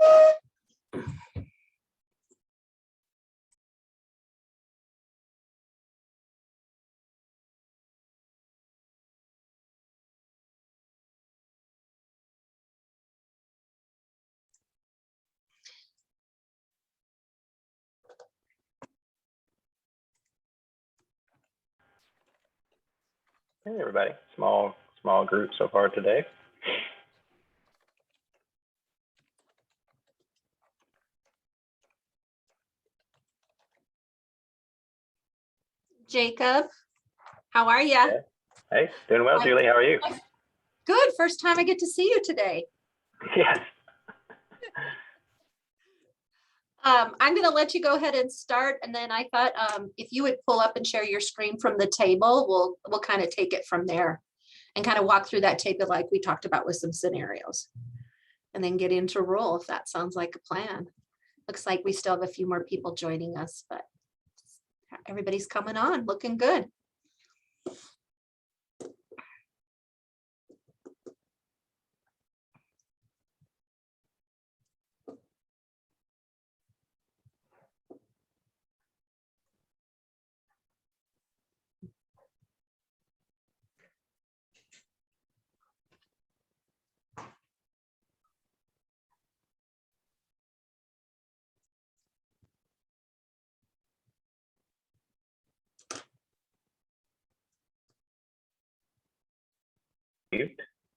Hey, everybody. Small group so far today. Jacob, how are you? Yeah. Hey, doing well, Julie. How are you? Good. First time I get to see you today. Yes. I'm going to let you go ahead and start, and then I thought if you would pull up and share your screen from the table, we'll kind of take it from there and kind of walk through that table like we talked about with some scenarios, and then get into roll if that sounds like a plan. Looks like we still have a few more people joining us, but everybody's coming on, looking good.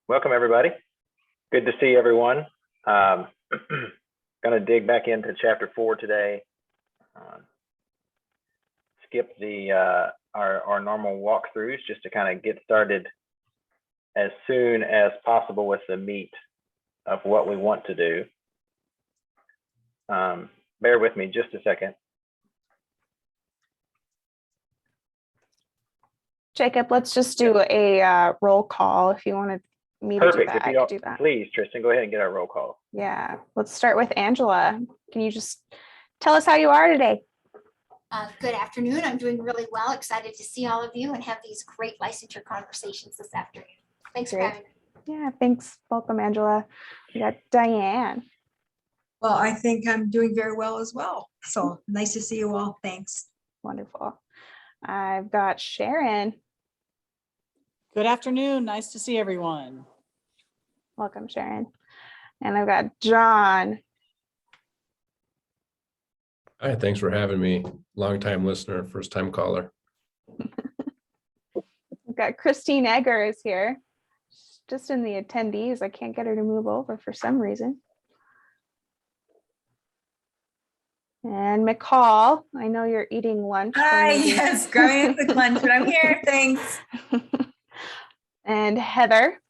Welcome, everybody. Good to see everyone. Going to dig back into chapter 4 today. Skip the our normal walkthroughs just to kind of get started as soon as possible with the meat of what we want to do. Bear with me just a second. Jacob, let's just do a roll call if you wanted me to do that. I could do that. Please, Tristan, go ahead and get our roll call. Yeah, let's start with Angela. Can you just tell us how you are today? Good afternoon. I'm doing really well. Excited to see all of you and have these great licensure conversations this afternoon. Thanks for having me. Yeah, thanks. Welcome, Angela. We got Diane. Well, I think I'm doing very well as well. So nice to see you all. Thanks. Wonderful. I've got Sharon. Good afternoon. Nice to see everyone. Welcome, Sharon. And I've got John. Hi, thanks for having me. Long-time listener, first-time caller. We've got Christine Egger is here. She's just in the attendees. I can't get her to move over for some reason. And McCall, I know you're eating lunch. Hi, yes, going to lunch, but I'm here. Thanks. And Heather.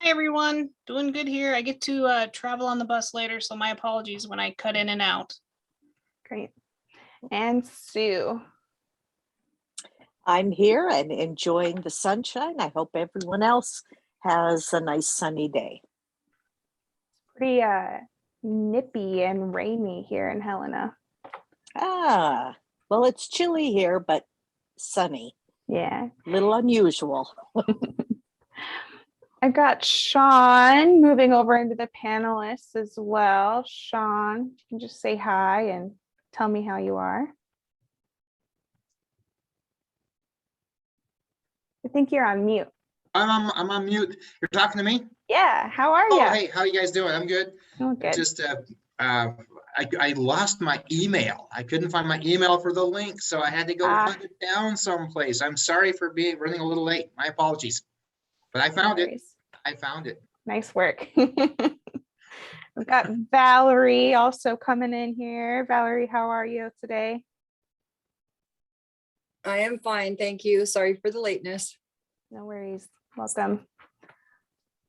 Hi everyone, doing good here. I get to travel on the bus later, so my apologies when I cut in and out. Great. And Sue. I'm here and enjoying the sunshine. I hope everyone else has a nice sunny day. Pretty nippy and rainy here in Helena. Ah, well, it's chilly here, but sunny. Yeah. Little unusual. I've got Sean moving over into the panelists as well. Sean, you can just say hi and tell me how you are. I think you're on mute. I'm on mute. You're talking to me? Yeah. How are you? Oh, hey, how you guys doing? I'm good. Oh, good. Just I lost my email. I couldn't find my email for the link, so I had to go hunt it down someplace. I'm sorry for running a little late. My apologies. But I found it. I found it. Nice work. We've got Valerie also coming in here. Valerie, how are you today? I am fine, thank you. Sorry for the lateness. No worries. Welcome.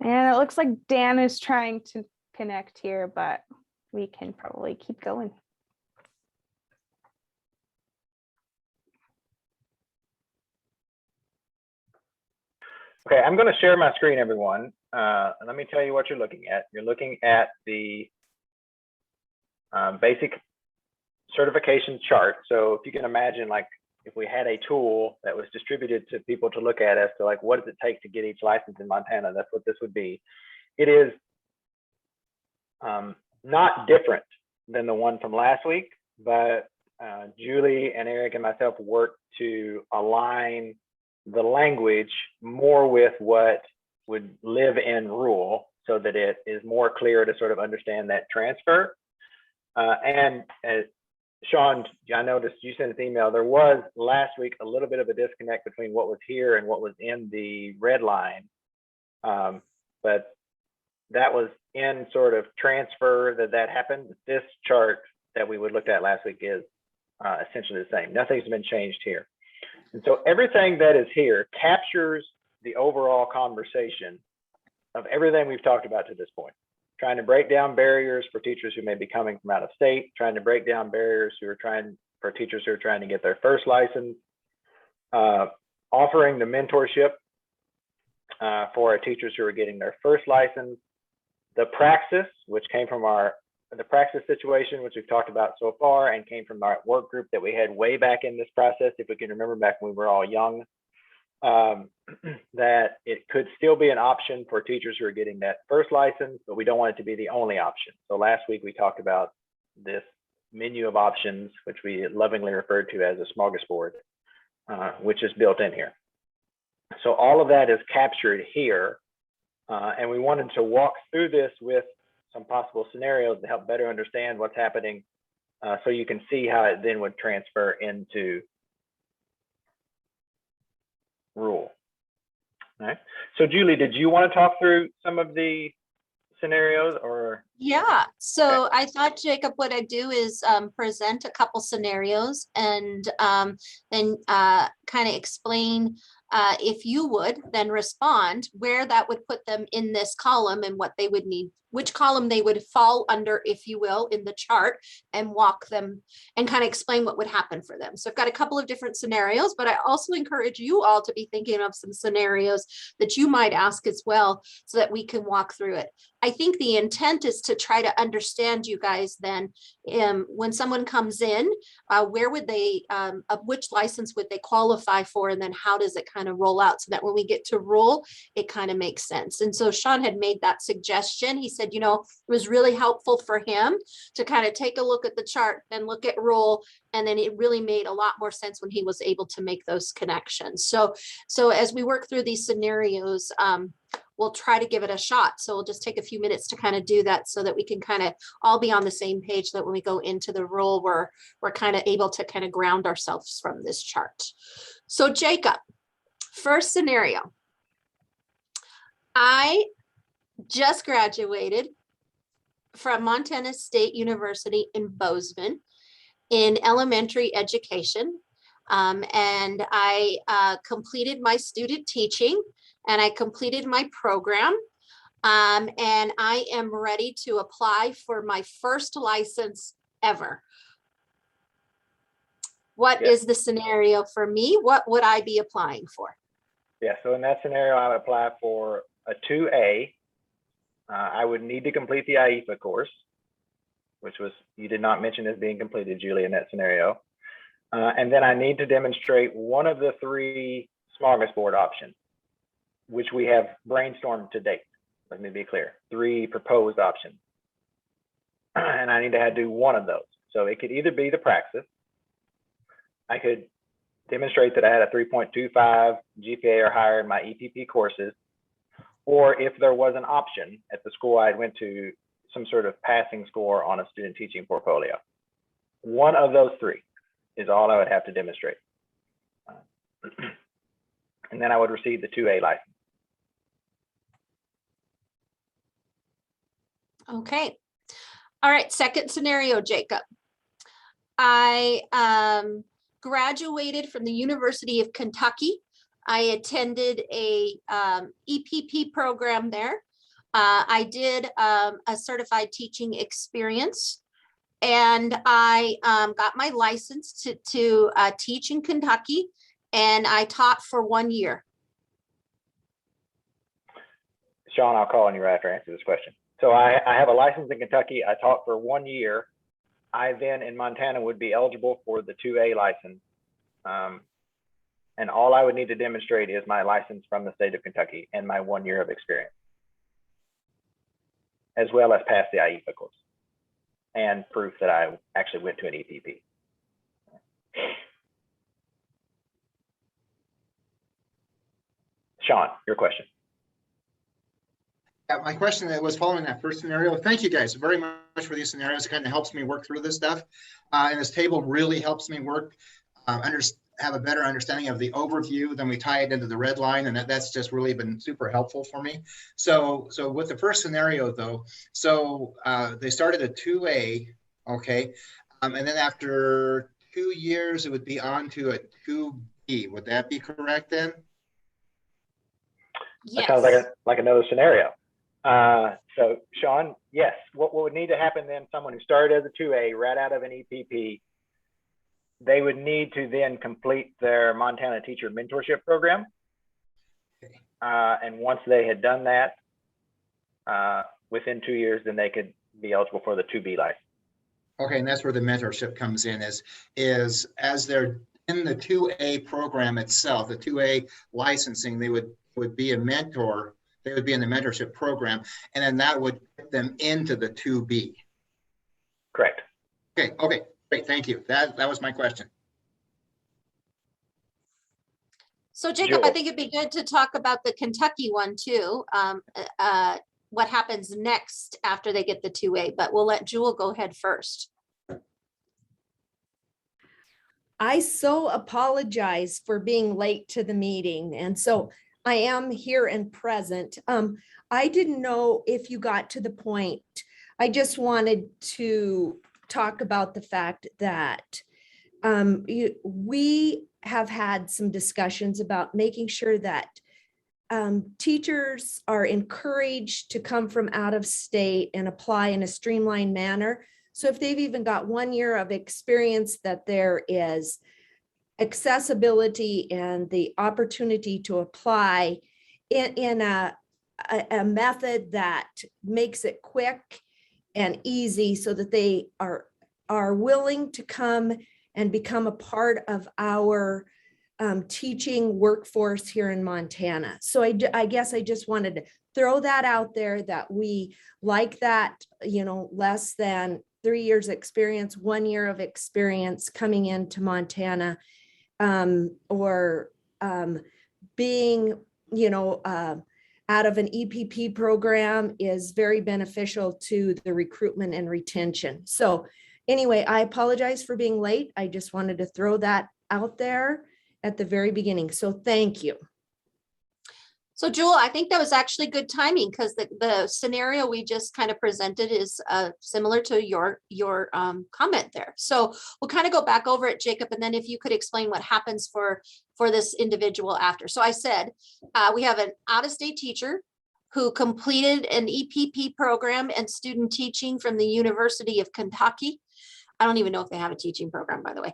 And it looks like Dan is trying to connect here, but we can probably keep going. Okay, I'm going to share my screen, everyone. And let me tell you what you're looking at. You're looking at the basic certification chart. So if you can imagine, like, if we had a tool that was distributed to people to look at as to like, what does it take to get each license in Montana? That's what this would be. It is Not different than the one from last week, but Julie and Eric and myself worked to align the language more with what would live in rule so that it is more clear to sort of understand that transfer. And Sean, I noticed you sent an email. There was last week a little bit of a disconnect between what was here and what was in the red line. But that was in sort of transfer that happened. This chart that we would looked at last week is essentially the same. Nothing's been changed here. And so everything that is here captures the overall conversation of everything we've talked about to this point. Trying to break down barriers for teachers who may be coming from out of state, trying to break down barriers for teachers who are trying to get their first license, offering the mentorship for our teachers who are getting their first license, the praxis, which came from the praxis situation, which we've talked about so far, and came from our work group that we had way back in this process, if we can remember back when we were all young, that it could still be an option for teachers who are getting that first license, but we don't want it to be the only option. So last week we talked about this menu of options, which we lovingly referred to as a smorgasbord, which is built in here. So all of that is captured here. And we wanted to walk through this with some possible scenarios to help better understand what's happening, so you can see how it then would transfer into rule. All right. So Julie, did you want to talk through some of the scenarios or? Yeah, so I thought, Jacob, what I'd do is present a couple scenarios and then kind of explain, if you would then respond where that would put them in this column and what they would need, which column they would fall under, if you will, in the chart, and walk them and kind of explain what would happen for them. So I've got a couple of different scenarios, but I also encourage you all to be thinking of some scenarios that you might ask as well, so that we can walk through it. I think the intent is to try to understand you guys then, when someone comes in, where would they, of which license would they qualify for, and then how does it kind of roll out, so that when we get to rule, it kind of makes sense. And so Sean had made that suggestion. He said, it was really helpful for him to kind of take a look at the chart and look at rule. And then it really made a lot more sense when he was able to make those connections. So as we work through these scenarios, we'll try to give it a shot. So we'll just take a few minutes to kind of do that, so that we can kind of all be on the same page, so that when we go into the rule, we're kind of able to kind of ground ourselves from this chart. So Jacob, first scenario. I just graduated from Montana State University in Bozeman in elementary education. And I completed my student teaching, and I completed my program. And I am ready to apply for my first license ever. What is the scenario for me? What would I be applying for? Yeah, so in that scenario, I would apply for a 2A. I would need to complete the IEFA course, which you did not mention as being completed, Julie, in that scenario. And then I need to demonstrate one of the 3 smorgasbord options, which we have brainstormed to date. Let me be clear, 3 proposed options. And I need to do one of those. So it could either be the praxis. I could demonstrate that I had a 3.25 GPA or higher in my EPP courses, or if there was an option at the school I went to, some sort of passing score on a student teaching portfolio. One of those 3 is all I would have to demonstrate. And then I would receive the 2A license. Okay. All right. Second scenario, Jacob. I graduated from the University of Kentucky. I attended a EPP program there. I did a certified teaching experience, and I got my license to teach in Kentucky, and I taught for 1 year. Sean, I'll call on you after I answer this question. So I have a license in Kentucky. I taught for 1 year. I then in Montana would be eligible for the 2A license. And all I would need to demonstrate is my license from the state of Kentucky and my 1 year of experience. as well as pass the IEPA course and proof that I actually went to an EPP. Sean, your question. Yeah, my question was following that first scenario. Thank you guys very much for these scenarios. It kind of helps me work through this stuff. And this table really helps me work, have a better understanding of the overview. Then we tie it into the red line, and that's just really been super helpful for me. So with the first scenario though, they started a 2A, okay, and then after 2 years, it would be on to a 2B. Would that be correct then? That sounds like another scenario. So Sean, yes, what would need to happen then, someone who started as a 2A right out of an EPP, they would need to then complete their Montana Teacher Mentorship Program. Okay. And once they had done that, within 2 years, then they could be eligible for the 2B license. Okay, and that's where the mentorship comes in, is as they're in the 2A program itself, the 2A licensing, they would be a mentor. They would be in the mentorship program, and then that would get them into the 2B. Correct. Okay, great, thank you. That was my question. So Jacob, I Jewel. think it'd be good to talk about the Kentucky one too. What happens next after they get the 2A, but we'll let Jewel go ahead first. I so apologize for being late to the meeting. And so I am here and present. I didn't know if you got to the point. I just wanted to talk about the fact that we have had some discussions about making sure that teachers are encouraged to come from out of state and apply in a streamlined manner. So if they've even got 1 year of experience, that there is accessibility and the opportunity to apply in a method that makes it quick and easy, so that they are willing to come and become a part of our teaching workforce here in Montana. So I guess I just wanted to throw that out there, that we like that, less than 3 years experience, 1 year of experience coming into Montana, or being, out of an EPP program is very beneficial to the recruitment and retention. So anyway, I apologize for being late. I just wanted to throw that out there at the very beginning. So thank you. So Jewel, I think that was actually good timing, because the scenario we just kind of presented is similar to your comment there. So we'll kind of go back over it, Jacob, and then if you could explain what happens for this individual after. So I said, we have an out-of-state teacher who completed an EPP program and student teaching from the University of Kentucky. I don't even know if they have a teaching program, by the way,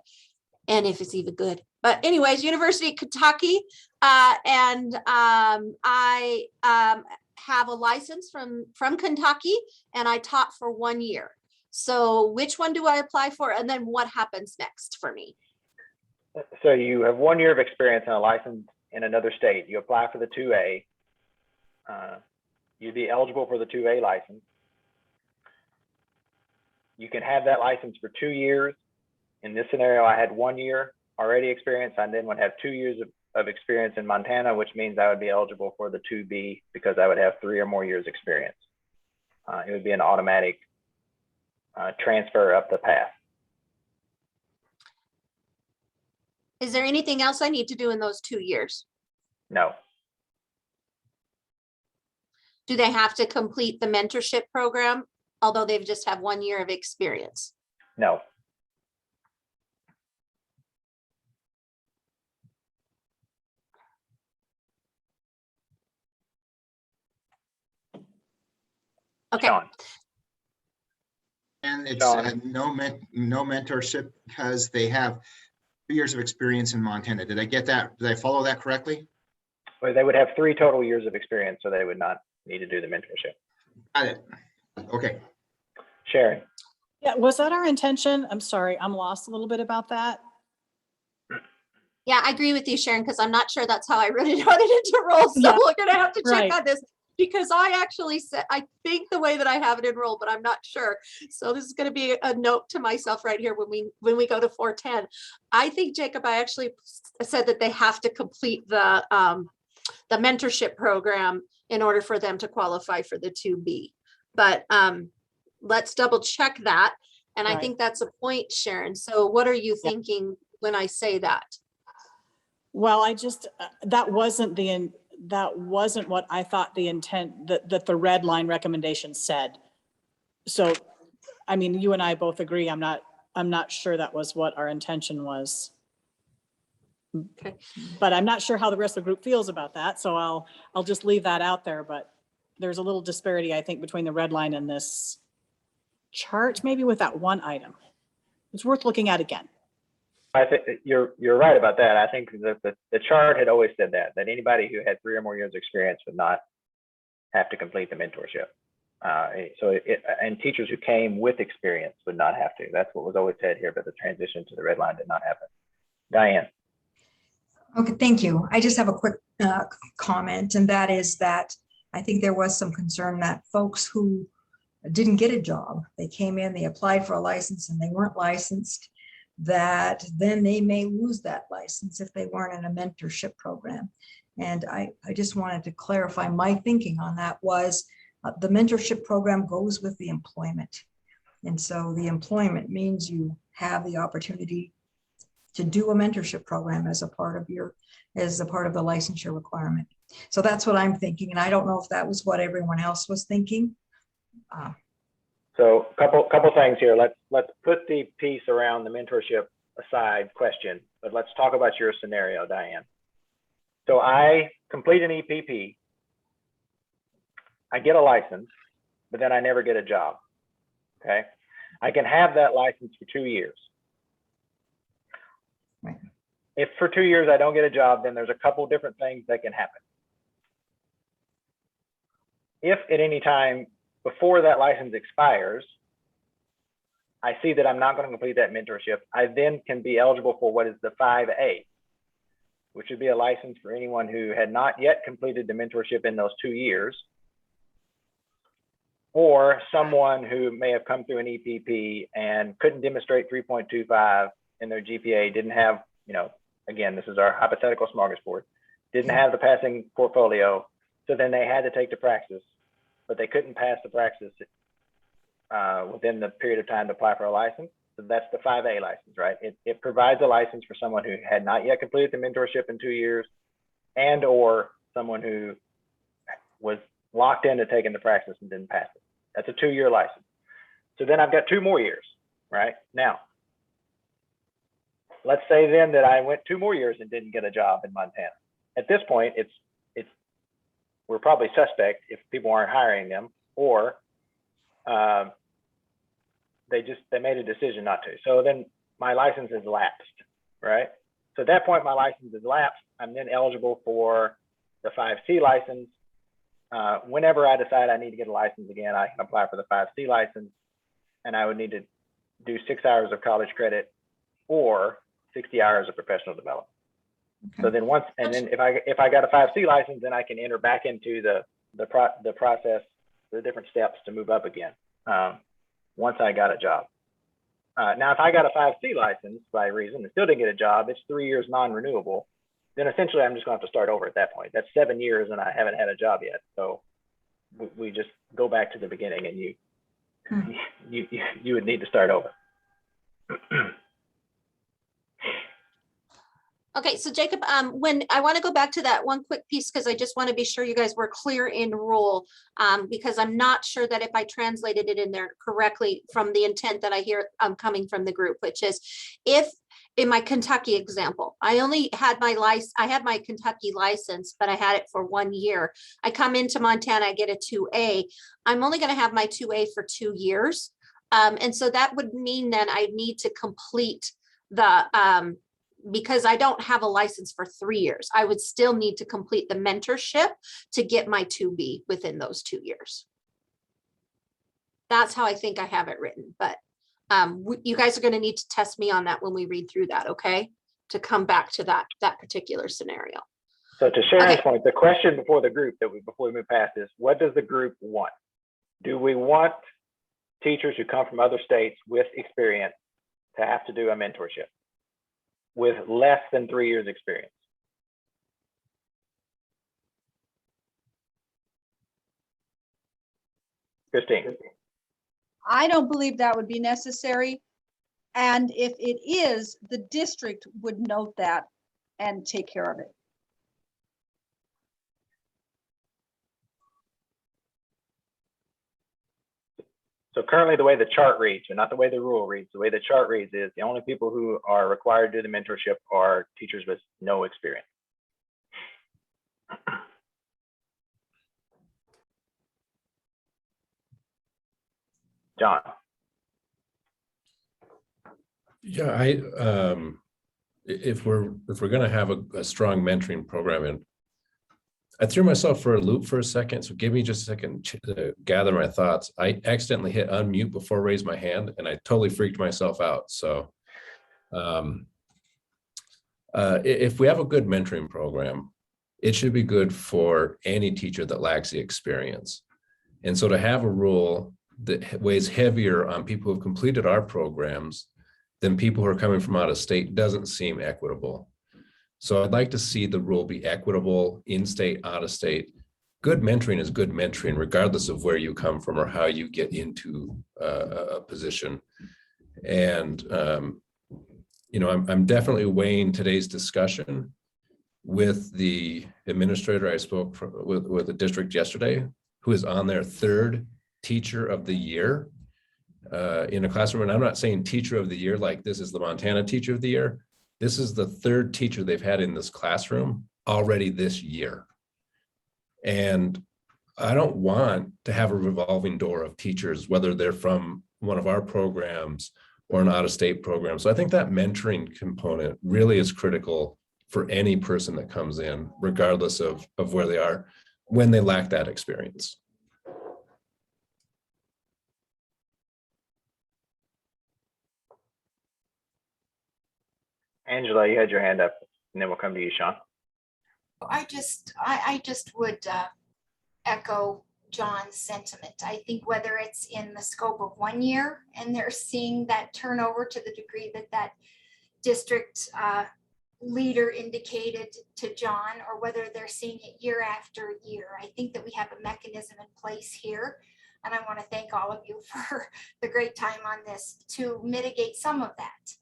and if it's even good. But anyways, University of Kentucky, and I have a license from Kentucky, and I taught for 1 year. So which one do I apply for? And then what happens next for me? So you have 1 year of experience and a license in another state. You apply for the 2A. You'd be eligible for the 2A license. You can have that license for 2 years. In this scenario, I had 1 year already experience. I then would have 2 years of experience in Montana, which means I would be eligible for the 2B because I would have 3 or more years experience. It would be an automatic transfer up the path. Is there anything else I need to do in those 2 years? No. Do they have to complete the mentorship program, although they've just have 1 year of experience? No. Okay. Sean. And it's no mentorship because they have 2 years of experience in Montana. Did I get that? Did I follow that correctly? Well, they would have 3 total years of experience, so they would not need to do the mentorship. Got it. Okay. Sharon. Yeah, was that our intention? I'm sorry, I'm lost a little bit about that. Yeah, I agree with you, Sharon, because I'm not sure that's how I wrote it out into roles. So Yeah, we're gonna have to check right. on this. because I actually said, I think the way that I have it enrolled, but I'm not sure. So this is going to be a note to myself right here when we go to 410. I think, Jacob, I actually said that they have to complete the mentorship program in order for them to qualify for the 2B. But let's double check that. And I Right. think that's a point, Sharon. So what are you thinking when I say that? Well, I just, that wasn't what I thought the intent, that the red line recommendation said. So, I mean, you and I both agree, I'm not sure that was what our intention was. Okay. But I'm not sure how the rest of the group feels about that, so I'll just leave that out there, but there's a little disparity, I think, between the red line and this chart, maybe with that one item. It's worth looking at again. I think you're right about that. I think that the chart had always said that anybody who had 3 or more years experience would not have to complete the mentorship. And teachers who came with experience would not have to. That's what was always said here, but the transition to the red line did not happen. Diane. Okay, thank you. I just have a quick comment, and that is that I think there was some concern that folks who didn't get a job, they came in, they applied for a license and they weren't licensed, that then they may lose that license if they weren't in a mentorship program. And I just wanted to clarify my thinking on that was the mentorship program goes with the employment. And so the employment means you have the opportunity to do a mentorship program as a part of the licensure requirement. So that's what I'm thinking. And I don't know if that was what everyone else was thinking. So couple things here. Let's put the piece around the mentorship aside question, but let's talk about your scenario, Diane. So I complete an EPP, I get a license, but then I never get a job. Okay, I can have that license for 2 years. Right. If for 2 years I don't get a job, then there's a couple different things that can happen. If at any time before that license expires, I see that I'm not going to complete that mentorship, I then can be eligible for what is the 5A, which would be a license for anyone who had not yet completed the mentorship in those 2 years, or someone who may have come through an EPP and couldn't demonstrate 3.25 in their GPA, didn't have, again, this is our hypothetical smorgasbord, didn't have the passing portfolio, so then they had to take the praxis, but they couldn't pass the praxis within the period of time to apply for a license. So that's the 5A license, right? It provides a license for someone who had not yet completed the mentorship in 2 years, and or someone who was locked into taking the praxis and didn't pass it. That's a 2-year license. So then I've got 2 more years, right? Now, let's say then that I went 2 more years and didn't get a job in Montana. At this point, we're probably suspect if people aren't hiring them, or they made a decision not to. So then my license is lapsed, right? So at that point, my license is lapsed. I'm then eligible for the 5C license. Whenever I decide I need to get a license again, I can apply for the 5C license, and I would need to do 6 hours of college credit or 60 hours of professional development. Okay. So then if I got a 5C license, then I can enter back into the process, the different steps to move up again once I got a job. Now, if I got a 5C license by reason and still didn't get a job, it's 3 years non-renewable. Then essentially I'm just going to have to start over at that point. That's 7 years and I haven't had a job yet. So we just go back to the beginning, and you would need to start over. Okay, so Jacob, when I want to go back to that one quick piece, because I just want to be sure you guys were clear in rule, because I'm not sure that if I translated it in there correctly from the intent that I hear coming from the group, which is if in my Kentucky example, I only had I had my Kentucky license, but I had it for 1 year. I come into Montana, I get a 2A. I'm only going to have my 2A for 2 years. And so that would mean then I need to complete the, because I don't have a license for 3 years, I would still need to complete the mentorship to get my 2B within those 2 years. That's how I think I have it written, but you guys are going to need to test me on that when we read through that, okay? To come back to that particular scenario. So to Sharon's Okay. point, the question before the group before we move past this, what does the group want? Do we want teachers who come from other states with experience to have to do a mentorship with less than 3 years experience? Christine. I don't believe that would be necessary. And if it is, the district would note that and take care of it. So currently the way the chart reads, and not the way the rule reads, the way the chart reads is the only people who are required to do the mentorship are teachers with no experience. John. Yeah, if we're going to have a strong mentoring program, and I threw myself for a loop for a second, so give me just a second to gather my thoughts. I accidentally hit unmute before I raised my hand, and I totally freaked myself out. So if we have a good mentoring program, it should be good for any teacher that lacks the experience. And so to have a rule that weighs heavier on people who have completed our programs than people who are coming from out of state doesn't seem equitable. So I'd like to see the rule be equitable, in-state, out-of-state. Good mentoring is good mentoring, regardless of where you come from or how you get into a position. And, you know, I'm definitely weighing today's discussion with the administrator I spoke with the district yesterday, who is on their third teacher of the year in a classroom. And I'm not saying teacher of the year like this is the Montana teacher of the year. This is the third teacher they've had in this classroom already this year. And I don't want to have a revolving door of teachers, whether they're from one of our programs or an out-of-state program. So I think that mentoring component really is critical for any person that comes in, regardless of where they are, when they lack that experience. Angela, you had your hand up, and then we'll come to you, Sean. I just would echo John's sentiment. I think whether it's in the scope of 1 year and they're seeing that turnover to the degree that that district leader indicated to John, or whether they're seeing it year after year, I think that we have a mechanism in place here. And I want to thank all of you for the great time on this to mitigate some of that.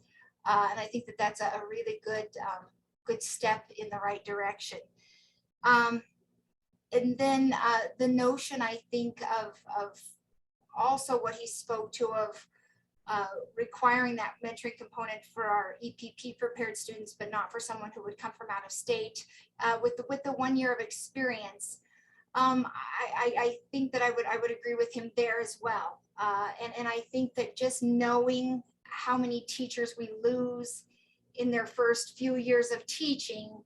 And I think that that's a really good step in the right direction. And then the notion, I think, of also what he spoke to of requiring that mentoring component for our EPP prepared students, but not for someone who would come from out of state with the 1 year of experience. I think that I would agree with him there as well. And I think that just knowing how many teachers we lose in their first few years of teaching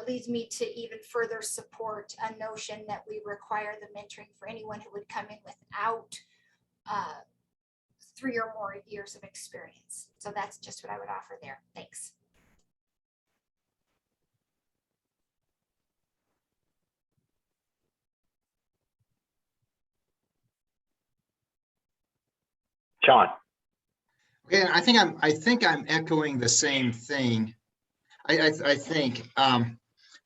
leads me to even further support a notion that we require the mentoring for anyone who would come in without 3 or more years of experience. So that's just what I would offer there. Thanks. Sean. Okay, I think I'm echoing the same thing. I think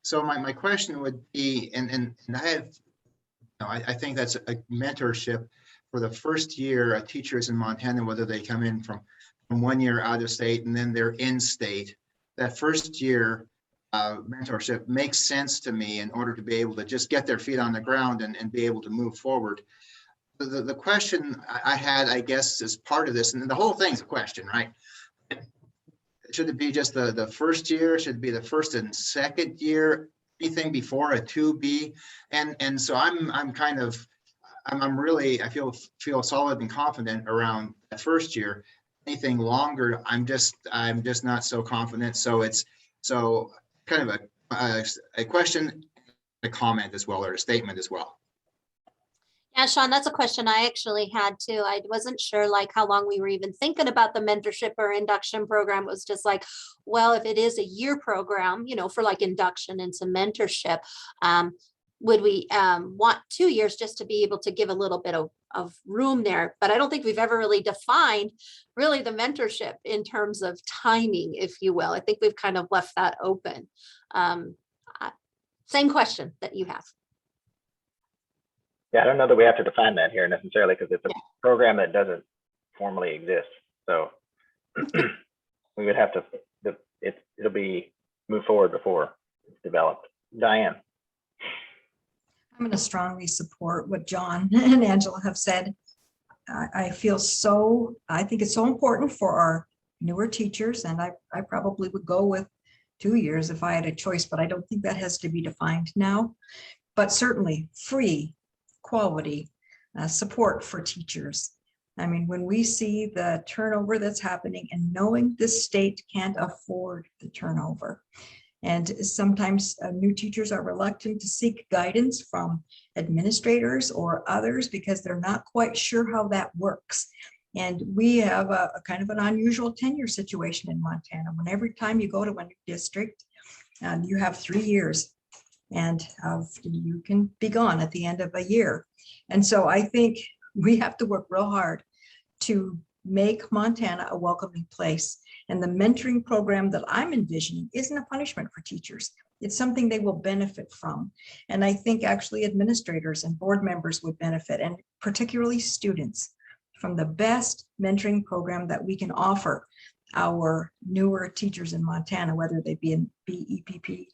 so. My question would be, and I think that's a mentorship for the first year teachers in Montana, whether they come in from 1 year out of state and then they're in state. That first year mentorship makes sense to me in order to be able to just get their feet on the ground and be able to move forward. The question I had, I guess, as part of this, and the whole thing's a question, right? Should it be just the first year? Should it be the first and second year? Anything before a 2B? And so I'm really, I feel solid and confident around the first year. Anything longer, I'm just not so confident. So it's kind of a question, a comment as well, or a statement as well. Yeah, Sean, that's a question I actually had too. I wasn't sure like how long we were even thinking about the mentorship or induction program. It was just like, well, if it is a year program, you know, for like induction and some mentorship, would we want 2 years just to be able to give a little bit of room there? But I don't think we've ever really defined really the mentorship in terms of timing, if you will. I think we've kind of left that open. Same question that you have. Yeah, I don't know that we have to define that here necessarily because it's a program that doesn't formally exist. So we would have to, it'll be move forward before it's developed. Diane. I'm going to strongly support what John and Angela have said. I think it's so important for our newer teachers, and I probably would go with 2 years if I had a choice, but I don't think that has to be defined now. But certainly free, quality support for teachers. I mean, when we see the turnover that's happening and knowing the state can't afford the turnover, and sometimes new teachers are reluctant to seek guidance from administrators or others because they're not quite sure how that works. And we have a kind of an unusual tenure situation in Montana. When every time you go to a new district, you have 3 years and you can be gone at the end of a year. And so I think we have to work real hard to make Montana a welcoming place. And the mentoring program that I'm envisioning isn't a punishment for teachers. It's something they will benefit from. And I think actually administrators and board members would benefit, and particularly students, from the best mentoring program that we can offer our newer teachers in Montana, whether they be in BEPP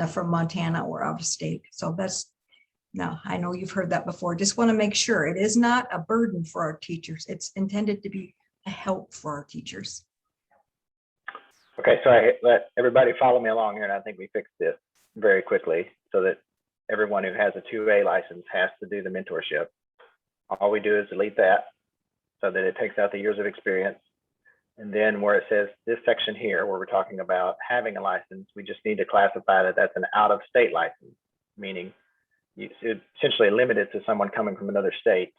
from Montana or out of state. So that's, now I know you've heard that before. Just want to make sure it is not a burden for our teachers. It's intended to be a help for our teachers. Okay, so I let everybody follow me along here, and I think we fixed this very quickly so that everyone who has a 2A license has to do the mentorship. All we do is delete that so that it takes out the years of experience. And then where it says this section here, where we're talking about having a license, we just need to classify that that's an out-of-state license, meaning you essentially limit it to someone coming from another state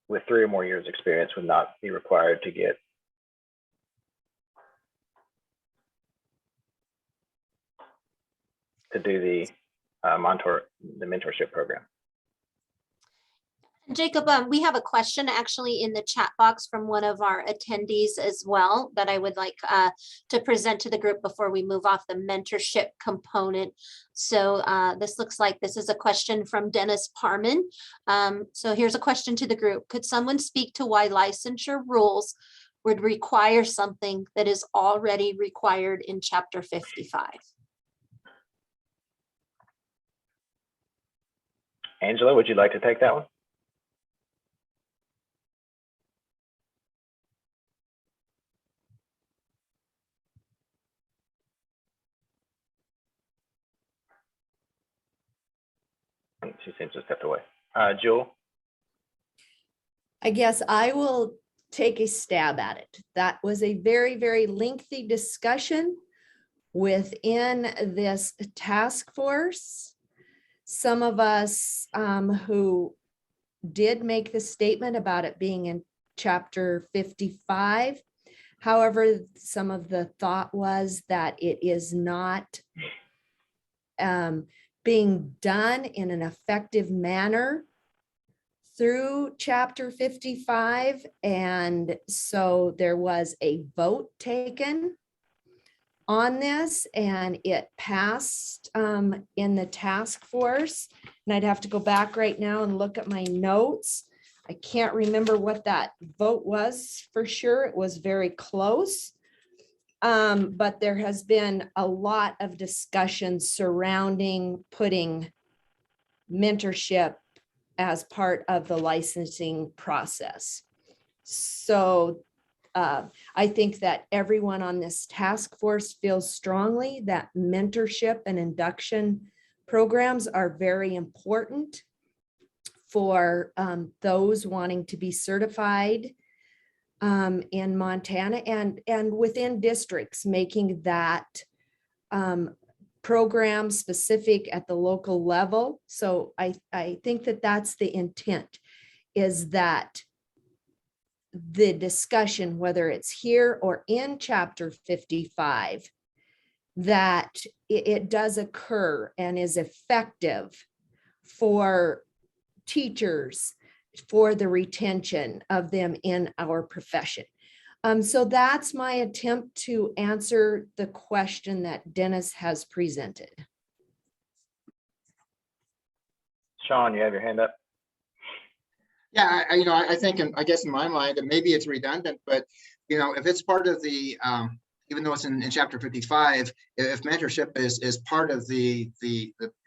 with 3 or more years experience would not be required to get to do the mentorship program. Jacob, we have a question actually in the chat box from one of our attendees as well that I would like to present to the group before we move off the mentorship component. So this looks like this is a question from Dennis Parman. So here's a question to the group. Could someone speak to why licensure rules would require something that is already required in Chapter 55? Angela, would you like to take that one? She seems to have stepped away. Jewel? I guess I will take a stab at it. That was a very, very lengthy discussion within this task force. Some of us who did make the statement about it being in Chapter 55. However, some of the thought was that it is not being done in an effective manner through Chapter 55. And so there was a vote taken on this and it passed in the task force. And I'd have to go back right now and look at my notes. I can't remember what that vote was for sure. It was very close. But there has been a lot of discussion surrounding putting mentorship as part of the licensing process. So I think that everyone on this task force feels strongly that mentorship and induction programs are very important for those wanting to be certified in Montana and within districts, making that program specific at the local level. So I think that that's the intent, is that the discussion, whether it's here or in chapter 55, that it does occur and is effective for teachers, for the retention of them in our profession. So that's my attempt to answer the question that Dennis has presented. Sean, you have your hand up. Yeah, I think, I guess in my mind, and maybe it's redundant, but, if it's part of the, even though it's in chapter 55, if mentorship is part of the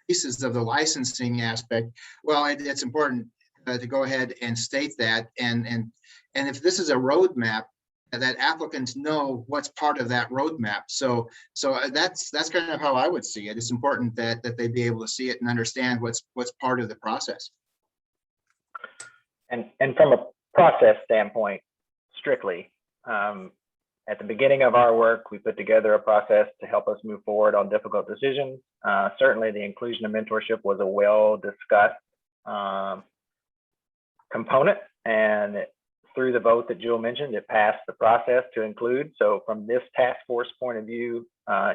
pieces of the licensing aspect, well, it's important to go ahead and state that. And if this is a roadmap, that applicants know what's part of that roadmap. So that's kind of how I would see it. It's important that they be able to see it and understand what's part of the process. And from a process standpoint, strictly, at the beginning of our work, we put together a process to help us move forward on difficult decisions. Certainly the inclusion of mentorship was a well-discussed component, and through the vote that Jewel mentioned, it passed the process to include. So from this task force point of view,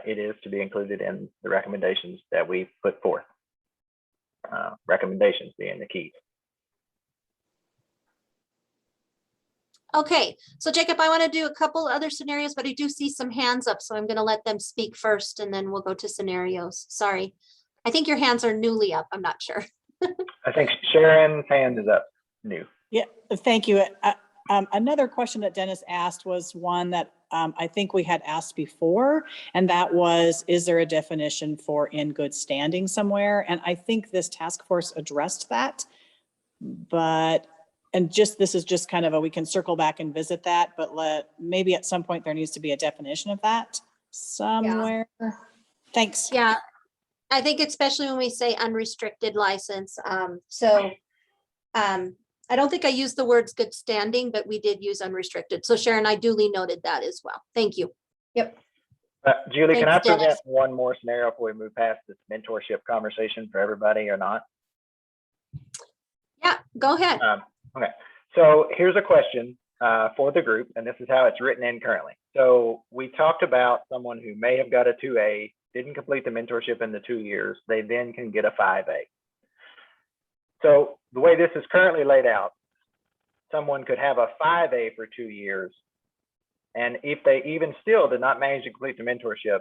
it is to be included in the recommendations that we put forth. Recommendations being the key. Okay, so Jacob, I want to do a couple other scenarios, but I do see some hands up, so I'm going to let them speak first and then we'll go to scenarios. Sorry. I think your hands are newly up. I'm not sure. I think Sharon's hand is up, new. Yeah, thank you. Another question that Dennis asked was one that I think we had asked before, and that was, is there a definition for in good standing somewhere? And I think this task force addressed that, but this is just kind of we can circle back and visit that, but maybe at some point there needs to be a definition of that somewhere. Yeah. Thanks. Yeah, I think especially when we say unrestricted license. I don't think I used the words good standing, but we did use unrestricted. So Sharon, I duly noted that as well. Thank you. Yep. Julie, can I Thanks, present Dennis. one more scenario before we move past this mentorship conversation for everybody or not? Yeah, go ahead. Okay, so here's a question for the group, and this is how it's written in currently. So we talked about someone who may have got a 2A, didn't complete the mentorship in the 2 years, they then can get a 5A. So the way this is currently laid out, someone could have a 5A for 2 years, and if they even still did not manage to complete the mentorship,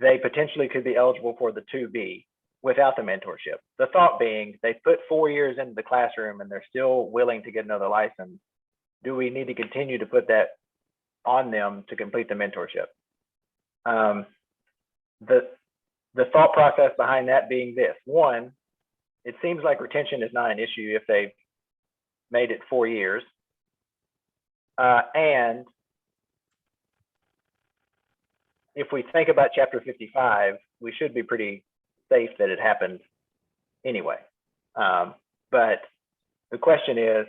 they potentially could be eligible for the 2B without the mentorship. The thought being, they put 4 years into the classroom and they're still willing to get another license. Do we need to continue to put that on them to complete the mentorship? The thought process behind that being this: one, it seems like retention is not an issue if they've made it 4 years. And if we think about chapter 55, we should be pretty safe that it happened anyway. But the question is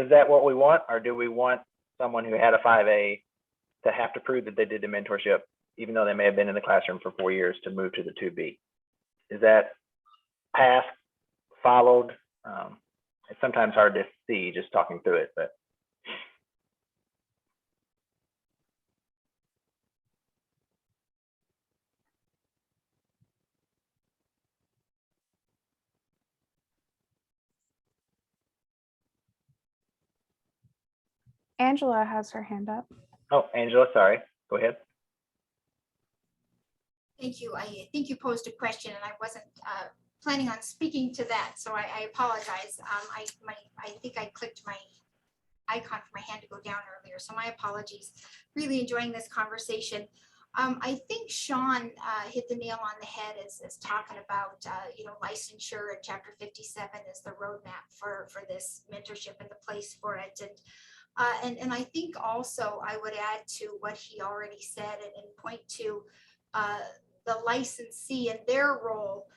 that what we want, or do we want someone who had a 5A to have to prove that they did the mentorship, even though they may have been in the classroom for 4 years, to move to the 2B? Is that passed, followed? It's sometimes hard to see just talking through it, but. Angela has her hand up. Oh, Angela, sorry. Go ahead. Thank you. I think you posed a question and I wasn't planning on speaking to that, so I apologize. I think I clicked my icon for my hand to go down earlier, so my apologies. Really enjoying this conversation. I think Sean hit the nail on the head as talking about licensure, and chapter 57 is the roadmap for this mentorship and the place for it. And I think also I would add to what he already said and point to the licensee and their role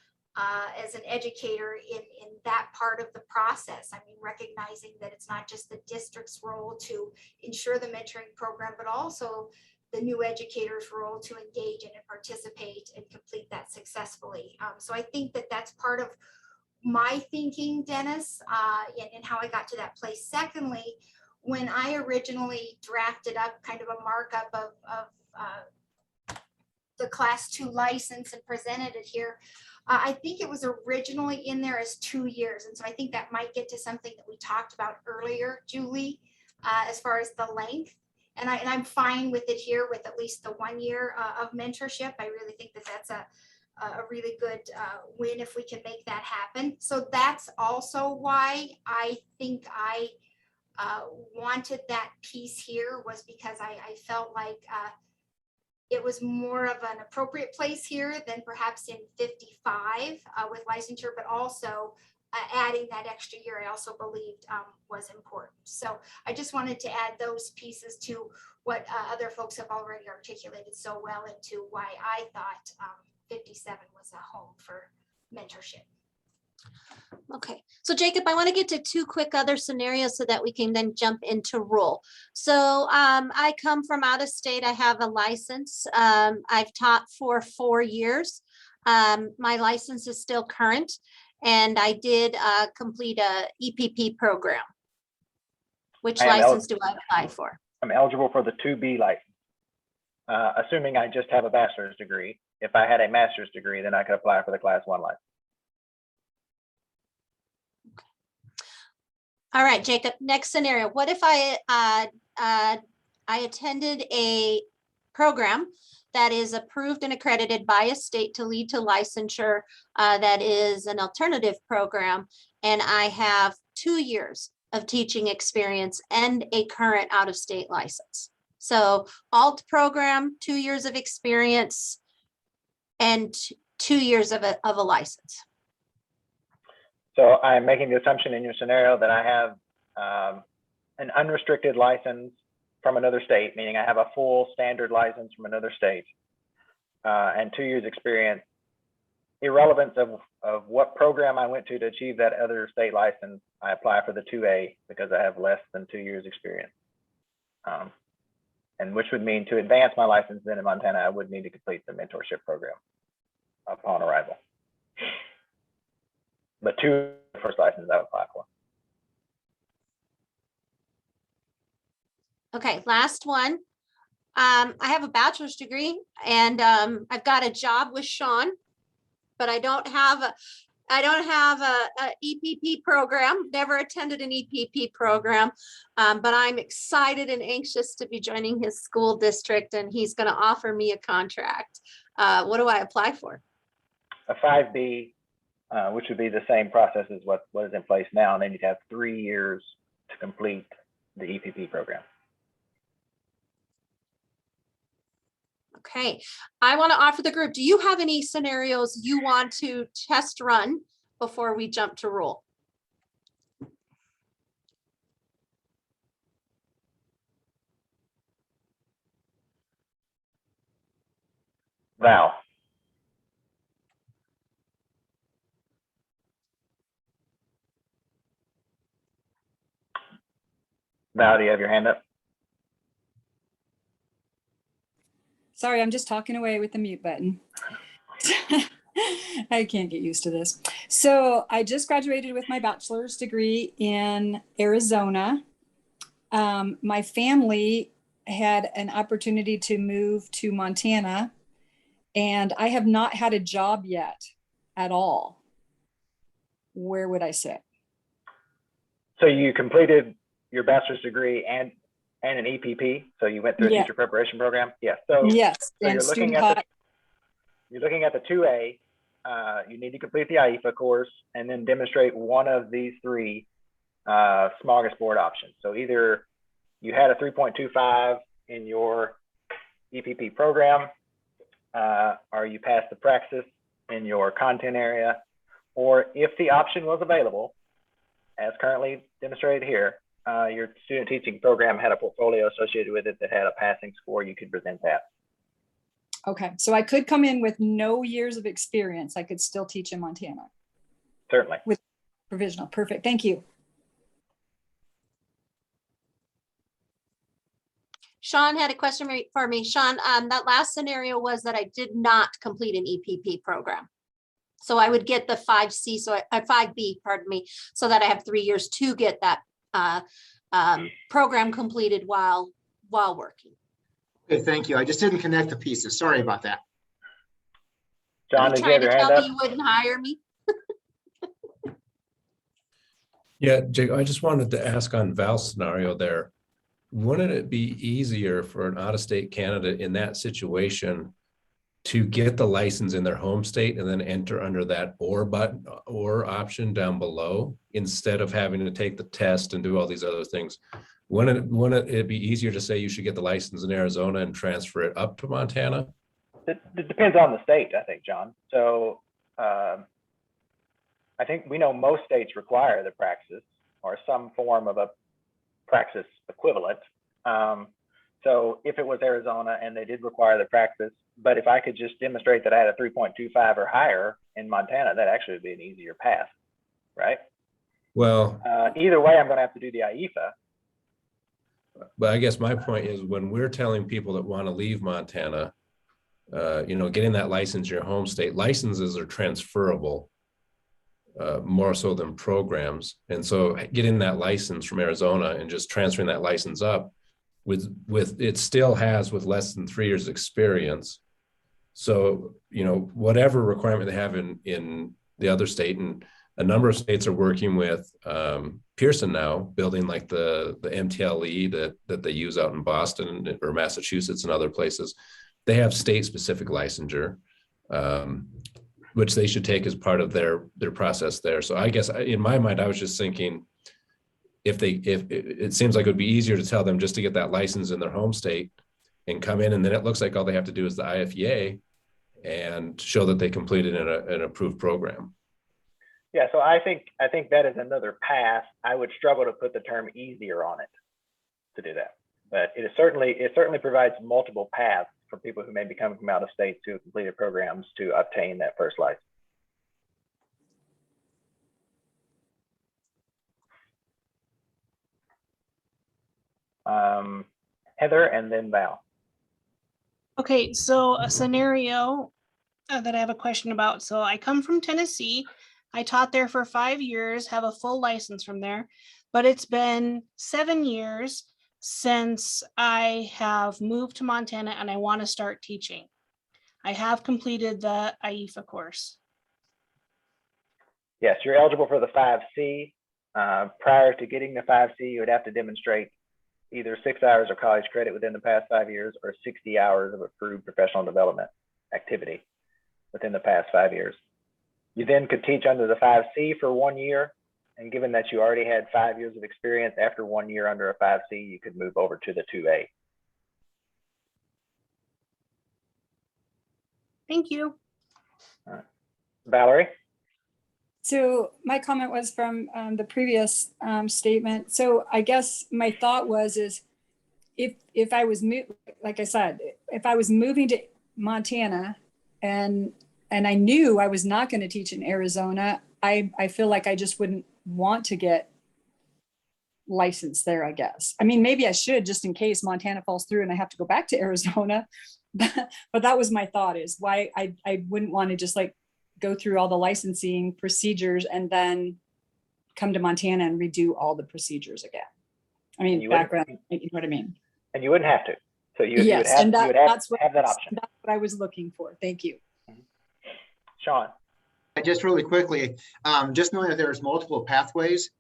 as an educator in that part of the process. I mean, recognizing that it's not just the district's role to ensure the mentoring program, but also the new educator's role to engage in and participate and complete that successfully. So I think that that's part of my thinking, Dennis, and how I got to that place. Secondly, when I originally drafted up kind of a markup of the class 2 license and presented it here, I think it was originally in there as 2 years. And so I think that might get to something that we talked about earlier, Julie, as far as the length. And I'm fine with it here with at least the 1 year of mentorship. I really think that that's a really good win if we can make that happen. So that's also why I think I wanted that piece here, was because I felt like it was more of an appropriate place here than perhaps in 55 with licensure, but also adding that extra year I also believed was important. So I just wanted to add those pieces to what other folks have already articulated so well into why I thought 57 was a home for mentorship. Okay, so Jacob, I want to get to 2 quick other scenarios so that we can then jump into rule. So I come from out of state. I have a license. I've taught for 4 years. My license is still current, and I did complete a EPP program. Which license do I apply for? I'm eligible for the 2B license, assuming I just have a bachelor's degree. If I had a master's degree, then I could apply for the class 1 license. All right, Jacob, next scenario. What if I attended a program that is approved and accredited by a state to lead to licensure, that is an alternative program, and I have 2 years of teaching experience and a current out-of-state license? So alt program, 2 years of experience, and 2 years of a license. So I'm making the assumption in your scenario that I have an unrestricted license from another state, meaning I have a full standard license from another state, and 2 years experience, irrelevance of what program I went to achieve that other state license. I apply for the 2A because I have less than 2 years experience. And which would mean to advance my license then in Montana, I would need to complete the mentorship program upon arrival. But 2 first license I would apply for. Okay, last one. I have a bachelor's degree, and I've got a job with Sean, but I don't have a EPP program, never attended an EPP program, but I'm excited and anxious to be joining his school district, and he's going to offer me a contract. What do I apply for? A 5B, which would be the same process as what is in place now, and then you'd have 3 years to complete the EPP program. Okay, I want to offer the group, do you have any scenarios you want to test run before we jump to rule? Val. Val, do you have your hand up? Sorry, I'm just talking away with the mute button. I can't get used to this. So I just graduated with my bachelor's degree in Arizona. My family had an opportunity to move to Montana, and I have not had a job yet at all. Where would I sit? So you completed your bachelor's degree and an EPP, so you went through a teacher preparation program. Yes. So yes, so you're looking at the 2A. You need to complete the IEFA course and then demonstrate one of these 3 smorgasbord options. So either you had a 3.25 in your EPP program, or you passed the praxis in your content area, or if the option was available, as currently demonstrated here, your student teaching program had a portfolio associated with it that had a passing score, you could present that. Okay, so I could come in with no years of experience. I could still teach in Montana. Certainly. With provisional. Perfect. Thank you. Sean had a question for me. Sean, that last scenario was that I did not complete an EPP program. So I would get the 5C, 5B, pardon me, so that I have 3 years to get that program completed while working. Okay, thank you. I just didn't connect the pieces. Sorry about that. John, Are you did you trying have to your hand tell up? me you wouldn't hire me? Yeah, Jake, I just wanted to ask on Val's scenario there. Wouldn't it be easier for an out-of-state candidate in that situation to get the license in their home state and then enter under that or button or option down below instead of having to take the test and do all these other things? Wouldn't it be easier to say you should get the license in Arizona and transfer it up to Montana? It depends on the state, I think, John. So I think we know most states require the praxis or some form of a praxis equivalent. So if it was Arizona and they did require the praxis, but if I could just demonstrate that I had a 3.25 or higher in Montana, that actually would be an easier path, right? Well, either way, I'm going to have to do the IEFA. but I guess my point is when we're telling people that want to leave Montana, getting that license in your home state, licenses are transferable more so than programs. And so getting that license from Arizona and just transferring that license up with it still has with less than 3 years experience. So, whatever requirement they have in the other state, and a number of states are working with Pearson now, building like the MTLE that they use out in Boston or Massachusetts and other places. They have state-specific licensure, which they should take as part of their process there. So I guess in my mind, I was just thinking, if it seems like it would be easier to tell them just to get that license in their home state and come in, and then it looks like all they have to do is the IFEA and show that they completed an approved program. Yeah, so I think that is another path. I would struggle to put the term easier on it to do that, but it certainly provides multiple paths for people who may be coming from out of state to completed programs to obtain that first license. Heather and then Val. Okay, so a scenario that I have a question about. So I come from Tennessee. I taught there for 5 years, have a full license from there, but it's been 7 years since I have moved to Montana and I want to start teaching. I have completed the IEFA course. Yes, you're eligible for the 5C. Prior to getting the 5C, you would have to demonstrate either 6 hours of college credit within the past 5 years or 60 hours of approved professional development activity within the past 5 years. You then could teach under the 5C for 1 year. And given that you already had 5 years of experience after 1 year under a 5C, you could move over to the 2A. Thank you. All right. Valerie? So my comment was from the previous statement. So I guess my thought is if I was, like I said, if I was moving to Montana and I knew I was not going to teach in Arizona, I feel like I just wouldn't want to get licensed there, I guess. I mean, maybe I should just in case Montana falls through and I have to go back to Arizona. But that was my thought, is why I wouldn't want to just like go through all the licensing procedures and then come to Montana and redo all the procedures again. I mean, background, you know what I mean? And you wouldn't have to. So you would Yes, have, and you would have that's that option. That's what I was looking for. Thank you. Sean? Just really quickly, just knowing that there's multiple pathways,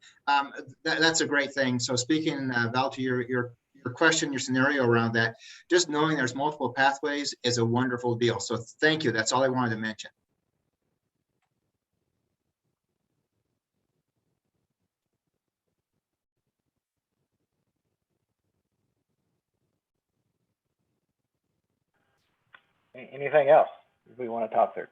that's a great thing. So speaking, Val, to your question, your scenario around that, just knowing there's multiple pathways is a wonderful deal. So thank you. That's all I wanted to mention. Anything else we want to talk through?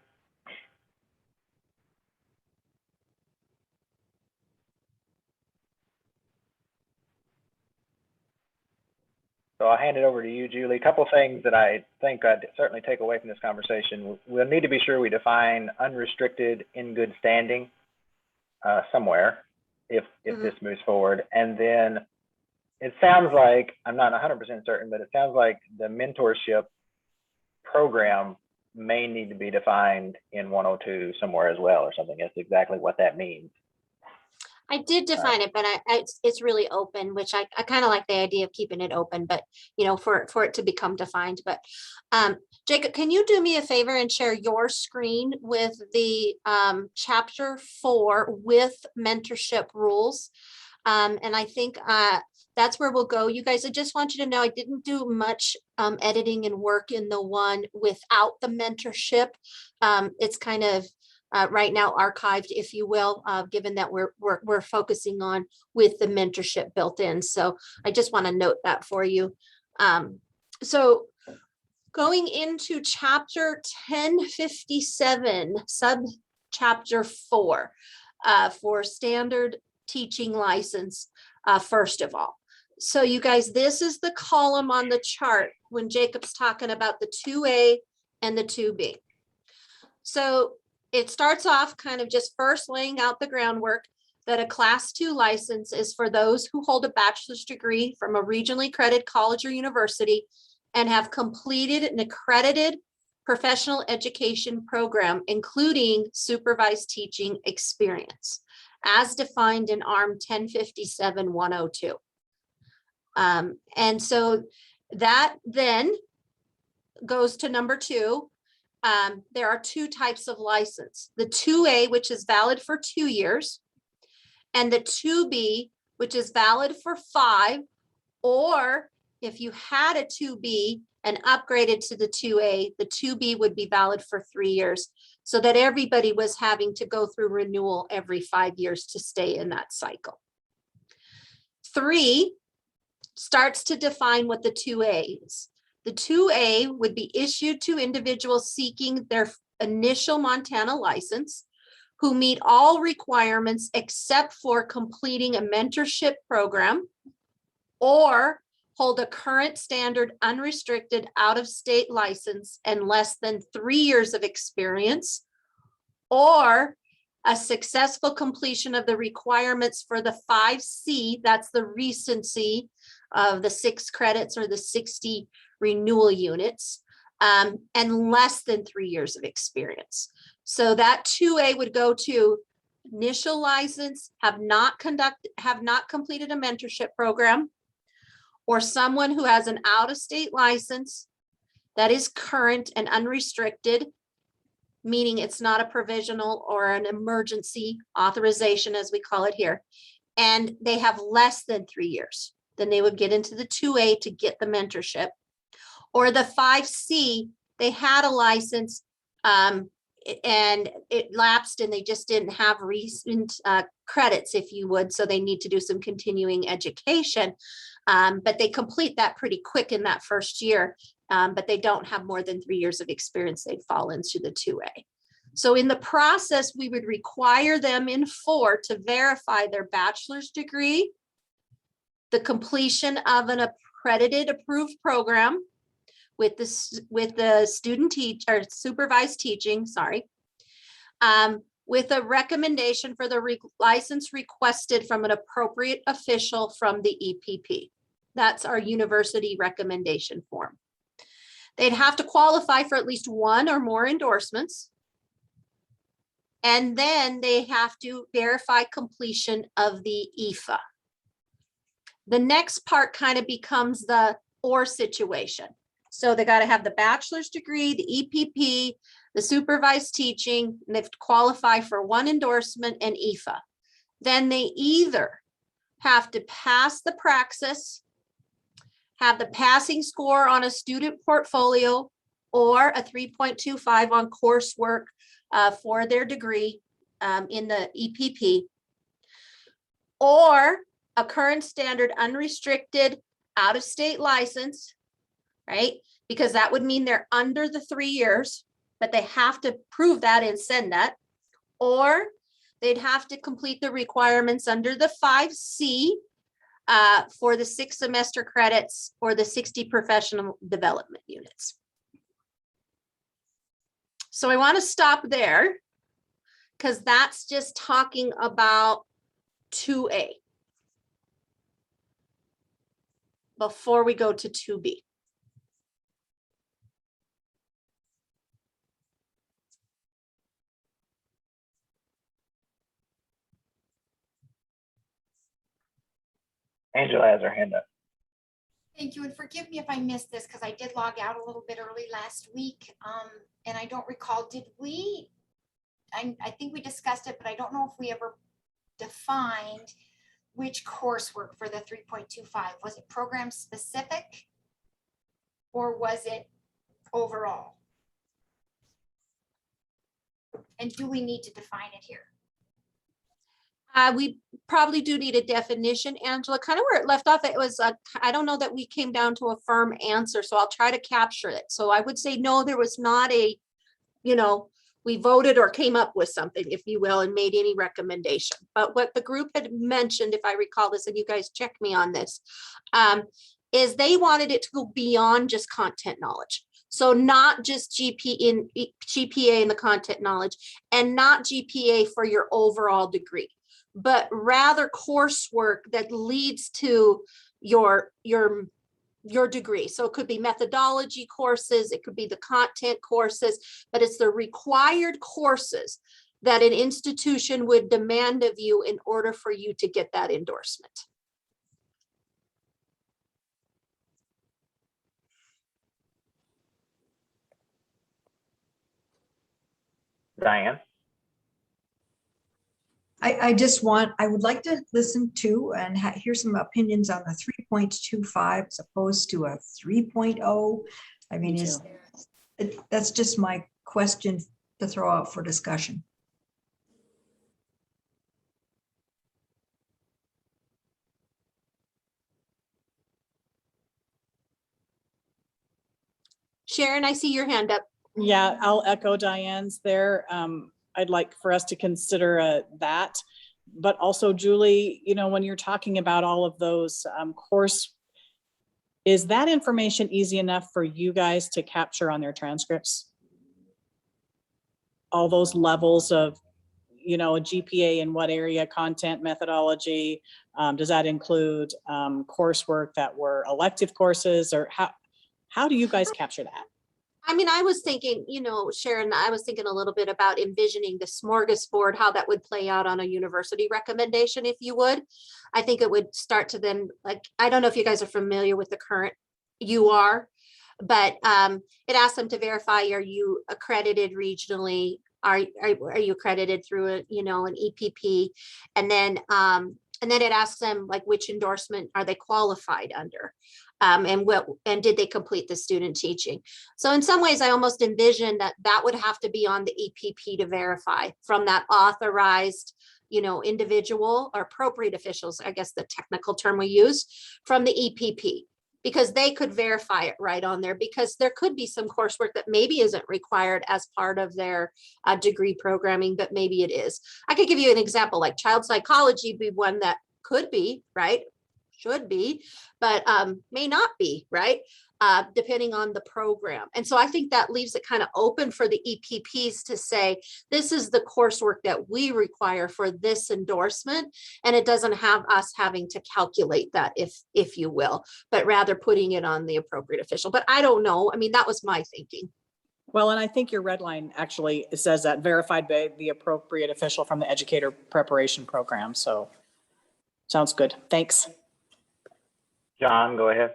So I'll hand it over to you, Julie. A couple things that I think I'd certainly take away from this conversation. We'll need to be sure we define unrestricted in good standing somewhere if this moves forward. And then it sounds like, I'm not 100% certain, but it sounds like the mentorship program may need to be defined in 102 somewhere as well or something. That's exactly what that means. I did define it, but it's really open, which I kind of like the idea of keeping it open, but you know, for it to become defined. But Jacob, can you do me a favor and share your screen with the chapter 4 with mentorship rules? And I think that's where we'll go. You guys, I just want you to know I didn't do much editing and work in the one without the mentorship. It's kind of right now archived, if you will, given that we're focusing on with the mentorship built in. So I just want to note that for you. So going into chapter 1057, sub chapter 4, for standard teaching license, first of all. So you guys, this is the column on the chart when Jacob's talking about the 2A and the 2B. So it starts off kind of just first laying out the groundwork that a class 2 license is for those who hold a bachelor's degree from a regionally accredited college or university and have completed an accredited professional education program, including supervised teaching experience, as defined in ARM 1057-102. And so that then goes to number 2. There are 2 types of license, the 2A, which is valid for 2 years, and the 2B, which is valid for 5, or if you had a 2B and upgraded to the 2A, the 2B would be valid for 3 years, so that everybody was having to go through renewal every 5 years to stay in that cycle. 3 starts to define what the 2A is. The 2A would be issued to individuals seeking their initial Montana license who meet all requirements except for completing a mentorship program or hold a current standard unrestricted out-of-state license and less than 3 years of experience, or a successful completion of the requirements for the 5C, that's the recency of the 6 credits or the 60 renewal units, and less than 3 years of experience. So that 2A would go to initial license, have not completed a mentorship program, or someone who has an out-of-state license that is current and unrestricted, meaning it's not a provisional or an emergency authorization, as we call it here, and they have less than 3 years. Then they would get into the 2A to get the mentorship. Or the 5C, they had a license and it lapsed and they just didn't have recent credits, if you would, so they need to do some continuing education. But they complete that pretty quick in that first year, but they don't have more than 3 years of experience, they'd fall into the 2A. So in the process, we would require them in 4 to verify their bachelor's degree, the completion of an accredited approved program with the student or supervised teaching, with a recommendation for the license requested from an appropriate official from the EPP. That's our university recommendation form. They'd have to qualify for at least 1 or more endorsements. And then they have to verify completion of the EFA. The next part kind of becomes the or situation. So they got to have the bachelor's degree, the EPP, the supervised teaching, and they have to qualify for 1 endorsement and EFA. Then they either have to pass the praxis, have the passing score on a student portfolio, or a 3.25 on coursework for their degree in the EPP, or a current standard unrestricted out-of-state license, right? Because that would mean they're under the 3 years, but they have to prove that and send that, or they'd have to complete the requirements under the 5C for the 6 semester credits or the 60 professional development units. So I want to stop there because that's just talking about 2A. before we go to 2B? Angela has her hand up. Thank you, and forgive me if I missed this, because I did log out a little bit early last week, and I don't recall, did we, I think we discussed it, but I don't know if we ever defined which coursework for the 3.25. Was it program specific? Or was it overall? And do we need to define it here? We probably do need a definition, Angela. Kind of where it left off, it was, I don't know that we came down to a firm answer, so I'll try to capture it. So I would say, no, there was not a, we voted or came up with something, if you will, and made any recommendation. But what the group had mentioned, if I recall this, and you guys check me on this, is they wanted it to go beyond just content knowledge. So not just GPA in the content knowledge, and not GPA for your overall degree, but rather coursework that leads to your degree. So it could be methodology courses, it could be the content courses, but it's the required courses that an institution would demand of you in order for you to get that endorsement. Diane? I would like to listen to and hear some opinions on the 3.25 as opposed to a 3.0. I mean, that's just my question to throw out for discussion. Sharon, I see your hand up. Yeah, I'll echo Diane's there. I'd like for us to consider that, but also Julie, when you're talking about all of those is that information easy enough for you guys to capture on their transcripts? All those levels of, a GPA in what area, content, methodology, does that include coursework that were elective courses, or how do you guys capture that? I mean, I was thinking, Sharon, I was thinking a little bit about envisioning the smorgasbord, how that would play out on a university recommendation, if you would. I think it would start to then, I don't know if you guys are familiar with the current UR, but it asks them to verify, are you accredited regionally? Are you accredited through an EPP? And then it asks them which endorsement are they qualified under? And did they complete the student teaching? So in some ways, I almost envision that would have to be on the EPP to verify from that authorized, individual or appropriate officials, I guess the technical term we use, from the EPP, because they could verify it right on there, because there could be some coursework that maybe isn't required as part of their degree programming, but maybe it is. I could give you an example, like child psychology would be one that could be, right? Should be, but may not be, right? Depending on the program. And so I think that leaves it kind of open for the EPPs to say, this is the coursework that we require for this endorsement. And it doesn't have us having to calculate that, if you will, but rather putting it on the appropriate official. But I don't know. I mean, that was my thinking. Well, and I think your red line actually says that verified by the appropriate official from the Educator preparation program. So sounds good. Thanks. John, go ahead.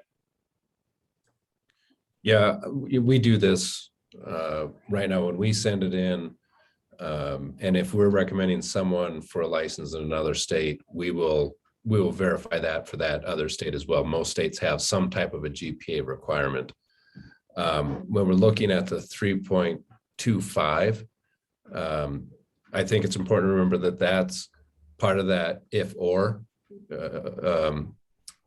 Yeah, we do this right now when we send it in. And if we're recommending someone for a license in another state, we will verify that for that other state as well. Most states have some type of a GPA requirement. When we're looking at the 3.25, I think it's important to remember that that's part of that if or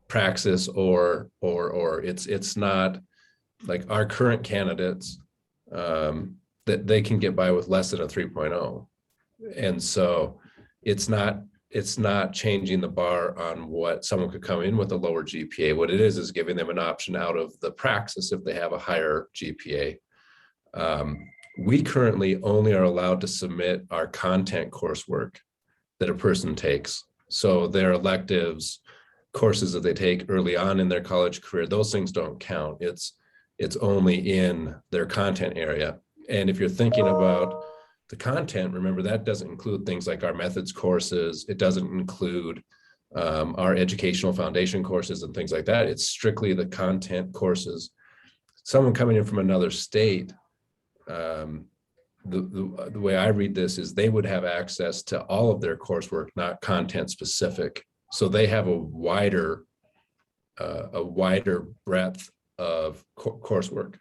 praxis, or it's not like our current candidates that they can get by with less than a 3.0. And so it's not changing the bar on what someone could come in with a lower GPA. What it is giving them an option out of the praxis if they have a higher GPA. We currently only are allowed to submit our content coursework that a person takes. So their electives, courses that they take early on in their college career, those things don't count. It's only in their content area. And if you're thinking about the content, remember that doesn't include things like our methods courses. It doesn't include our educational foundation courses and things like that. It's strictly the content courses. Someone coming in from another state, the way I read this is they would have access to all of their coursework, not content specific. So they have a wider breadth of coursework.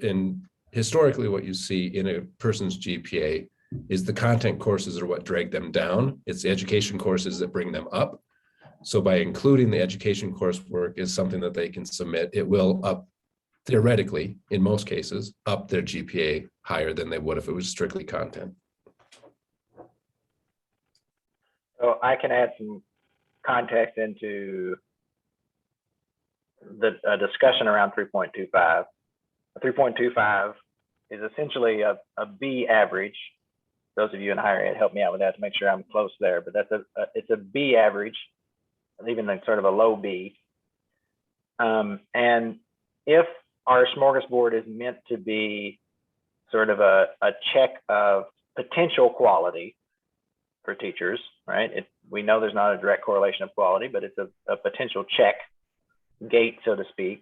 And historically, what you see in a person's GPA is the content courses are what drag them down. It's the education courses that bring them up. So by including the education coursework is something that they can submit, it will up, theoretically, in most cases, up their GPA higher than they would if it was strictly content. So I can add some context into the discussion around 3.25. 3.25 is essentially a B average. Those of you in higher ed, help me out with that to make sure I'm close there, but it's a B average, even like sort of a low B. And if our smorgasbord is meant to be sort of a check of potential quality for teachers, right? We know there's not a direct correlation of quality, but it's a potential check gate, so to speak.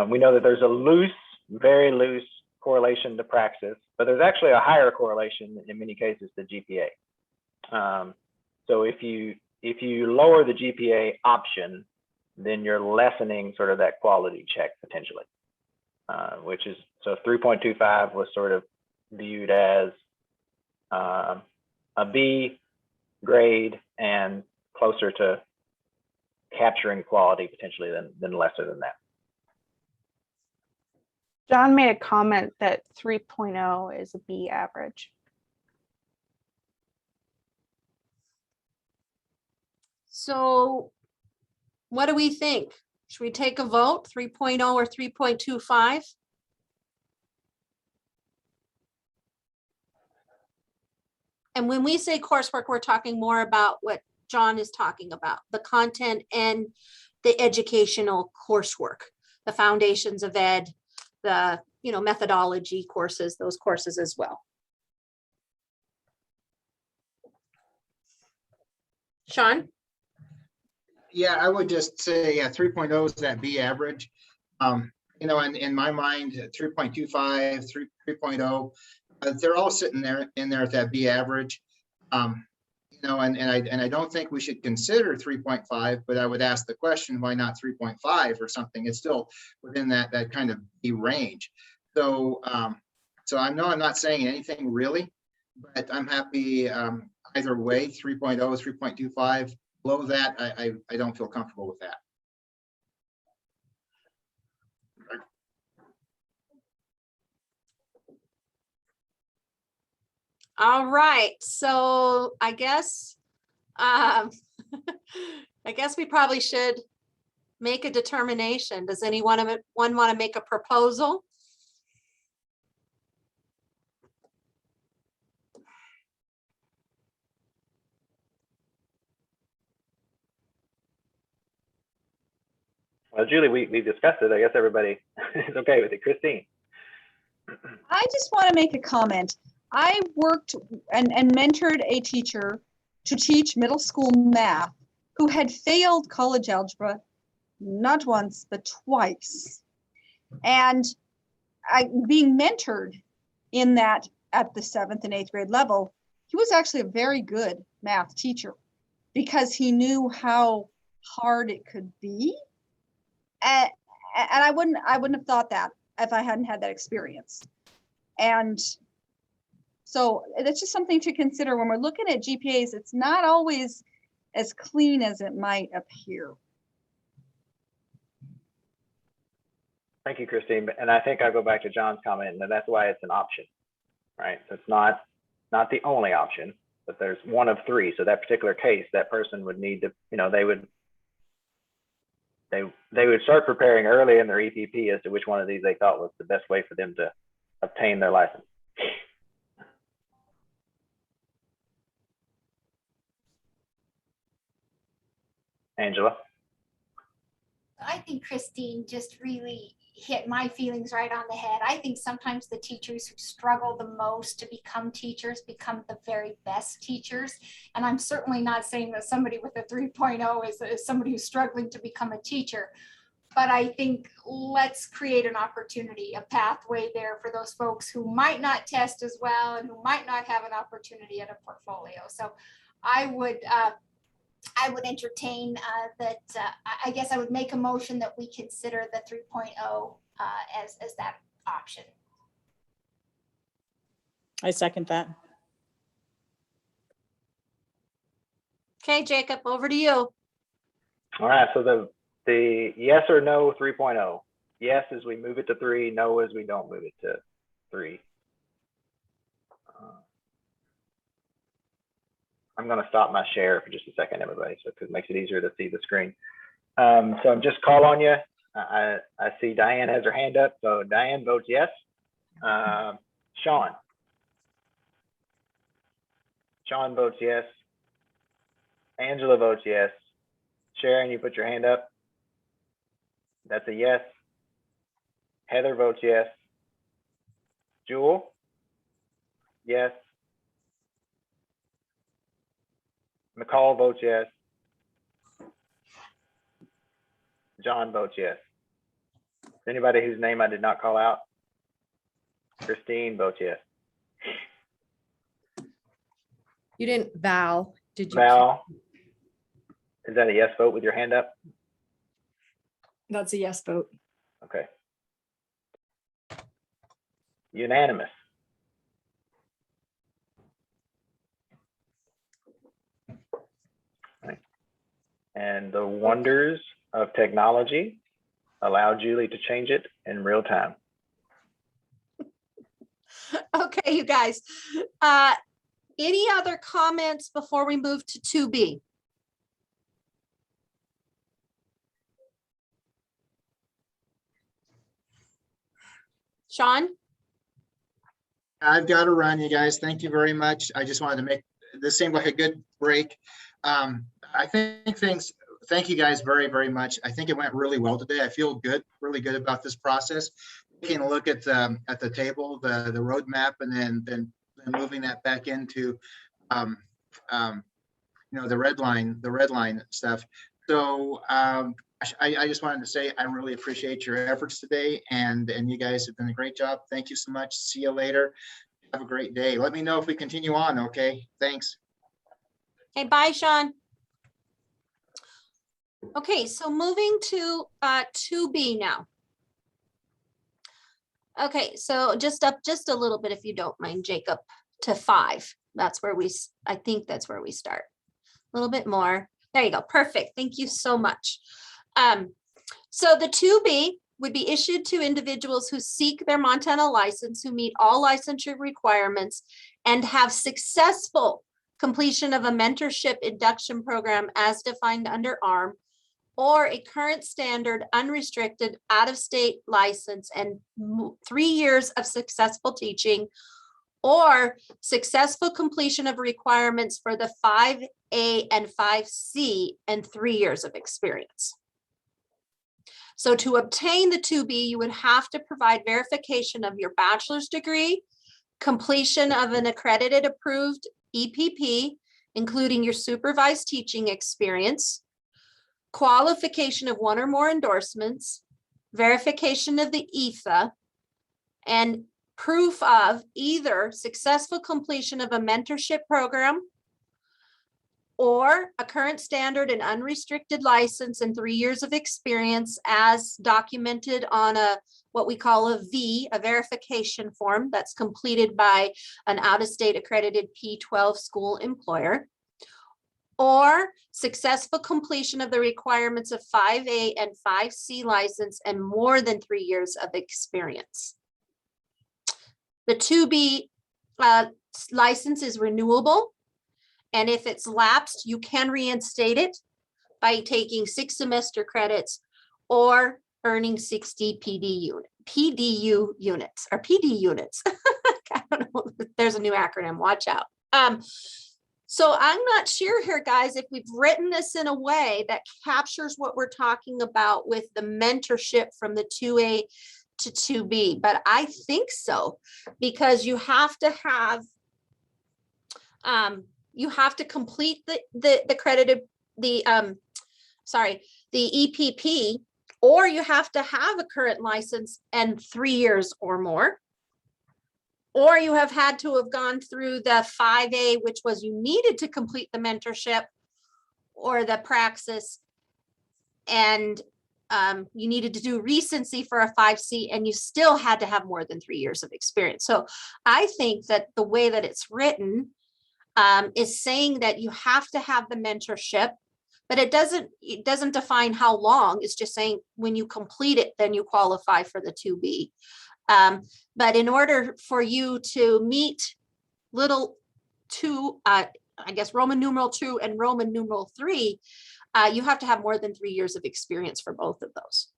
We know that there's a very loose correlation to praxis, but there's actually a higher correlation in many cases to GPA. So if you lower the GPA option, then you're lessening sort of that quality check potentially, which is, so 3.25 was sort of viewed as a B grade and closer to capturing quality potentially than lesser than that. John made a comment that 3.0 is a B average. So what do we think? Should we take a vote, 3.0 or 3.25? And when we say coursework, we're talking more about what John is talking about, the content and the educational coursework, the foundations of ed, the methodology courses, those courses as well. Sean? Yeah, I would just say 3.0 is that B average. In my mind, 3.25, 3.0, they're all sitting there at that B average. And I don't think we should consider 3.5, but I would ask the question, why not 3.5 or something? It's still within that kind of B range. So I'm not saying anything really, but I'm happy either way, 3.0, 3.25. Below that, I don't feel comfortable with that. All right, so I guess we probably should make a determination. Does anyone want to make a proposal? Well, Julie, we discussed it. I guess everybody is okay with it. Christine. I just want to make a comment. I worked and mentored a teacher to teach middle school math who had failed college algebra not once, but twice. And being mentored in that at the 7th and 8th grade level, he was actually a very good math teacher because he knew how hard it could be. And I wouldn't have thought that if I hadn't had that experience. And so that's just something to consider when we're looking at GPAs. It's not always as clean as it might appear. Thank you, Christine. And I think I'll go back to John's comment, and that's why it's an option, right? So it's not the only option, but there's one of three. So that particular case, that person would need to, they would start preparing early in their EPP as to which one of these they thought was the best way for them to obtain their license. Angela? I think Christine just really hit my feelings right on the head. I think sometimes the teachers who struggle the most to become teachers become the very best teachers. And I'm certainly not saying that somebody with a 3.0 is somebody who's struggling to become a teacher. But I think let's create an opportunity, a pathway there for those folks who might not test as well and who might not have an opportunity at a portfolio. So I would entertain that. I guess I would make a motion that we consider the 3.0 as that option. I second that. Okay, Jacob, over to you. All right, so the yes or no 3.0. Yes as we move it to 3, no as we don't move it to 3. I'm going to stop my share for just a second, everybody, so it makes it easier to see the screen. So I'm just call on you. I see Diane has her hand up, so Diane votes yes. Sean votes yes. Angela votes yes. Sharon, you put your hand up. That's a yes. Heather votes yes. Jewel? Yes. McCall votes yes. John votes yes. Anybody whose name I did not call out? Christine votes yes. You didn't, Val, did you? Val, is that a yes vote with your hand up? That's a yes vote. Okay. Unanimous. Right. And the wonders of technology allow Julie to change it in real time. Okay, you guys. Any other comments before we move to 2B? Sean? I've got to run, you guys. Thank you very much. I just wanted to make this seem like a good break. I think thank you guys very, very much. I think it went really well today. I feel good, really good about this process. Taking a look at the table, the roadmap, and then moving that back into the red line stuff. So I just wanted to say I really appreciate your efforts today, and you guys have done a great job. Thank you so much. See you later. Have a great day. Let me know if we continue on. Okay. Thanks. Okay, bye, Sean. Okay, so moving to 2B now. Okay, so just up just a little bit, if you don't mind, Jacob, to 5. That's where I think that's where we start. A little bit more. There you go. Perfect. Thank you so much. So the 2B would be issued to individuals who seek their Montana license, who meet all licensure requirements and have successful completion of a mentorship induction program as defined under ARM, or a current standard unrestricted out-of-state license and 3 years of successful teaching, or successful completion of requirements for the 5A and 5C and 3 years of experience. So to obtain the 2B, you would have to provide verification of your bachelor's degree, completion of an accredited approved EPP, including your supervised teaching experience, qualification of 1 or more endorsements, verification of the ETHA, and proof of either successful completion of a mentorship program or a current standard and unrestricted license and 3 years of experience as documented on what we call a V, a verification form that's completed by an out-of-state accredited P12 school employer, or successful completion of the requirements of 5A and 5C license and more than 3 years of experience. The 2B license is renewable, and if it's lapsed, you can reinstate it by taking 6 semester credits or earning 60 PDU units or PD units. I don't know. There's a new acronym. Watch out. So I'm not sure here, guys, if we've written this in a way that captures what we're talking about with the mentorship from the 2A to 2B, but I think so, because you have to complete the credited, the EPP, or you have to have a current license and 3 years or more. Or you have had to have gone through the 5A, which was you needed to complete the mentorship or the praxis, and you needed to do recency for a 5C, and you still had to have more than 3 years of experience. So I think that the way that it's written is saying that you have to have the mentorship, but it doesn't define how long. It's just saying when you complete it, then you qualify for the 2B. But in order for you to meet little 2, I guess Roman numeral 2 and Roman numeral 3, you have to have more than 3 years of experience for both of those.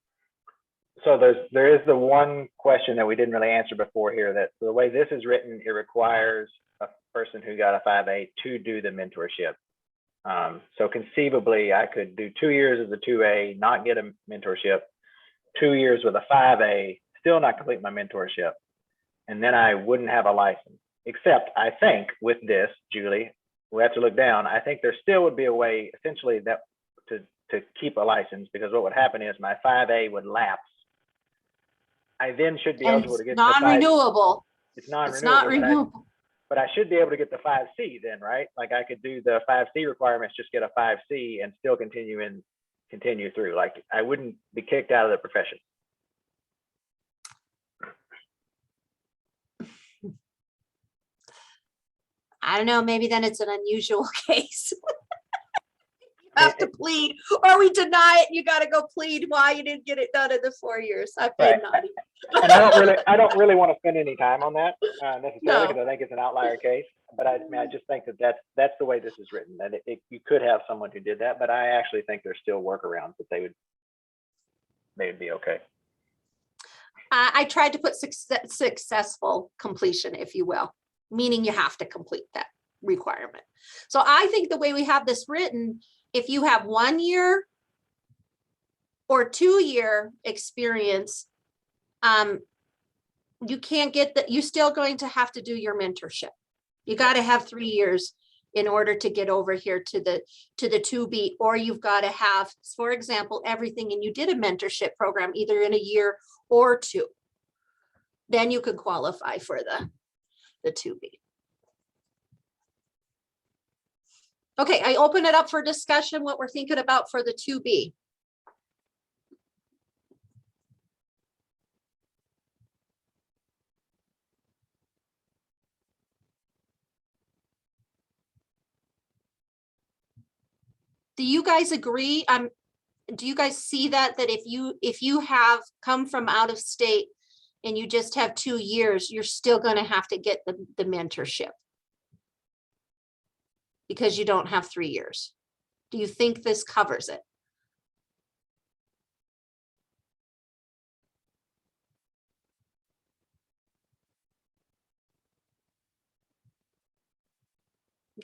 So there is the one question that we didn't really answer before here, that the way this is written, it requires a person who got a 5A to do the mentorship. So conceivably, I could do 2 years as a 2A, not get a mentorship, 2 years with a 5A, still not complete my mentorship, and then I wouldn't have a license. Except I think with this, Julie, we have to look down. I think there still would be a way essentially that to keep a license, because what would happen is my 5A would lapse. I then should be eligible to get non-renewable. It's non-renewable. It's not renewable. But I should be able to get the 5C then, right? Like I could do the 5C requirements, just get a 5C and still continue through. Like I wouldn't be kicked out of the profession. I don't know, maybe then it's an unusual case. You have to plead, or we deny it. You got to go plead why you didn't get it done in the 4 years. I've been naughty. And I don't really want to spend any time on that necessarily, because I think it's an outlier case. But I just think that's the way this is written. That you could have someone who did that, but I actually think there's still workarounds that they would be okay. I tried to put successful completion, if you will, meaning you have to complete that requirement. So I think the way we have this written, if you have 1 year or 2 year experience, you can't get that. You're still going to have to do your mentorship. You got to have 3 years in order to get over here to the 2B, or you've got to have, for example, everything, and you did a mentorship program either in a year or 2. Then you could qualify for the 2B. Okay, I open it up for discussion, what we're thinking about for the 2B. Do you guys agree? Do you guys see that if you have come from out of state and you just have 2 years, you're still going to have to get the mentorship because you don't have 3 years? Do you think this covers it?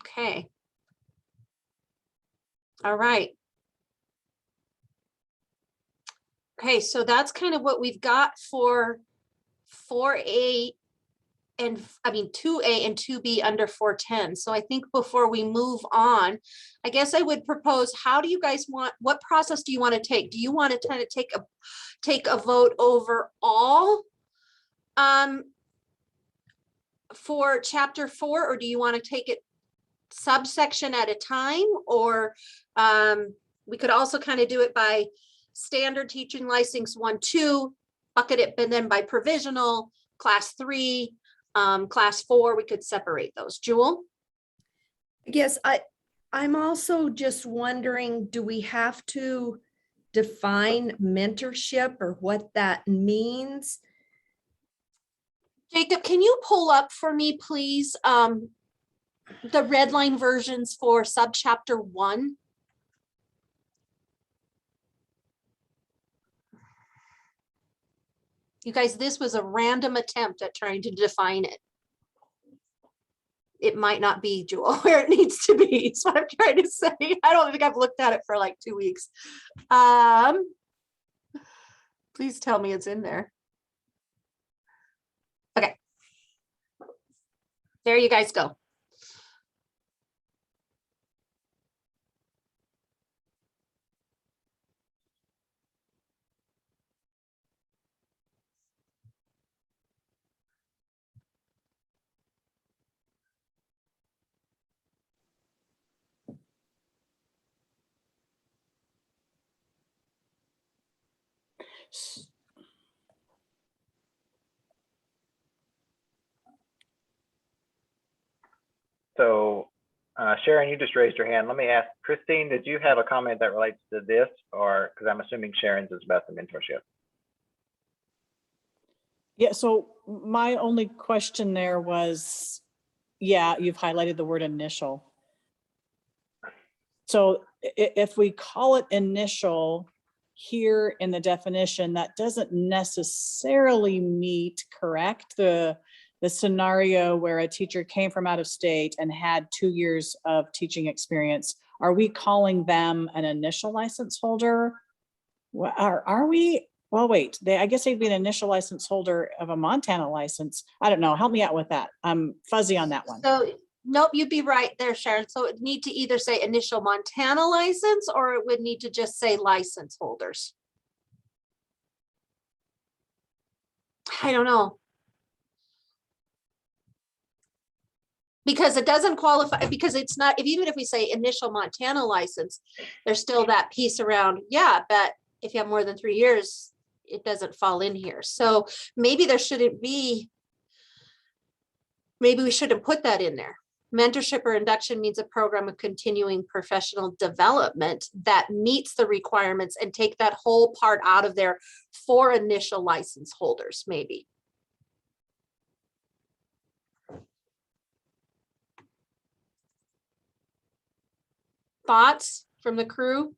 Okay. All right. Okay, so that's kind of what we've got for 4A and 2A and 2B under 410. So I think before we move on, I guess I would propose, how do you guys what process do you want to take? Do you want to kind of take a vote overall for chapter 4, or do you want to take it subsection at a time? Or we could also kind of do it by standard teaching license 1, 2, bucket it, and then by provisional, class 3, class 4, we could separate those. Jewel? Yes, I'm also just wondering, do we have to define mentorship or what that means? Jacob, can you pull up for me, please, the red line versions for subchapter 1? You guys, this was a random attempt at trying to define it. it might not be, Jewel, where it needs to be. Is what I'm trying to say. I don't think I've looked at it for like 2 weeks. Please tell me it's in there. Okay. There you guys go. So Sharon, you just raised your hand. Let me ask Christine, did you have a comment that relates to this, or because I'm assuming Sharon's is about the mentorship? Yeah, so my only question there was, yeah, you've highlighted the word initial. So if we call it initial here in the definition, that doesn't necessarily meet, correct, the scenario where a teacher came from out of state and had 2 years of teaching experience. Are we calling them an initial license holder? Are we? Well, wait, I guess they'd be an initial license holder of a Montana license. I don't know. Help me out with that. I'm fuzzy on that one. So nope, you'd be right there, Sharon. So it would need to either say initial Montana license, or it would need to just say license holders. I don't know. Because it doesn't qualify, because it's not, even if we say initial Montana license, there's still that piece around, yeah, but if you have more than 3 years, it doesn't fall in here. So maybe there shouldn't be, maybe we shouldn't put that in there. Mentorship or induction means a program of continuing professional development that meets the requirements, and take that whole part out of there for initial license holders, maybe. Thoughts from the crew?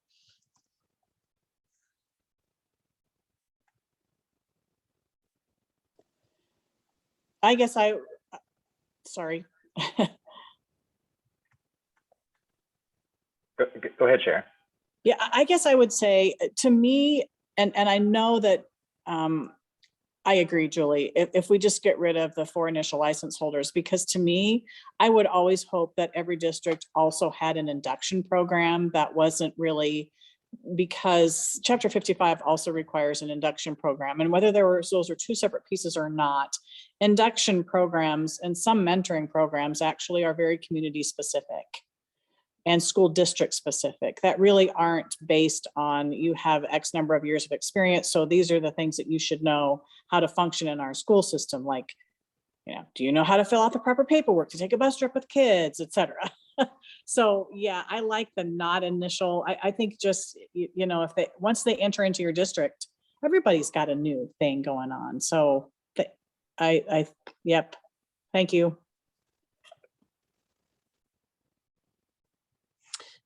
I guess sorry. Go ahead, Sharon. Yeah, I guess I would say, to me, and I know that I agree, Julie, if we just get rid of the 4 initial license holders, because to me, I would always hope that every district also had an induction program that wasn't really, because Chapter 55 also requires an induction program. And whether those are 2 separate pieces or not, induction programs and some mentoring programs actually are very community specific and school district specific, that really aren't based on you have X number of years of experience. So these are the things that you should know how to function in our school system. Like, you know, do you know how to fill out the proper paperwork to take a bus trip with kids, et cetera. So yeah, I like the not initial. I think just, you know, once they enter into your district, everybody's got a new thing going on. So yep. Thank you.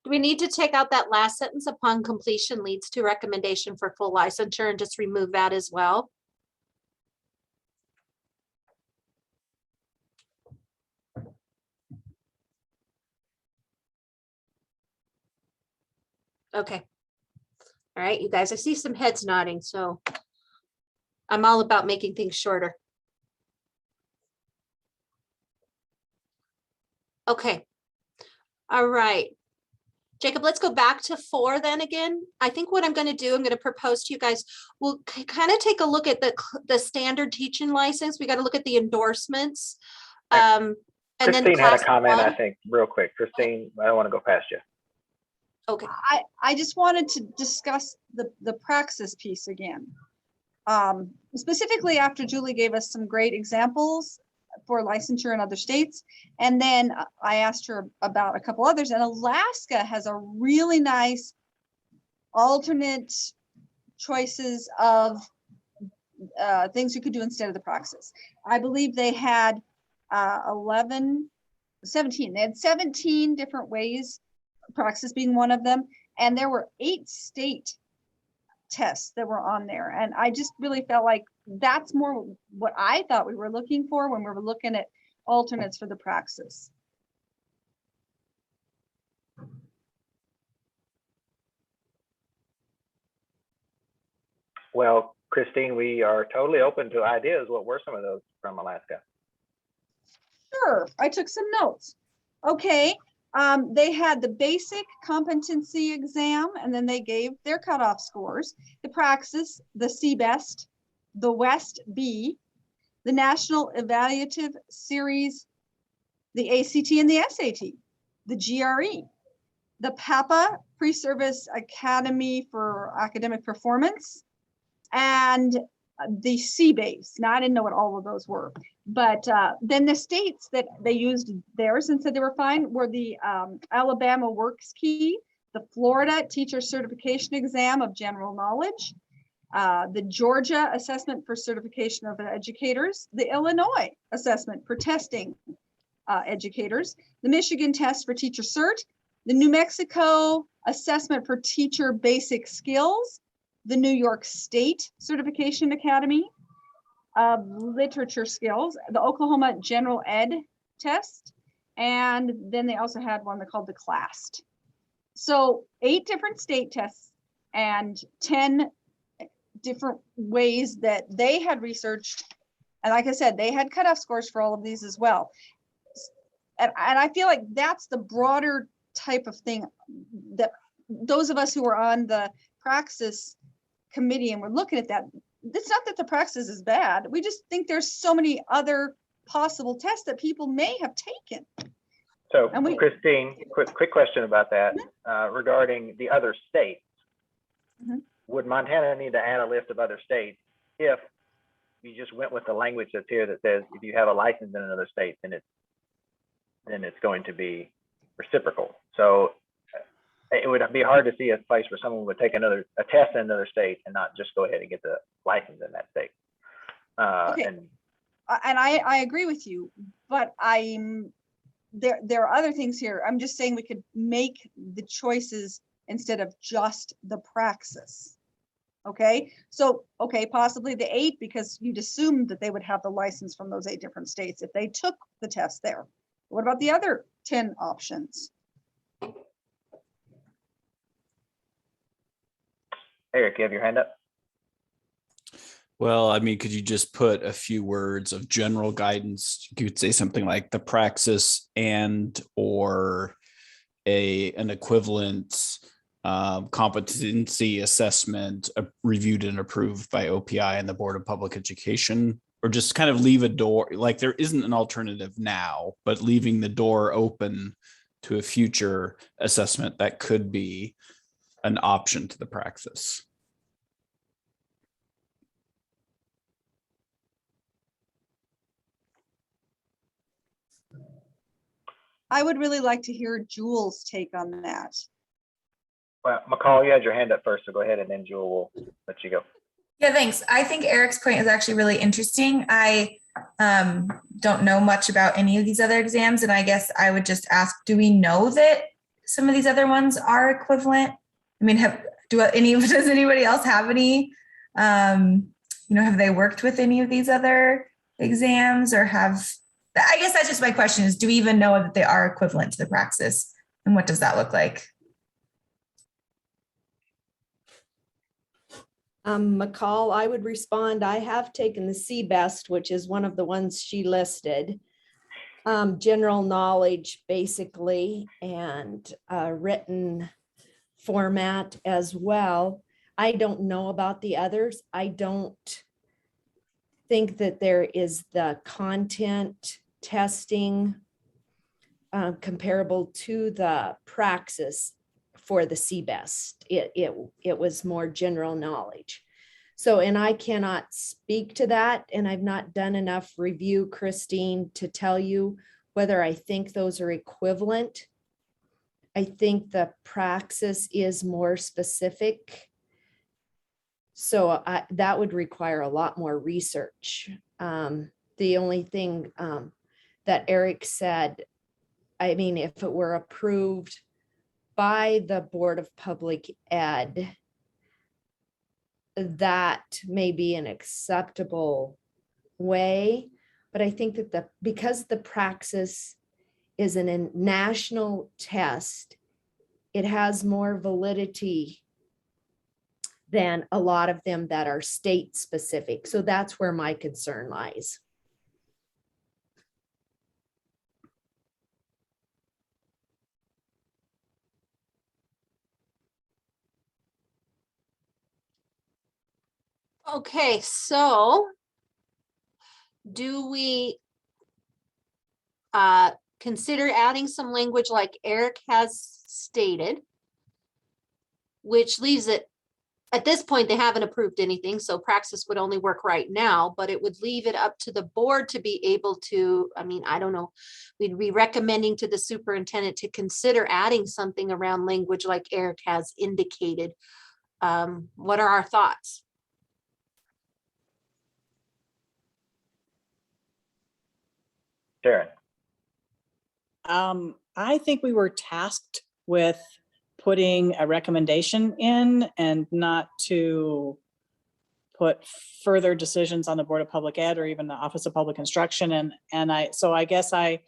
Do we need to take out that last sentence, upon completion leads to recommendation for full licensure, and just remove that as well? Okay. All right, you guys, I see some heads nodding, so I'm all about making things shorter. Okay. All right. Jacob, let's go back to 4 then again. I think what I'm going to do, I'm going to propose to you guys, we'll kind of take a look at the standard teaching license. We got to look at the endorsements. And Christine then had a comment, 1. I think, real quick. Christine, I don't want to go past you. Okay. I just wanted to discuss the praxis piece again. Specifically after Julie gave us some great examples for licensure in other states. And then I asked her about a couple others, and Alaska has a really nice alternate choices of things you could do instead of the praxis. I believe they had 17. They had 17 different ways, praxis being one of them. And there were 8 state tests that were on there. And I just really felt like that's more what I thought we were looking for when we were looking at alternates for the praxis. Well, Christine, we are totally open to ideas. What were some of those from Alaska? Sure, I took some notes. Okay, they had the basic competency exam, and then they gave their cutoff scores. The Praxis, the CBEST, the West B, the National Evaluative Series, the ACT and the SAT, the GRE, the PAPA, Pre-Service Academy for Academic Performance, and the CBASE. Now, I didn't know what all of those were, but then the states that they used theirs and said they were fine were the Alabama Works Key, the Florida Teacher Certification Exam of General Knowledge, the Georgia Assessment for Certification of Educators, the Illinois Assessment for Testing Educators, the Michigan Test for Teacher Cert, the New Mexico Assessment for Teacher Basic Skills, the New York State Certification Academy of Literature Skills, the Oklahoma General Ed Test, and then they also had one called the CLAST. So 8 different state tests and 10 different ways that they had researched. And like I said, they had cutoff scores for all of these as well. And I feel like that's the broader type of thing that those of us who are on the Praxis committee and we're looking at that, it's not that the Praxis is bad. We just think there's so many other possible tests that people may have taken. So Christine, quick question about that regarding the other states. Would Montana need to add a list of other states if you just went with the language that's here that says if you have a license in another state, then it's going to be reciprocal? So it would be hard to see a place where someone would take a test in another state and not just go ahead and get the license in that state. Okay. And I agree with you, but there are other things here. I'm just saying we could make the choices instead of just the Praxis. Okay, so possibly the 8 because you'd assume that they would have the license from those 8 different states if they took the test there. What about the other 10 options? Eric, you have your hand up? Well, I mean, could you just put a few words of general guidance? You could say something like the Praxis and or an equivalent competency assessment reviewed and approved by OPI and the Board of Public Education, or just kind of leave a door, like there isn't an alternative now, but leaving the door open to a future assessment that could be an option to the Praxis. I would really like to hear Jules' take on that. Well, McCall, you had your hand up first, so go ahead and then Jewel will let you go. Yeah, thanks. I think Eric's point is actually really interesting. I don't know much about any of these other exams, and I guess I would just ask, do we know that some of these other ones are equivalent? I mean, does anybody else have any, have they worked with any of these other exams or I guess that's just my question is, do we even know that they are equivalent to the Praxis? And what does that look like? McCall, I would respond, I have taken the CBEST, which is one of the ones she listed. General knowledge, basically, and written format as well. I don't know about the others. I don't think that there is the content testing comparable to the Praxis for the CBEST. It was more general knowledge. So, and I cannot speak to that, and I've not done enough review, Christine, to tell you whether I think those are equivalent. I think the Praxis is more specific. So that would require a lot more research. The only thing that Eric said, I mean, if it were approved by the Board of Public Ed, that may be an acceptable way. But I think that because the Praxis is a national test, it has more validity than a lot of them that are state specific. So that's where my concern lies. Okay, so do we consider adding some language like Eric has stated, which leaves it, at this point, they haven't approved anything, so praxis would only work right now, but it would leave it up to the board to be able to, I mean, I don't know, we'd be recommending to the superintendent to consider adding something around language like Eric has indicated. What are our thoughts? Sharon. I think we were tasked with putting a recommendation in and not to put further decisions on the Board of Public Ed or even the Office of Public Instruction. So I guess I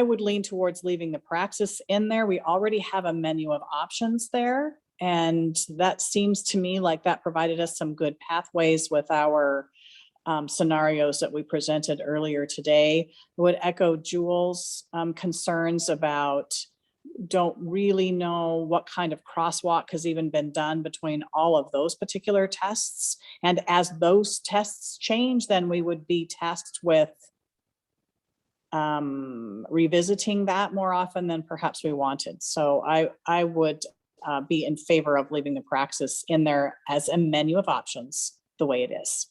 would lean towards leaving the praxis in there. We already have a menu of options there. And that seems to me like that provided us some good pathways with our scenarios that we presented earlier today. I would echo Jules' concerns about don't really know what kind of crosswalk has even been done between all of those particular tests. And as those tests change, then we would be tasked with revisiting that more often than perhaps we wanted. So I would be in favor of leaving the praxis in there as a menu of options the way it is.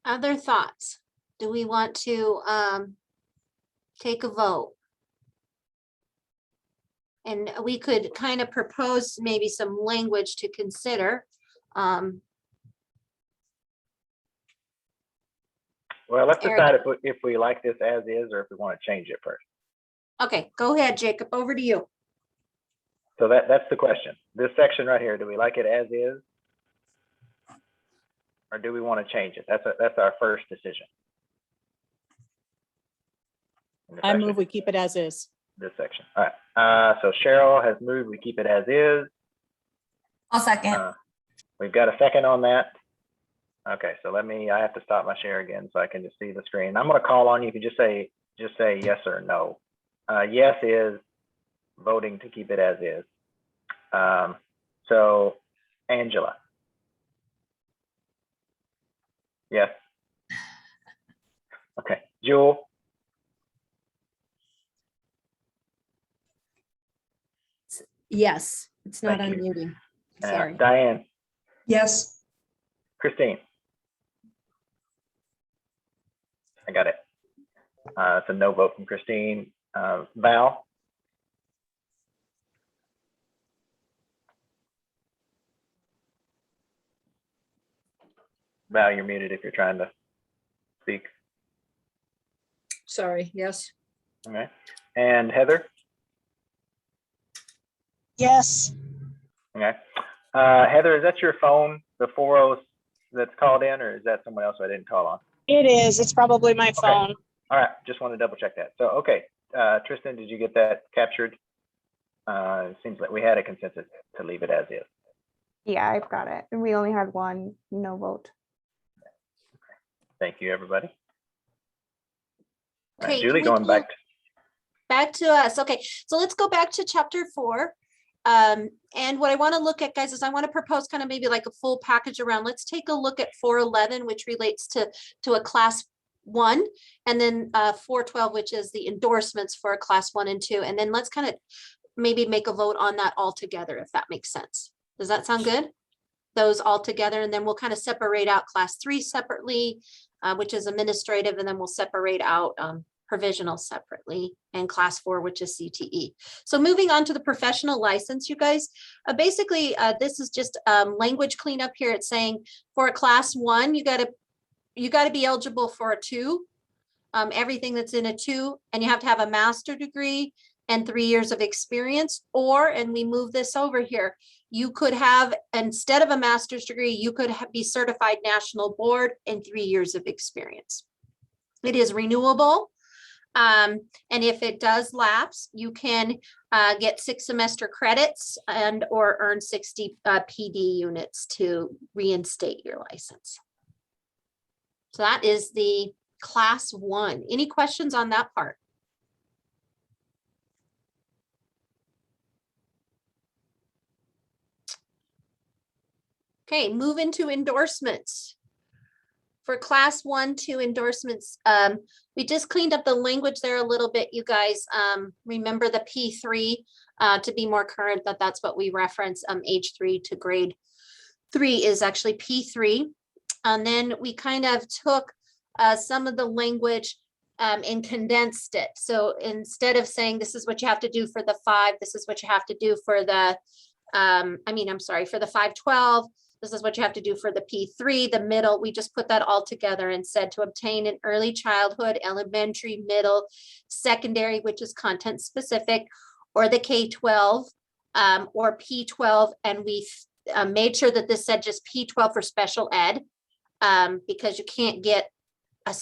Other thoughts? Do we want to take a vote? And we could kind of propose maybe some language to consider. Well, let's Eric. decide if we like this as is or if we want to change it first. Okay, go ahead, Jacob, over to you. So that's the question. This section right here, do we like it as is? Or do we want to change it? That's our first decision. I move we keep it as is. This section. All right. So Cheryl has moved, we keep it as is. I'll second. We've got a second on that. Okay, so I have to stop my share again so I can just see the screen. I'm going to call on you. You can just say yes or no. Yes is voting to keep it as is. So Angela. Yes. Okay. Jewel. Yes, it's not Thank you. unmuting. Sorry. Diane. Yes. Christine. I got it. It's a no vote from Christine. Val. Val, you're muted if you're trying to speak. Sorry, yes. Okay. And Heather. Yes. Okay. Heather, is that your phone, the 40 that's called in, or is that someone else I didn't call on? It is. It's probably my phone. Okay. All right. Just want to double check that. So, okay. Tristan, did you get that captured? It seems like we had a consensus to leave it as is. Yeah, I've got it. And we only had one no vote. Thank you, everybody. All Okay, right, Julie, can we going back to us. Okay, so let's go back to chapter 4. And what I want to look at, guys, is I want to propose kind of maybe like a full package around. Let's take a look at 411, which relates to a class 1, and then 412, which is the endorsements for a class 1 and 2. And then let's kind of maybe make a vote on that all together, if that makes sense. Does that sound good? Those all together, and then we'll kind of separate out class 3 separately, which is administrative, and then we'll separate out provisional separately, and class 4, which is CTE. So moving on to the professional license, you guys, basically this is just language cleanup here. It's saying for a class 1, you got to be eligible for a 2, everything that's in a 2, and you have to have a master degree and 3 years of experience, or, and we move this over here, you could have, instead of a master's degree, you could be certified national board and 3 years of experience. It is renewable. And if it does lapse, you can get 6 semester credits and or earn 60 PD units to reinstate your license. So that is the class 1. Any questions on that part? Okay, move into endorsements. For class 1, 2 endorsements, we just cleaned up the language there a little bit, you guys. Remember the P3 to be more current, that's what we reference. Age 3 to grade 3 is actually P3. And then we kind of took some of the language and condensed it. So instead of saying this is what you have to do for the 5, this is what you have to do for the, for the 512. This is what you have to do for the P3, the middle. We just put that all together and said to obtain an early childhood, elementary, middle, secondary, which is content specific, or the K-12 or P-12. And we made sure that this said just P-12 for special ed because you can't get a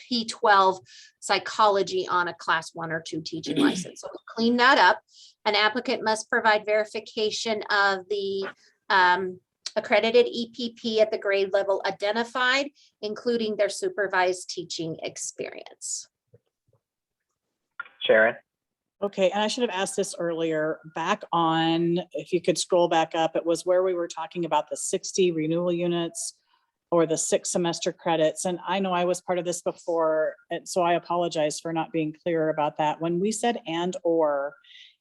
P-12 psychology on a class 1 or 2 teaching license. So we cleaned that up. An applicant must provide verification of the accredited EPP at the grade level identified, including their supervised teaching experience. Sharon? Okay, and I should have asked this earlier, back on, if you could scroll back up, it was where we were talking about the 60 renewal units or the 6 semester credits. And I know I was part of this before, and so I apologize for not being clear about that. When we said and or,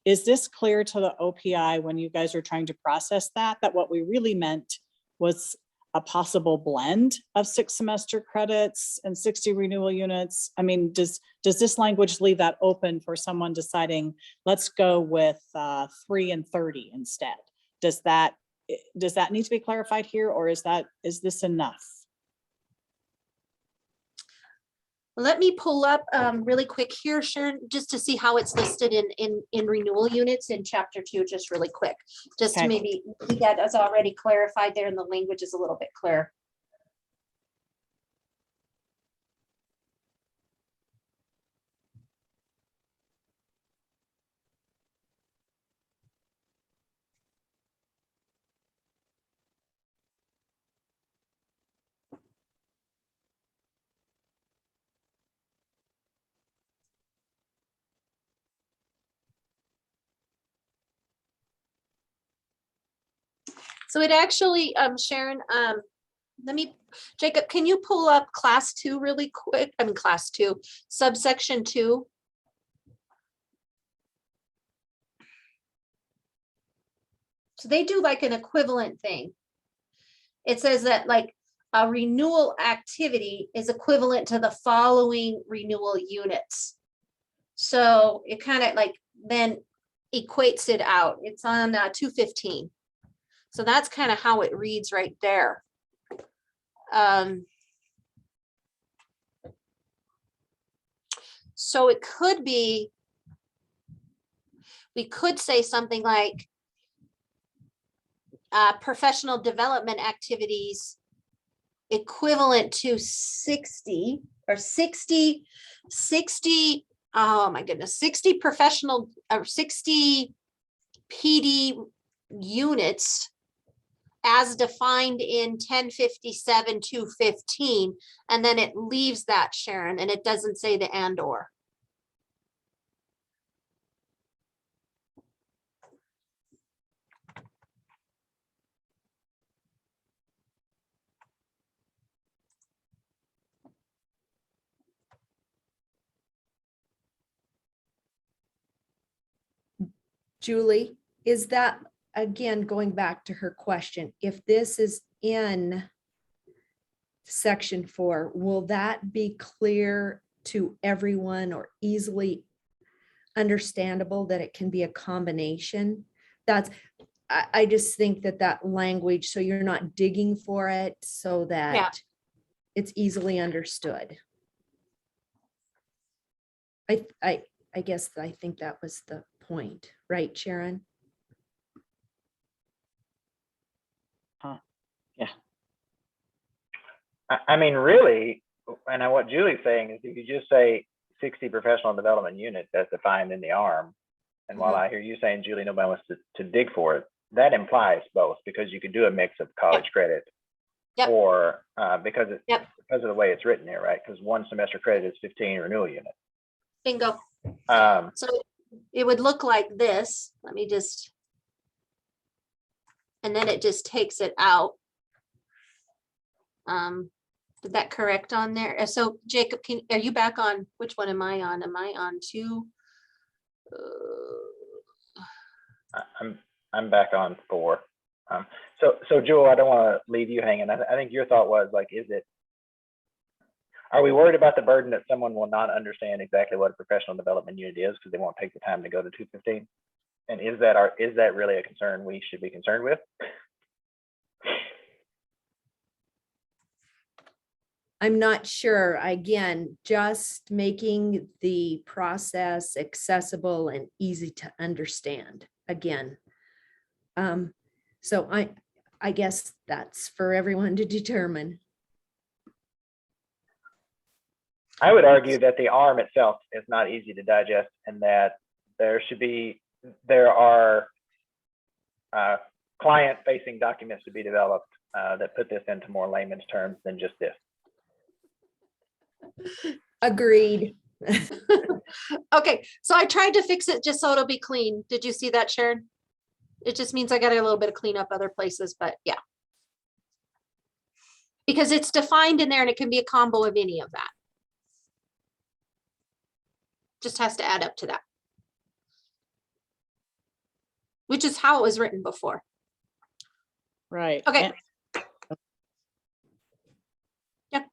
is this clear to the OPI when you guys are trying to process that what what we really meant was a possible blend of 6 semester credits and 60 renewal units? I mean, does this language leave that open for someone deciding, let's go with 3 and 30 instead? Does that need to be clarified here, or is this enough? Let me pull up really quick here, Sharon, just to see how it's listed in renewal units in chapter 2, just really quick, just to maybe see that as already clarified there and the language is a little bit clearer. So it actually, Sharon, Jacob, can you pull up class 2 really quick? I mean, class 2, subsection 2. So they do like an equivalent thing. It says that like a renewal activity is equivalent to the following renewal units. So it kind of like then equates it out. It's on 215. So that's kind of how it reads right there. So it could be, we could say something like professional development activities equivalent to 60 or 60, oh my goodness, 60 professional or 60 PD units as defined in 1057-215, and then it leaves that, Sharon, and it doesn't say the and or. Julie, is that, again, going back to her question, if this is in section 4, will that be clear to everyone or easily understandable that it can be a combination? I just think that language, so you're not digging for it, so that it's easily understood. I guess I think that was the point, right, Sharon? I mean, really, and what Julie's saying is if you just say 60 professional development units as defined in the ARM, and while I hear you saying, Julie, nobody wants to dig for it, that implies both, because you could do a mix of college credit or because of the way it's written here, right? Because one semester credit is 15 renewal units. Bingo. So it would look like this. Let me just, and then it just takes it out. Did that correct on there? So Jacob, are you back on, which one am I on? Am I on 2? I'm back on 4. So Jewel, I don't want to leave you hanging. I think your thought was like, are we worried about the burden that someone will not understand exactly what a professional development unit is because they won't take the time to go to 215? And is that really a concern we should be concerned with? I'm not sure. Again, just making the process accessible and easy to understand. Again, so I guess that's for everyone to determine. I would argue that the ARM itself is not easy to digest, and that there are client-facing documents to be developed that put this into more layman's terms than just this. Agreed. Okay, so I tried to fix it just so it'll be clean. Did you see that, Sharon? It just means I got a little bit of cleanup other places, but yeah. Because it's defined in there and it can be a combo of any of that. Just has to add up to that. Which is how it was written before. Right. Okay. Yeah.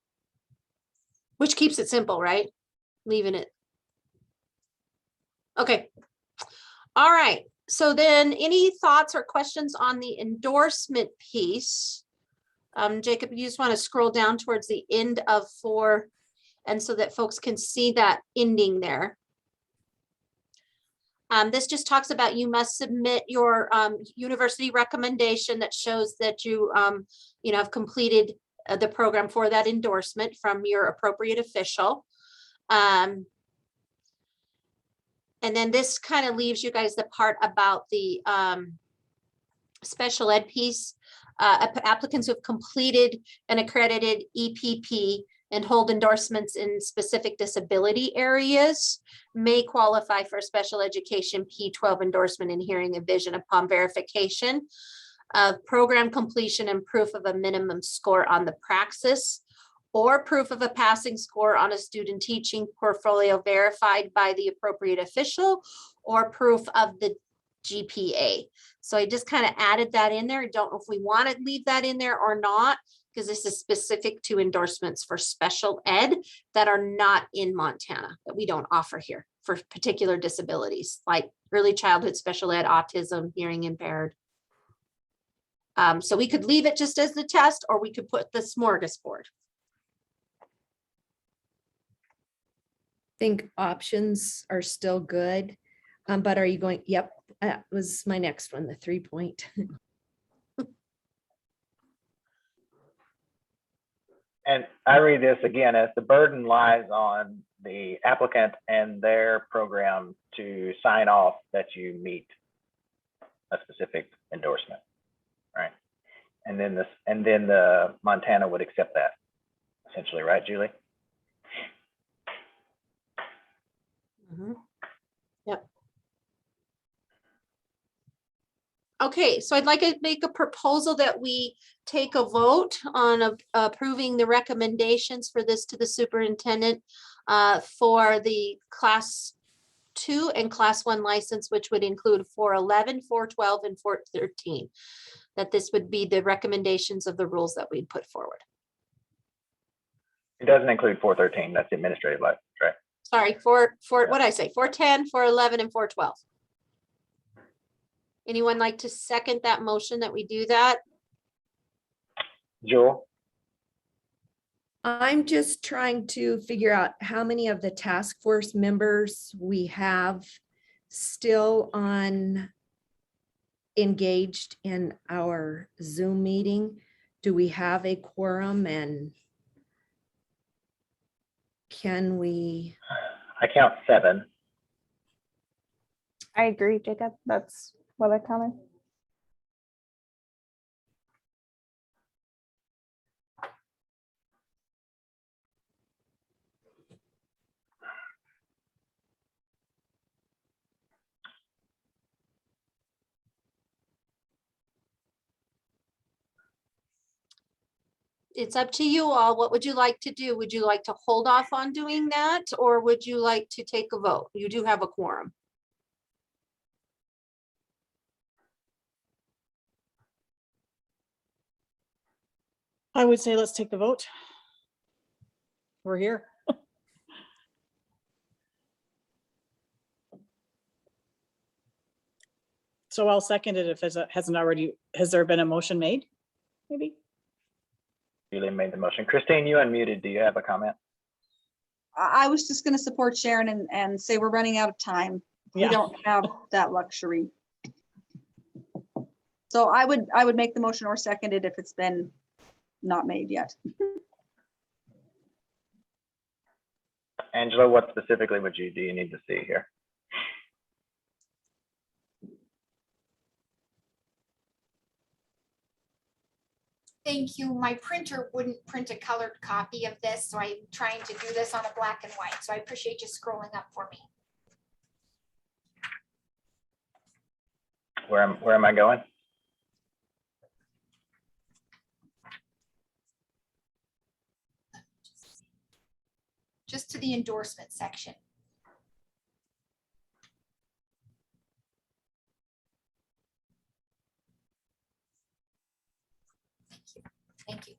Which keeps it simple, right? Leaving it. Okay. All right. So then any thoughts or questions on the endorsement piece? Jacob, you just want to scroll down towards the end of 4 and so that folks can see that ending there. This just talks about you must submit your university recommendation that shows that you have completed the program for that endorsement from your appropriate official. And then this kind of leaves you guys the part about the special ed piece. Applicants who have completed an accredited EPP and hold endorsements in specific disability areas may qualify for special education P12 endorsement in hearing and vision upon verification of program completion and proof of a minimum score on the praxis or proof of a passing score on a student teaching portfolio verified by the appropriate official or proof of the GPA. So I just kind of added that in there. I don't know if we want to leave that in there or not, because this is specific to endorsements for special ed that are not in Montana, that we don't offer here for particular disabilities like early childhood special ed, autism, hearing impaired. So we could leave it just as the test, or we could put the smorgasbord. I think options are still good, but are you going? Yep, that was my next one, the 3-point. And I read this again as the burden lies on the applicant and their program to sign off that you meet a specific endorsement, right? And then the Montana would accept that, essentially, right, Julie? Yep. Okay, so I'd like to make a proposal that we take a vote on approving the recommendations for this to the superintendent for the class 2 and class 1 license, which would include 411, 412, and 413. That this would be the recommendations of the rules that we'd put forward. It doesn't include 413. That's the administrative license, right? Sorry, for what did I say? 410, 411, and 412. Anyone like to second that motion that we do that? Jewel? I'm just trying to figure out how many of the task force members we have still engaged in our Zoom meeting? Do we have a quorum, and can we? I count 7. I agree, Jacob. That's what I counted. It's up to you all. What would you like to do? Would you like to hold off on doing that, or would you like to take a vote? You do have a quorum. I would say let's take the vote. We're here. So I'll second it if it hasn't already, has there been a motion made? Maybe? Julie made the motion. Christine, you unmuted. Do you have a comment? I was just going to support Sharon and say we're running out of time. We Yeah. don't have that luxury. So I would make the motion or second it if it's been not made yet. Angela, what specifically do you need to see here? Thank you. My printer wouldn't print a colored copy of this, so I'm trying to do this on a black and white. So I appreciate you scrolling up for me. Where am I going? Just to the endorsement section. Thank you.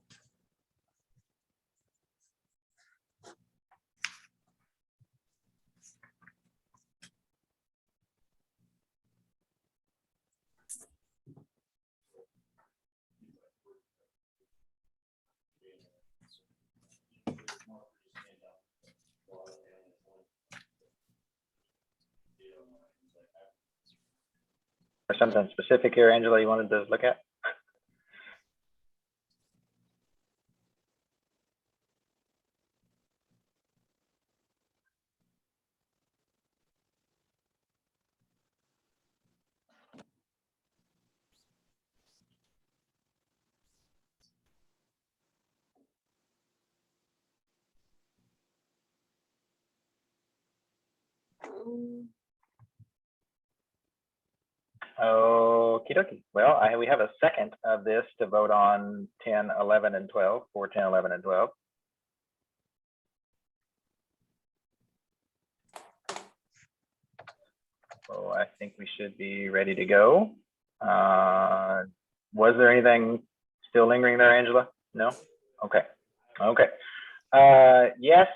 Or something specific here, Angela, you wanted to look at? Okie dokie. Well, we have a second of this to vote on 10, 11, and 12, 4, 10, 11, and 12. So I think we should be ready to go. Was there anything still lingering there, Angela? No? Okay. Okay. Yes.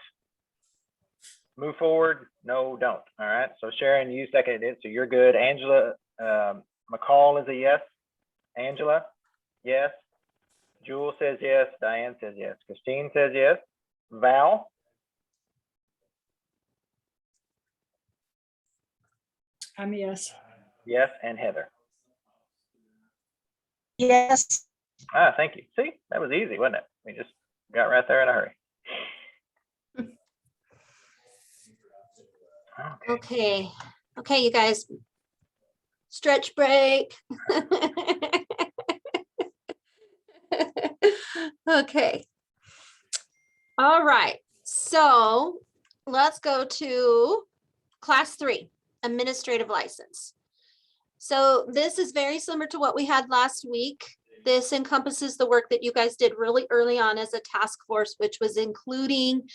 Move forward. No, don't. All right. So Sharon, you seconded it, so you're good. Angela, McCall is a yes. Angela, yes. Jewel says yes. Diane says yes. Christine says yes. Val? Yes. Yes. And Heather? Yes. Ah, thank you. See, that was easy, wasn't it? We just got right there in a hurry. Okay. Okay, you guys. Stretch break. Okay. All right. So let's go to class 3, administrative license. So this is very similar to what we had last week. This encompasses the work that you guys did really early on as a task force, which was including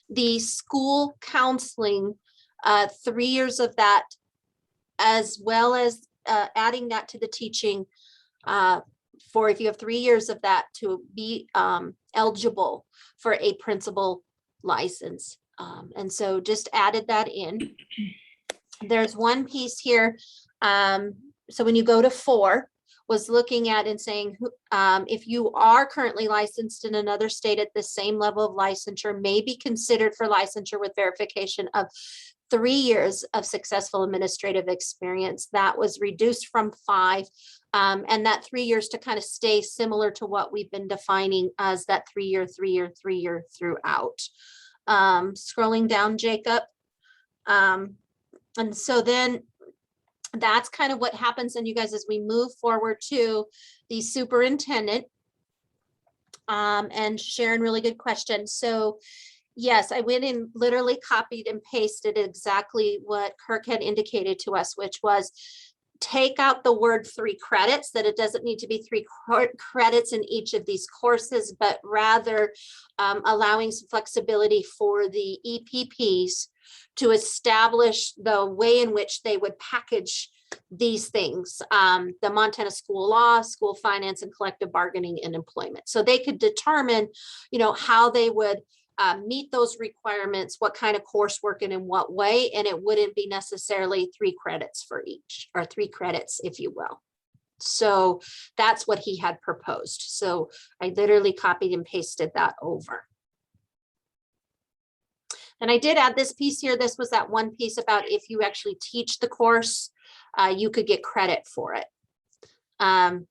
the school counseling, 3 years of that, as well as adding that to the teaching for if you have 3 years of that to be eligible for a principal license. And so just added that in. There's one piece here. So when you go to 4, was looking at and saying, if you are currently licensed in another state at the same level of licensure, may be considered for licensure with verification of 3 years of successful administrative experience. That was reduced from 5. And that 3 years to kind of stay similar to what we've been defining as that 3-year, 3-year, 3-year throughout. Scrolling down, Jacob. And so then that's kind of what happens then, you guys, as we move forward to the superintendent. And Sharon, really good question. So yes, I went and literally copied and pasted exactly what Kirk had indicated to us, which was take out the word 3 credits, that it doesn't need to be 3 credits in each of these courses, but rather allowing some flexibility for the EPPs to establish the way in which they would package these things, the Montana school law, school finance, and collective bargaining and employment. So they could determine, how they would meet those requirements, what kind of coursework and in what way, and it wouldn't be necessarily 3 credits for each, or 3 credits, if you will. So that's what he had proposed. So I literally copied and pasted that over. And I did add this piece here. This was that one piece about if you actually teach the course, you could get credit for it. And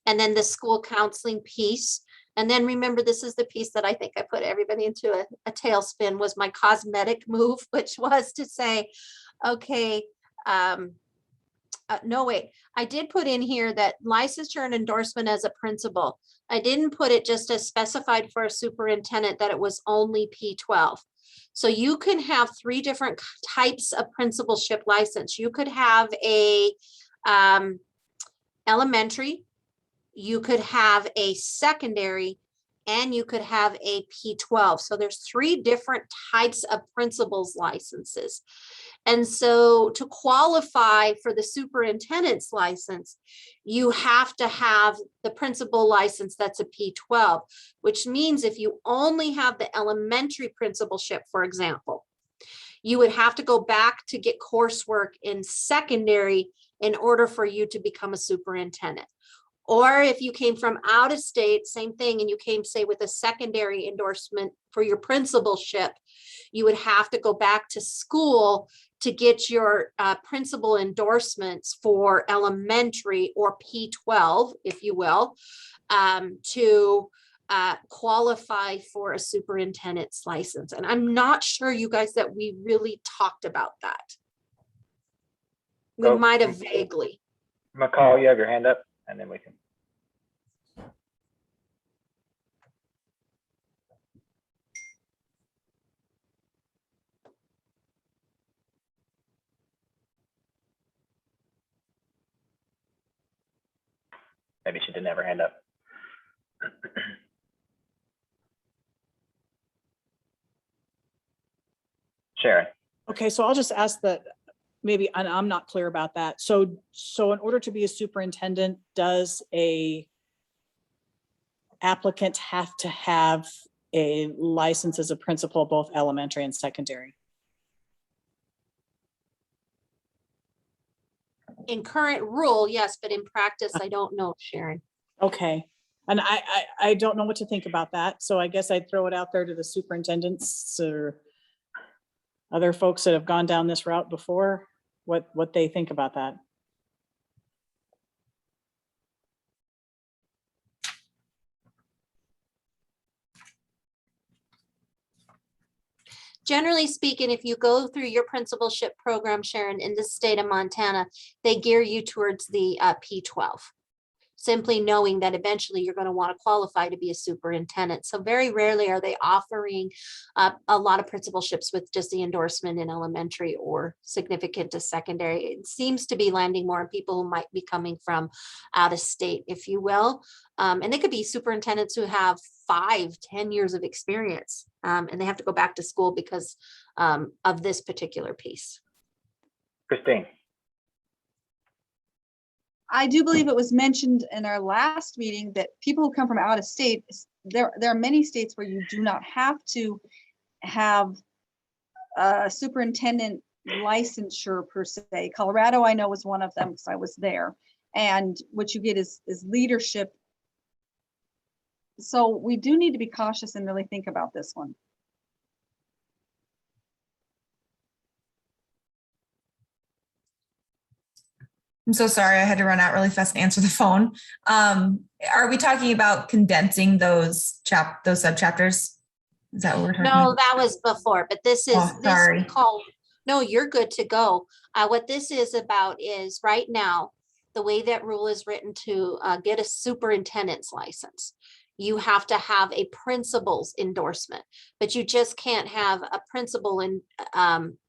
then the school counseling piece. And then remember, this is the piece that I think I put everybody into a tailspin, was my cosmetic move, which was to say, okay, no, wait, I did put in here that licensure and endorsement as a principal. I didn't put it just as specified for a superintendent that it was only P12. So you can have 3 different types of principalship license. You could have a elementary, you could have a secondary, and you could have a P12. So there's 3 different types of principal's licenses. And so to qualify for the superintendent's license, you have to have the principal license that's a P12, which means if you only have the elementary principalship, for example, you would have to go back to get coursework in secondary in order for you to become a superintendent. Or if you came from out of state, same thing, and you came, say, with a secondary endorsement for your principalship, you would have to go back to school to get your principal endorsements for elementary, or P12, if you will, to qualify for a superintendent's license. And I'm not sure, you guys, that we really talked about that. We might have vaguely. McCall, you have your hand up, and then we can. Maybe she didn't have her hand up. Sharon. Okay, so I'll just ask that, maybe, and I'm not clear about that. So in order to be a superintendent, does a applicant have to have a license as a principal, both elementary and secondary? In current rule, yes, but in practice, I don't know, Sharon. Okay, and I don't know what to think about that. So I guess I'd throw it out there to the superintendents or other folks that have gone down this route before, what they think about that. Generally speaking, if you go through your principalship program, Sharon, in the state of Montana, they gear you towards the P12. Simply knowing that eventually you're going to want to qualify to be a superintendent. So very rarely are they offering a lot of principalships with just the endorsement in elementary or significant to secondary. It seems to be landing more on people who might be coming from out of state, if you will. And they could be superintendents who have 5-10 years of experience, and they have to go back to school because of this particular piece. Christine. I do believe it was mentioned in our last meeting that people who come from out of state, there are many states where you do not have to have a superintendent licensure per se. Colorado, I know, was one of them because I was there. And what you get is leadership. So we do need to be cautious and really think about this one. I'm so sorry. I had to run out really fast and answer the phone. Are we talking about condensing those sub-chapters? Is that what we're talking No, about? that was before, but this is, Oh, this sorry. call, no, you're good to go. What this is about is right now, the way that rule is written to get a superintendent's license, you have to have a principal's endorsement, but you just can't have a principal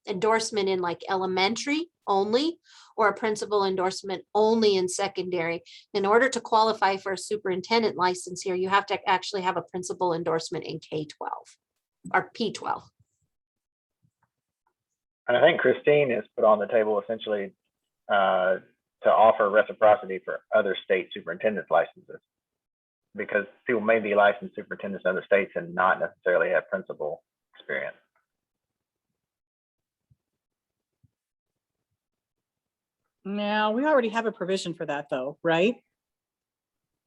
endorsement in like elementary only, or a principal endorsement only in secondary. In order to qualify for a superintendent license here, you have to actually have a principal endorsement in K-12 or P-12. And I think Christine has put on the table essentially to offer reciprocity for other state superintendent's licenses, because people may be licensed superintendents in other states and not necessarily have principal experience. Now, we already have a provision for that though, right?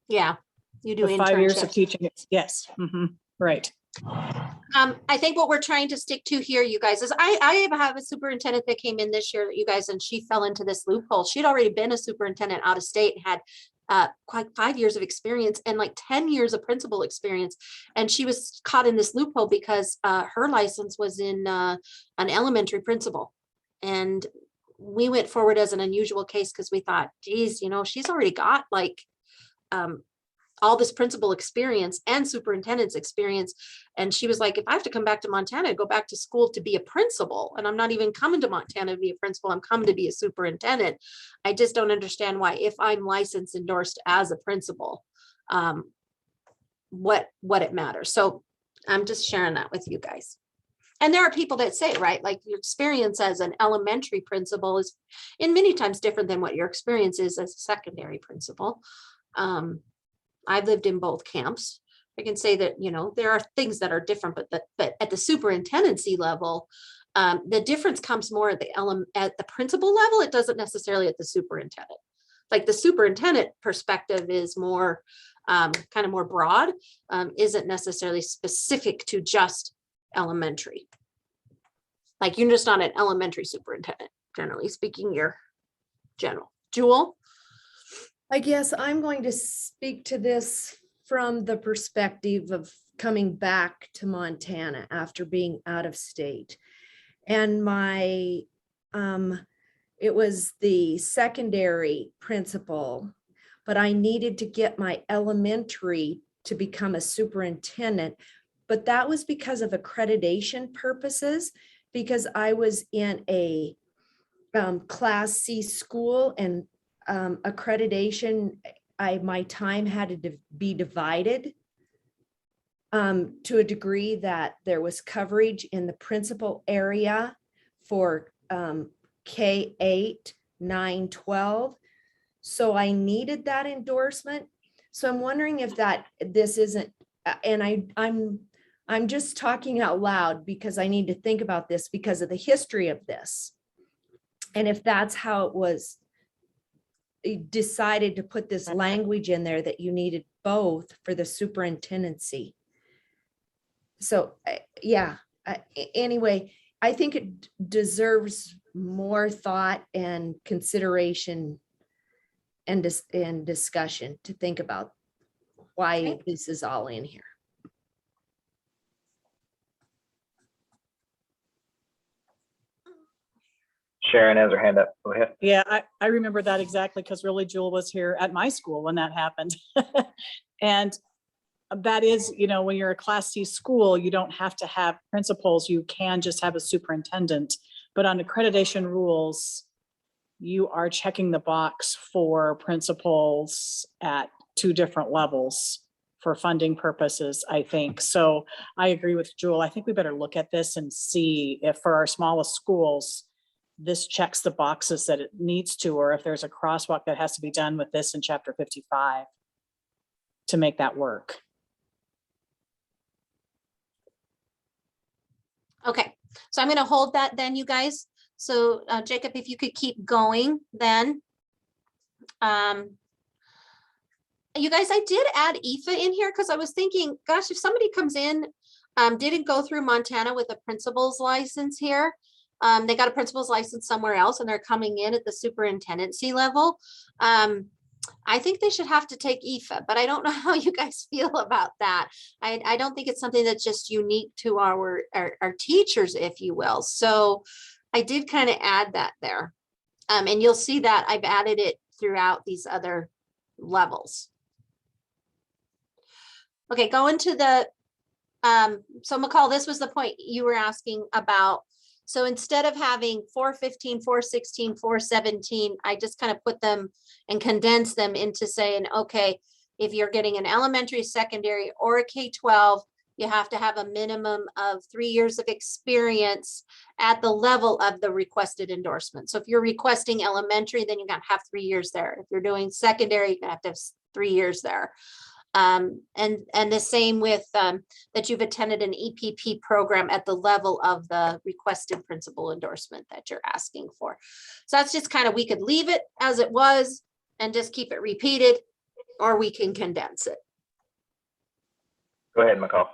Yeah, you do The 5 years of internships. teaching. Yes, right. I think what we're trying to stick to here, you guys, is I have a superintendent that came in this year, you guys, and she fell into this loophole. She'd already been a superintendent out of state and had quite 5 years of experience and like 10 years of principal experience. And she was caught in this loophole because her license was in an elementary principal. And we went forward as an unusual case because we thought, geez, you know, she's already got like all this principal experience and superintendent's experience. And she was like, if I have to come back to Montana, go back to school to be a principal, and I'm not even coming to Montana to be a principal, I'm coming to be a superintendent. I just don't understand why, if I'm licensed endorsed as a principal, what it matters. So I'm just sharing that with you guys. And there are people that say, right, like your experience as an elementary principal is in many times different than what your experience is as a secondary principal. I've lived in both camps. I can say that, you know, there are things that are different, but at the superintendency level, the difference comes more at the principal level. It doesn't necessarily at the superintendent. Like the superintendent perspective is more kind of more broad, isn't necessarily specific to just elementary. Like you're just not an elementary superintendent, generally speaking, you're general. Jewel? I guess I'm going to speak to this from the perspective of coming back to Montana after being out of state. And it was the secondary principal, but I needed to get my elementary to become a superintendent. But that was because of accreditation purposes, because I was in a Class C school, and accreditation, my time had to be divided to a degree that there was coverage in the principal area for K-8, 9, 12. So I needed that endorsement. So I'm wondering if this isn't, and I'm just talking out loud because I need to think about this because of the history of this. And if that's how it was decided to put this language in there that you needed both for the superintendency. So yeah, anyway, I think it deserves more thought and consideration and discussion to think about why this is all in here. Sharon has her hand up. Go ahead. Yeah, I remember that exactly because really Jewel was here at my school when that happened. And that is, you know, when you're a Class C school, you don't have to have principals. You can just have a superintendent. But on accreditation rules, you are checking the box for principals at 2 different levels for funding purposes, I think. So I agree with Jewel. I think we better look at this and see if for our smallest schools, this checks the boxes that it needs to, or if there's a crosswalk that has to be done with this in Chapter 55 to make that work. Okay, so I'm going to hold that then, you guys. So Jacob, if you could keep going then. You guys, I did add IFA in here because I was thinking, gosh, if somebody comes in, didn't go through Montana with a principal's license here, they got a principal's license somewhere else and they're coming in at the superintendency level. I think they should have to take EFA, but I don't know how you guys feel about that. I don't think it's something that's just unique to our teachers, if you will. So I did kind of add that there. And you'll see that I've added it throughout these other levels. Okay, going to the, so McCall, this was the point you were asking about. So instead of having 415, 416, 417, I just kind of put them and condense them into saying, okay, if you're getting an elementary, secondary, or a K-12, you have to have a minimum of 3 years of experience at the level of the requested endorsement. So if you're requesting elementary, then you're gonna have 3 years there. If you're doing secondary, you're gonna have to have 3 years there. And the same with that you've attended an EPP program at the level of the requested principal endorsement that you're asking for. So that's just kind of, we could leave it as it was and just keep it repeated, or we can condense it. Go ahead, McCall.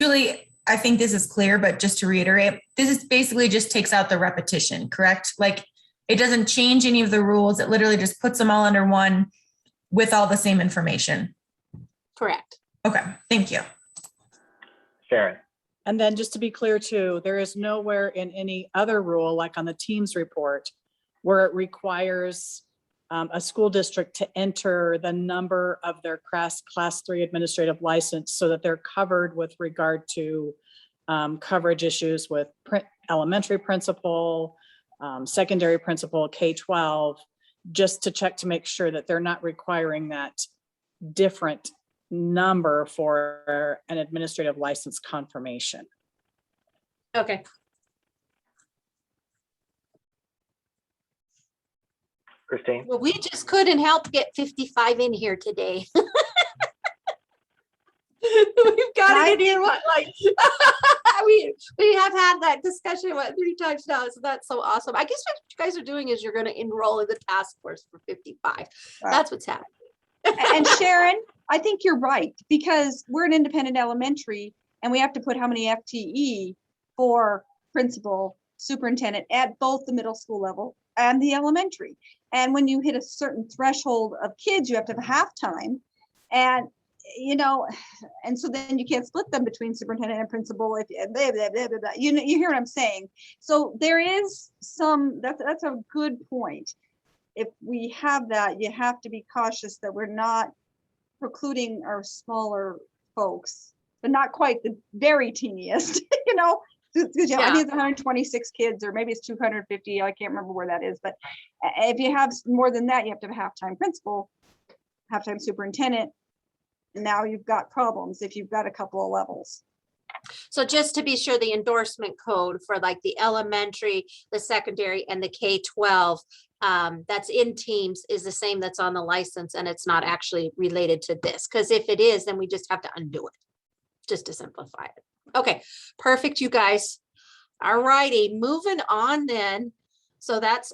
Julie, I think this is clear, but just to reiterate, this is basically just takes out the repetition, correct? Like it doesn't change any of the rules. It literally just puts them all under one with all the same information. Correct. Okay, thank you. Sharon. And then just to be clear too, there is nowhere in any other rule, like on the Teams report, where it requires a school district to enter the number of their class 3 administrative license so that they're covered with regard to coverage issues with elementary principal, secondary principal, K-12, just to check to make sure that they're not requiring that different number for an administrative license confirmation. Okay. Christine. Well, we just couldn't help get 55 in here today. We've got it in here, what, like, we have had that discussion, what, 3 times now, so that's so awesome. I guess what you guys are doing is you're going to enroll in the task force for 55. That's what's happening. And Sharon, I think you're right, because we're an independent elementary and we have to put how many FTE for principal, superintendent at both the middle school level and the elementary. And when you hit a certain threshold of kids, you have to have halftime. And, you know, and so then you can't split them between superintendent and principal. If blah, blah, blah, blah, blah. You hear what I'm saying? So there is some, that's a good point. If we have that, you have to be cautious that we're not precluding our smaller folks, but not quite the very teeniest, you know, because I think it's 126 kids, or maybe it's 250. I can't remember where that is. But if you have more than that, you have to have a halftime principal, halftime superintendent. And now you've got problems if you've got a couple of levels. So just to be sure, the endorsement code for like the elementary, the secondary, and the K-12 that's in Teams is the same that's on the license, and it's not actually related to this. Because if it is, then we just have to undo it, just to simplify it. Okay, perfect, you guys. All righty, moving on then. So that's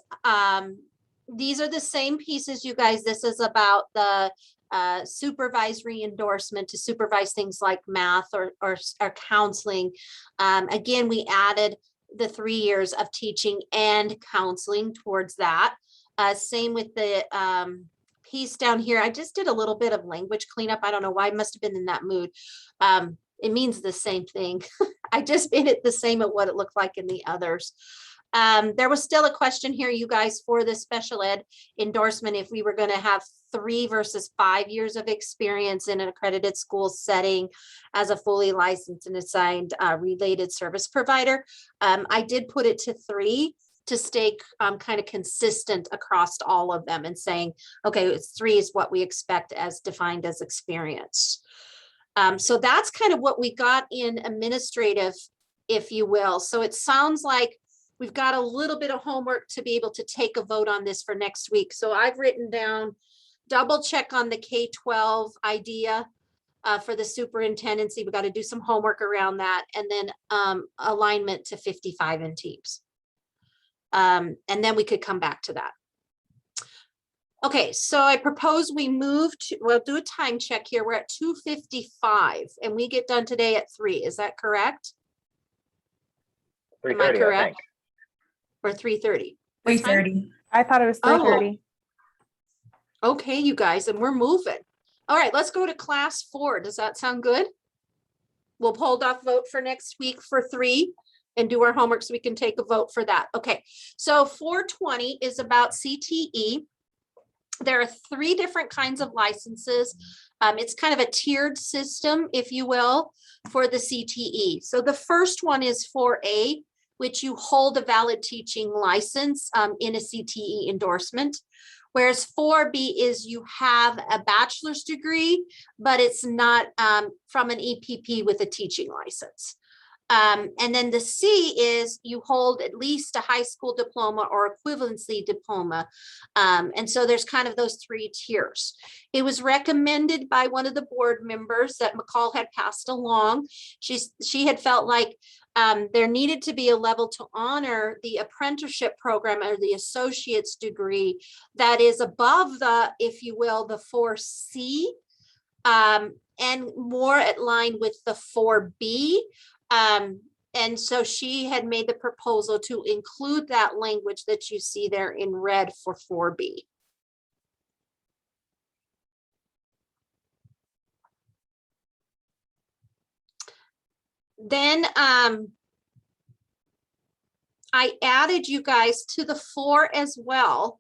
these are the same pieces, you guys. This is about the supervisory endorsement to supervise things like math or counseling. Again, we added the 3 years of teaching and counseling towards that. Same with the piece down here. I just did a little bit of language cleanup. I don't know why, I must have been in that mood. It means the same thing. I just made it the same at what it looked like in the others. There was still a question here, you guys, for the special ed endorsement, if we were going to have 3 versus 5 years of experience in an accredited school setting as a fully licensed and assigned related service provider. I did put it to 3 to stay kind of consistent across all of them and saying, okay, it's 3 is what we expect as defined as experience. So that's kind of what we got in administrative, if you will. So it sounds like we've got a little bit of homework to be able to take a vote on this for next week. So I've written down, double check on the K-12 idea for the superintendency. We've got to do some homework around that, and then alignment to 55 in Teams. And then we could come back to that. Okay, so I propose we move to, we'll do a time check here. We're at 2:55 and we get done today at 3. Is that correct? 3:30, I think. or 3:30? 3:30. I thought it was Oh. 3:30. Okay, you guys, and we're moving. All right, let's go to class 4. Does that sound good? We'll hold off vote for next week for 3 and do our homework so we can take a vote for that. Okay, so 420 is about CTE. There are 3 different kinds of licenses. It's kind of a tiered system, if you will, for the CTE. So the first one is 4A, which you hold a valid teaching license in a CTE endorsement. Whereas 4B is you have a bachelor's degree, but it's not from an EPP with a teaching license. And then the C is you hold at least a high school diploma or equivalency diploma. And so there's kind of those 3 tiers. It was recommended by one of the board members that McCall had passed along. She had felt like there needed to be a level to honor the apprenticeship program or the associate's degree that is above the, if you will, the 4C, and more at line with the 4B. And so she had made the proposal to include that language that you see there in red for 4B. Then I added you guys to the 4 as well,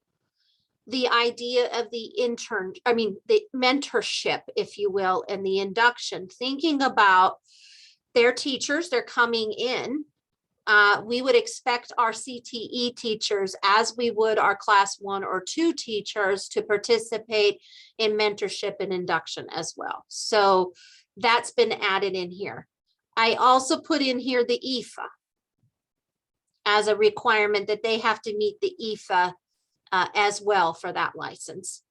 the idea of the the mentorship, if you will, and the induction, thinking about their teachers, they're coming in. We would expect our CTE teachers, as we would our class 1 or 2 teachers, to participate in mentorship and induction as well. So that's been added in here. I also put in here the EFA as a requirement that they have to meet the EFA as well for that license.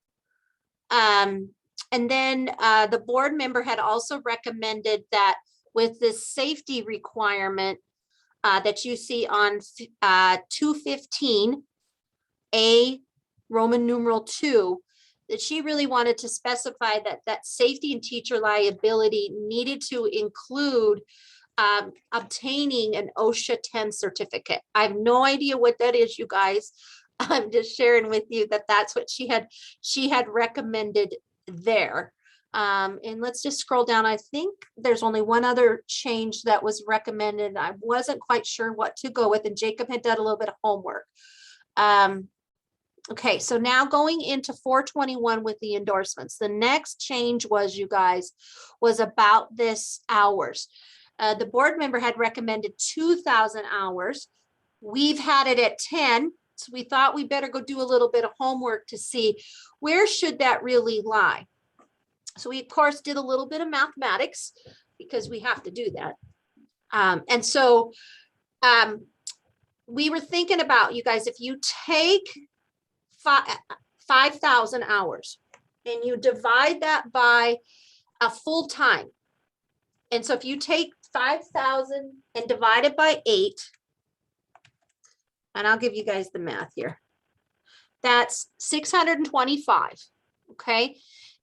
And then the board member had also recommended that with this safety requirement that you see on 215, A, Roman numeral 2, that she really wanted to specify that safety and teacher liability needed to include obtaining an OSHA 10 certificate. I have no idea what that is, you guys. I'm just sharing with you that that's what she had recommended there. And let's just scroll down. I think there's only one other change that was recommended. I wasn't quite sure what to go with, and Jacob had done a little bit of homework. Okay, so now going into 421 with the endorsements. The next change was, you guys, was about this hours. The board member had recommended 2,000 hours. We've had it at 10. So we thought we better go do a little bit of homework to see where should that really lie. So we, of course, did a little bit of mathematics because we have to do that. And so we were thinking about, you guys, if you take 5,000 hours and you divide that by a full time. And so if you take 5,000 and divide it by 8, and I'll give you guys the math here. That's 625, okay?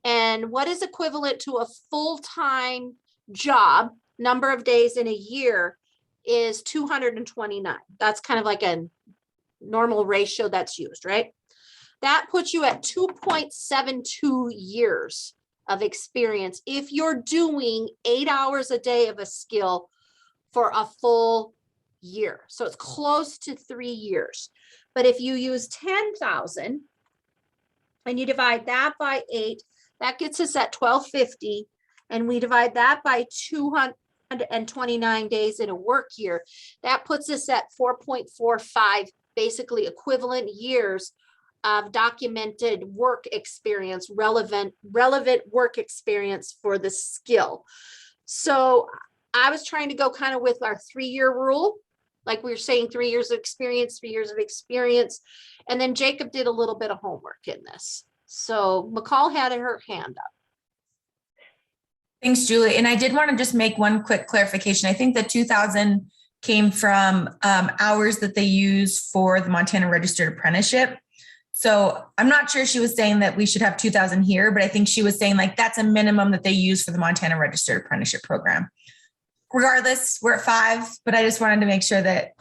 And what is equivalent to a full-time job, number of days in a year, is 229. That's kind of like a normal ratio that's used, right? That puts you at 2.72 years of experience if you're doing 8 hours a day of a skill for a full year. So it's close to 3 years. But if you use 10,000 and you divide that by 8, that gets us at 1,250. And we divide that by 229 days in a work year. That puts us at 4.45, basically equivalent years of documented work experience, relevant work experience for the skill. So I was trying to go kind of with our 3-year rule, like we were saying, 3 years of experience, 3 years of experience. And then Jacob did a little bit of homework in this. So McCall had her hand up. Thanks, Julie. And I did want to just make one quick clarification. I think the 2,000 came from hours that they use for the Montana Registered Apprenticeship. So I'm not sure she was saying that we should have 2,000 here, but I think she was saying like that's a minimum that they use for the Montana Registered Apprenticeship Program. Regardless, we're at 5, but I just wanted to make sure that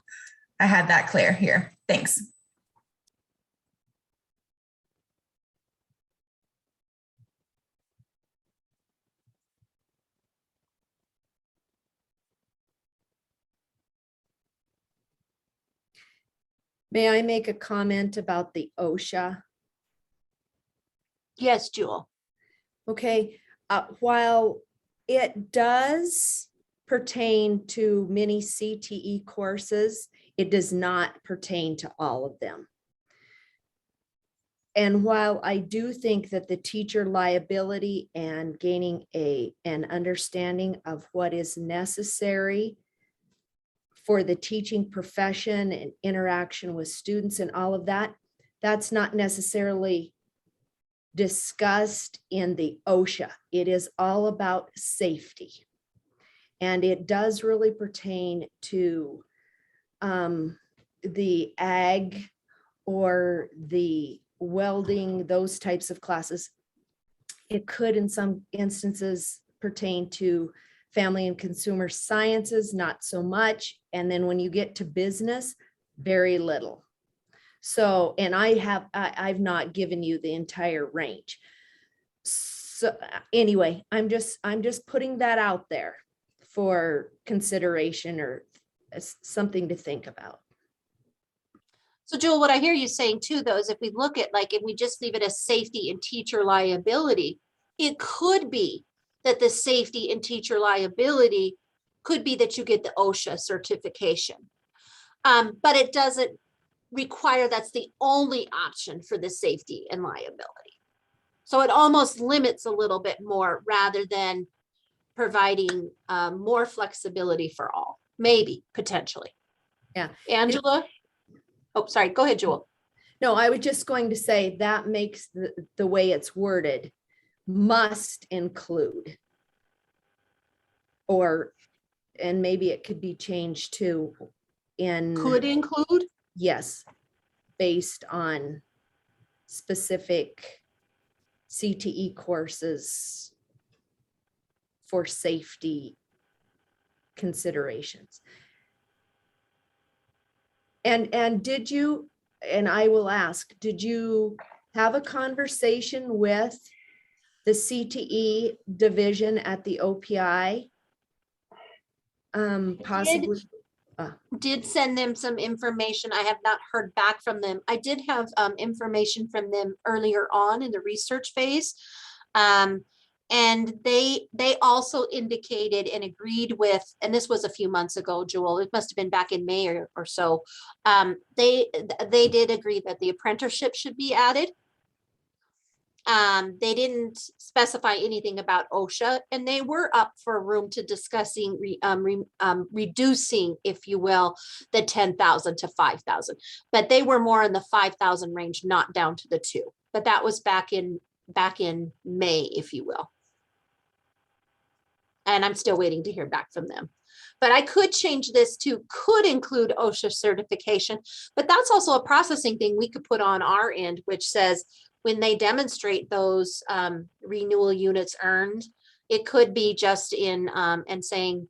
I had that clear here. Thanks. May I make a comment about the OSHA? Yes, Jewel. Okay, while it does pertain to many CTE courses, it does not pertain to all of them. And while I do think that the teacher liability and gaining an understanding of what is necessary for the teaching profession and interaction with students and all of that, that's not necessarily discussed in the OSHA. It is all about safety. And it does really pertain to the ag or the welding, those types of classes. It could in some instances pertain to family and consumer sciences, not so much. And then when you get to business, very little. So, and I've not given you the entire range. So anyway, I'm just putting that out there for consideration or something to think about. So Jewel, what I hear you saying too, though, is if we look at, like, if we just leave it as safety and teacher liability, it could be that the safety and teacher liability could be that you get the OSHA certification. But it doesn't require that's the only option for the safety and liability. So it almost limits a little bit more rather than providing more flexibility for all, maybe, potentially. Yeah. Angela? Oh, sorry, go ahead, Jewel. No, I was just going to say that makes the way it's worded must include, or, and maybe it could be changed to in. Could include? Yes, based on specific CTE courses for safety considerations. And did you, and I will ask, did you have a conversation with the CTE division at the OPI? Possibly. Did send them some information. I have not heard back from them. I did have information from them earlier on in the research phase. And they also indicated and agreed with, and this was a few months ago, Jewel, it must have been back in May or so. They did agree that the apprenticeship should be added. They didn't specify anything about OSHA, and they were up for room to discussing reducing, if you will, the 10,000 to 5,000. But they were more in the 5,000 range, not down to the 2. But that was back in May, if you will. And I'm still waiting to hear back from them. But I could change this to could include OSHA certification, but that's also a processing thing we could put on our end, which says when they demonstrate those renewal units earned, it could be just in and saying,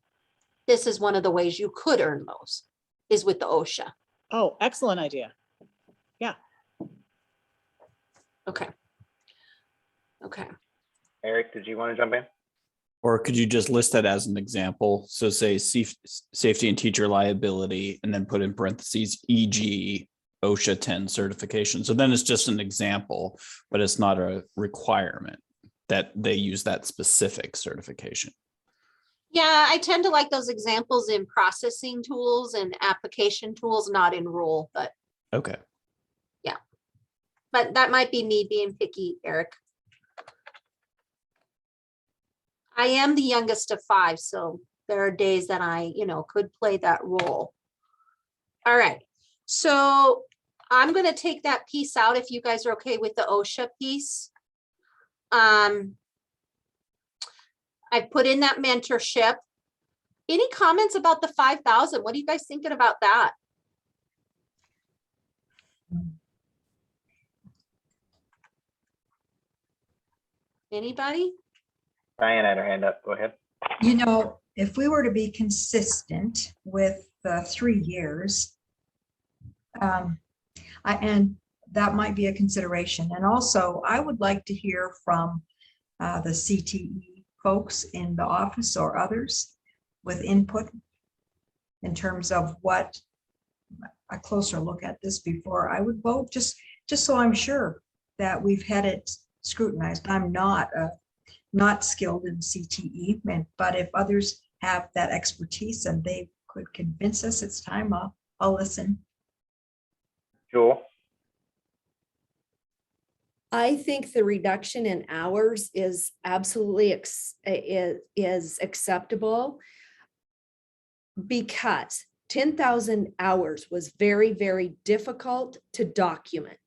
this is one of the ways you could earn those is with the OSHA. Oh, excellent idea. Yeah. Okay. Okay. Eric, did you want to jump in? Or could you just list that as an example? So say safety and teacher liability, and then put in parentheses, e.g. OSHA 10 certification. So then it's just an example, but it's not a requirement that they use that specific certification. Yeah, I tend to like those examples in processing tools and application tools, not in rule, but Okay. yeah. But that might be me being picky, Eric. I am the youngest of 5, so there are days that I, could play that role. All right, so I'm going to take that piece out if you guys are okay with the OSHA piece. I put in that mentorship. Any comments about the 5,000? What are you guys thinking about that? Anybody? Diane had her hand up. Go ahead. If we were to be consistent with the 3 years, And that might be a consideration. And also, I would like to hear from the CTE folks in the office or others with input in terms of what a closer look at this before I would vote, just so I'm sure that we've had it scrutinized. I'm not skilled in CTE, but if others have that expertise and they could convince us it's time, I'll listen. Jewel? I think the reduction in hours is absolutely is acceptable, because 10,000 hours was very, very difficult to document.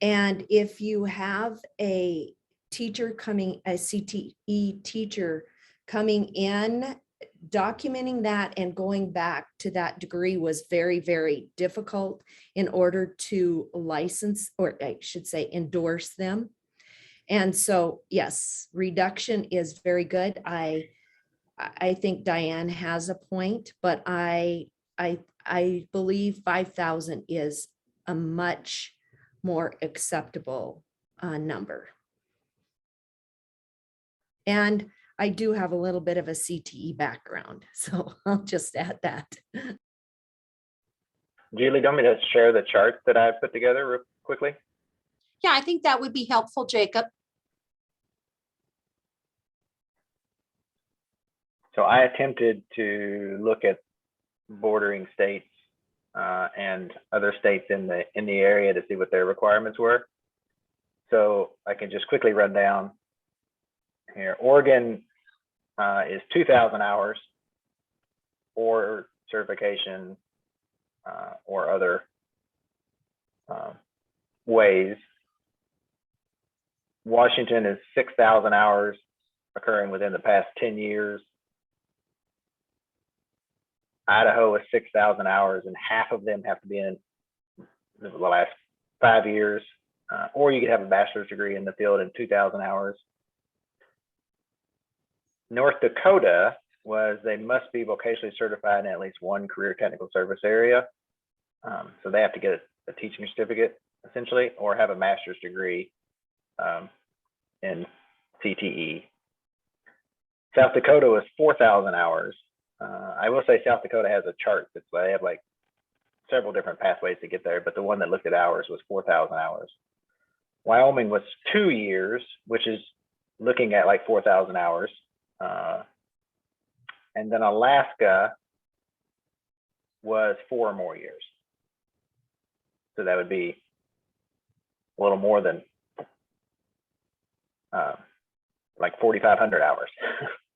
And if you have a teacher coming, a CTE teacher coming in, documenting that and going back to that degree was very, very difficult in order to license, or I should say endorse them. And so, yes, reduction is very good. I think Diane has a point, but I believe 5,000 is a much more acceptable number. And I do have a little bit of a CTE background, so I'll just add that. Julie, do you want me to share the chart that I put together real quickly? Yeah, I think that would be helpful, Jacob. So I attempted to look at bordering states and other states in the area to see what their requirements were. So I can just quickly run down here. Oregon is 2,000 hours or certification or other ways. Washington is 6,000 hours occurring within the past 10 years. Idaho is 6,000 hours, and half of them have to be in the last 5 years, or you could have a bachelor's degree in the field in 2,000 hours. North Dakota was they must be vocationally certified in at least one career technical service area. So they have to get a teaching certificate, essentially, or have a master's degree in CTE. South Dakota was 4,000 hours. I will say South Dakota has a chart that's they have like several different pathways to get there, but the one that looked at hours was 4,000 hours. Wyoming was 2 years, which is looking at like 4,000 hours. And then Alaska was 4 more years. So that would be a little more than like 4,500 hours.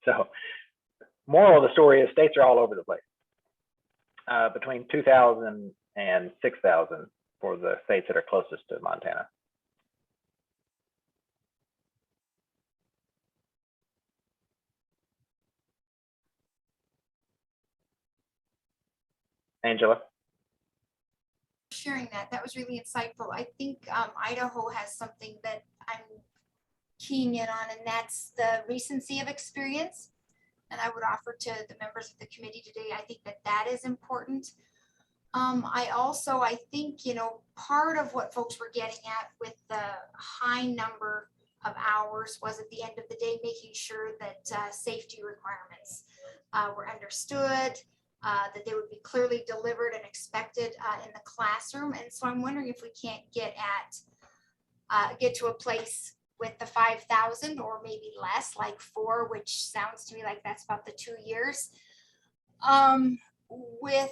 So moral of the story is states are all over the place. Between 2,000 and 6,000 for the states that are closest to Montana. Angela? Sharing that was really insightful. I think Idaho has something that I'm keying in on, and that's the recency of experience. And I would offer to the members of the committee today, I think that is important. I think, part of what folks were getting at with the high number of hours was at the end of the day, making sure that safety requirements were understood, that they would be clearly delivered and expected in the classroom. And so I'm wondering if we can't get to a place with the 5,000 or maybe less, like 4, which sounds to me like that's about the 2 years, with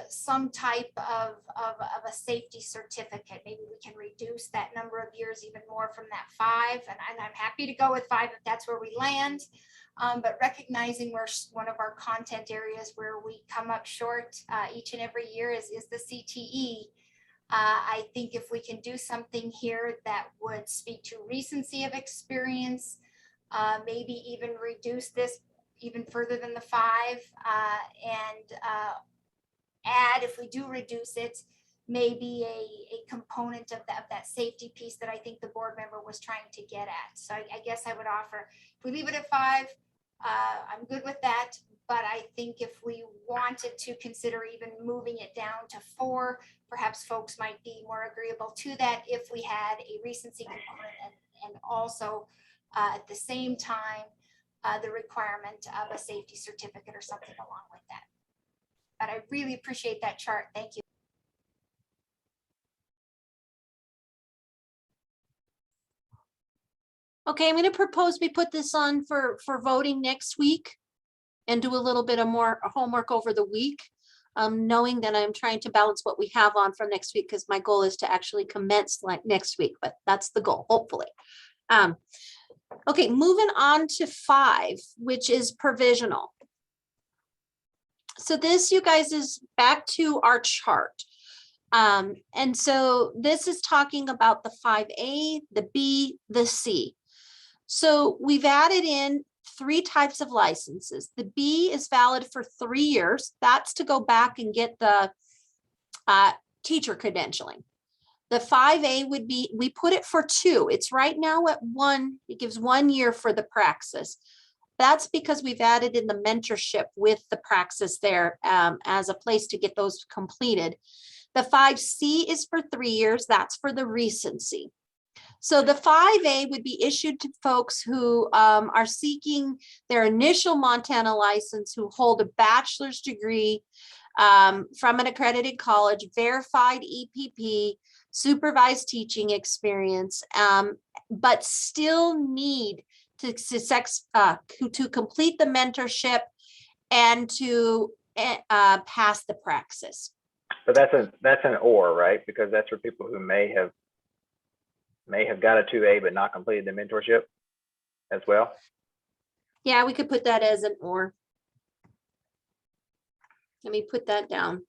some type of a safety certificate. Maybe we can reduce that number of years even more from that 5, and I'm happy to go with 5 if that's where we land. But recognizing where one of our content areas where we come up short each and every year is the CTE. I think if we can do something here that would speak to recency of experience, maybe even reduce this even further than the 5, and add, if we do reduce it, maybe a component of that safety piece that I think the board member was trying to get at. So I guess I would offer, if we leave it at 5, I'm good with that, but I think if we wanted to consider even moving it down to 4, perhaps folks might be more agreeable to that if we had a recency component and also at the same time, the requirement of a safety certificate or something along with that. But I really appreciate that chart. Thank you. Okay, I'm going to propose we put this on for voting next week and do a little bit of more homework over the week, knowing that I'm trying to balance what we have on for next week because my goal is to actually commence like next week, but that's the goal, hopefully. Okay, moving on to 5, which is provisional. So this, you guys, is back to our chart. And so this is talking about the 5A, the B, the C. So we've added in 3 types of licenses. The B is valid for 3 years. That's to go back and get the teacher credentialing. The 5A would be, we put it for 2. It's right now at 1. It gives 1 year for the praxis. That's because we've added in the mentorship with the praxis there as a place to get those completed. The 5C is for 3 years. That's for the recency. So the 5A would be issued to folks who are seeking their initial Montana license, who hold a bachelor's degree from an accredited college, verified EPP, supervised teaching experience, but still need to complete the mentorship and to pass the praxis. So that's an or, right? Because that's for people who may have got a 2A but not completed the mentorship as well. Yeah, we could put that as an or. Let me put that down.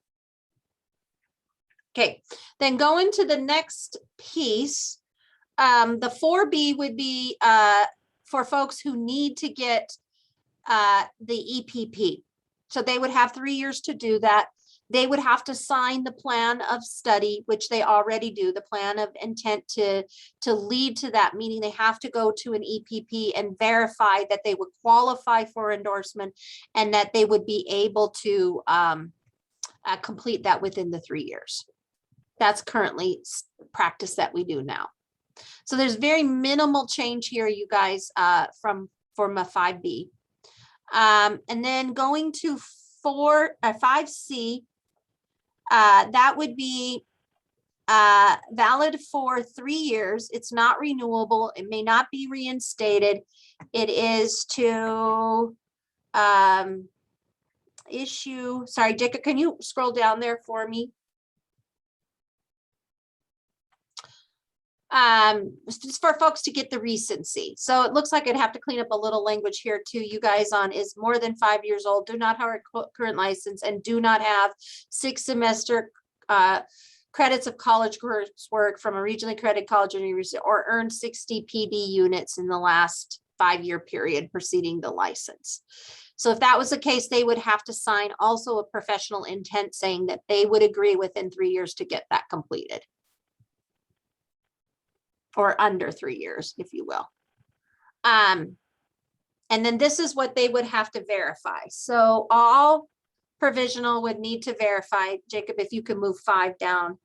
Okay, then going to the next piece, the 4B would be for folks who need to get the EPP. So they would have 3 years to do that. They would have to sign the plan of study, which they already do, the plan of intent to lead to that, meaning they have to go to an EPP and verify that they would qualify for endorsement and that they would be able to complete that within the 3 years. That's currently practice that we do now. So there's very minimal change here, you guys, from a 5B. And then going to 5C, that would be valid for 3 years. It's not renewable. It may not be reinstated. It is to issue, sorry, Jacob, can you scroll down there for me? Just for folks to get the recency. So it looks like I'd have to clean up a little language here too, you guys, on is more than 5 years old, do not have a current license, and do not have 6 semester credits of college coursework from a regionally accredited college or university, or earned 60 PD units in the last 5-year period preceding the license. So if that was the case, they would have to sign also a professional intent saying that they would agree within 3 years to get that completed. Or under 3 years, if you will. And then this is what they would have to verify. So all provisional would need to verify, Jacob, if you can move 5 down.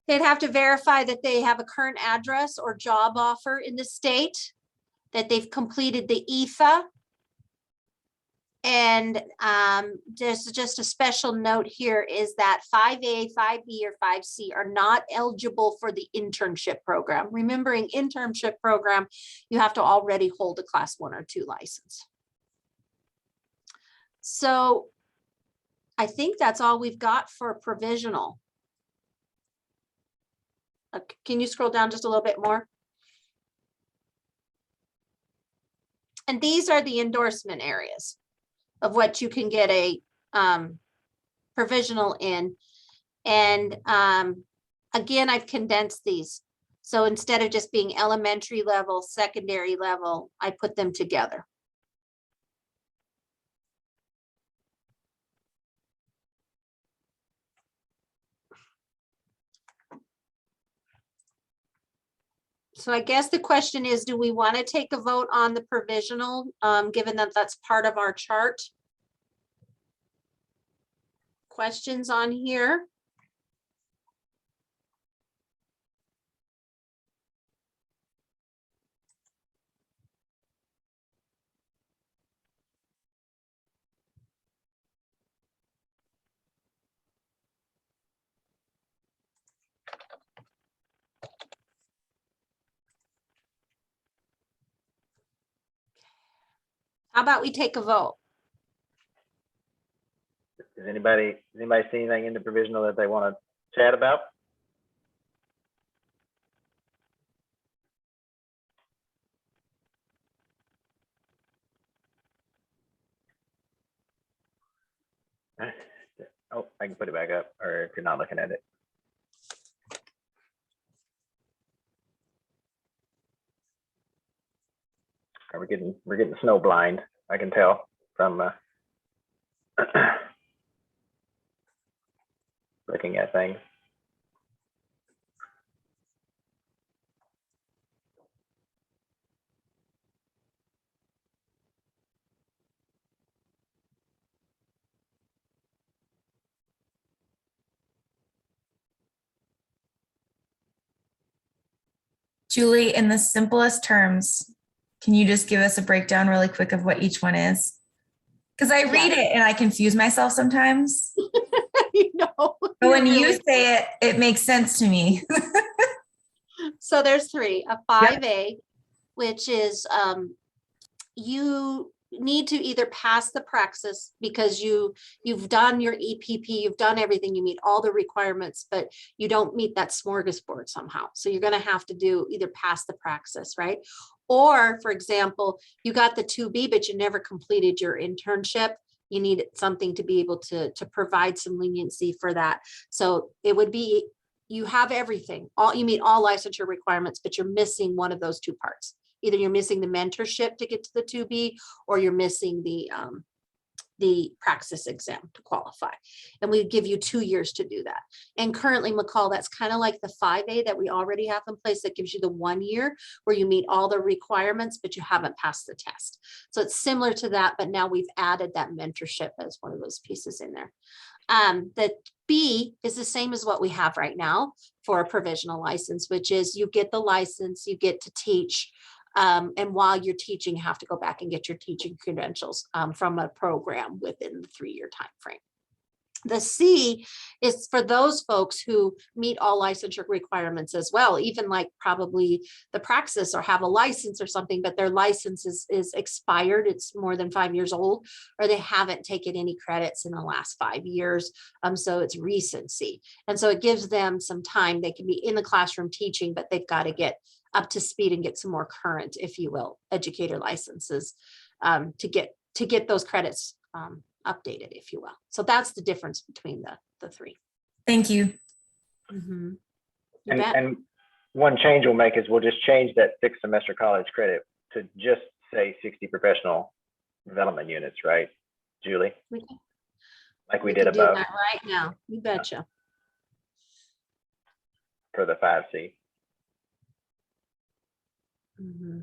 They'd have to verify that they have a current address or job offer in the state, that they've completed the EFA. And there's just a special note here is that 5A, 5B, or 5C are not eligible for the internship program. Remembering internship program, you have to already hold a class 1 or 2 license. So I think that's all we've got for provisional. Can you scroll down just a little bit more? And these are the endorsement areas of what you can get a provisional in. And again, I've condensed these. So instead of just being elementary level, secondary level, I put them together. So I guess the question is, do we want to take a vote on the provisional, given that that's part of our chart? Questions on here? How about we take a vote? Does anybody see anything in the provisional that they want to chat about? Oh, I can put it back up, or if you're not looking at it. We're getting snow blind. I can tell from looking at things. Julie, in the simplest terms, can you just give us a breakdown really quick of what each one is? Because I read it and I confuse myself sometimes. No, but when you say it, it makes sense to me. So there's three, a 5A, which is you need to either pass the praxis because you've done your EPP, you've done everything, you meet all the requirements, but you don't meet that smorgasbord somehow. So you're going to have to do either pass the praxis, right? Or, for example, you got the 2B, but you never completed your internship. You need something to be able to provide some leniency for that. So it would be, you have everything, you meet all licensure requirements, but you're missing one of those two parts. Either you're missing the mentorship to get to the 2B, or you're missing the praxis exam to qualify. And we give you 2 years to do that. And currently, McCall, that's kind of like the 5A that we already have in place that gives you the 1 year where you meet all the requirements, but you haven't passed the test. So it's similar to that, but now we've added that mentorship as one of those pieces in there. The B is the same as what we have right now for a provisional license, which is you get the license, you get to teach. And while you're teaching, you have to go back and get your teaching credentials from a program within the 3-year time frame. The C is for those folks who meet all licensure requirements as well, even like probably the praxis or have a license or something, but their license is expired, it's more than 5 years old, or they haven't taken any credits in the last 5 years. So it's recency. And so it gives them some time. They can be in the classroom teaching, but they've got to get up to speed and get some more current, if you will, educator licenses to get those credits updated, if you will. So that's the difference between the three. Thank you. Mm-hmm. And one change we'll make is we'll just change that 6 semester college credit to just say 60 professional development units, right, Julie? Like we did do above that right now. You betcha. for the 5C. Mm-hmm.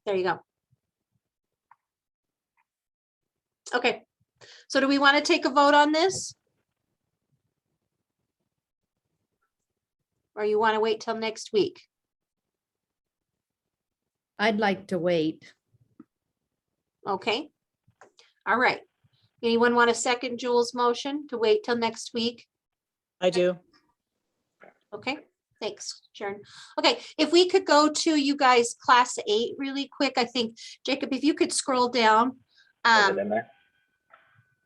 There you go. Okay, so do we want to take a vote on this? Or you want to wait till next week? I'd like to wait. Okay. All right. Anyone want to second Jules' motion to wait till next week? I do. Okay, thanks, Sharon. Okay, if we could go to you guys, class 8 really quick. I think, Jacob, if you could scroll down. Is it in there?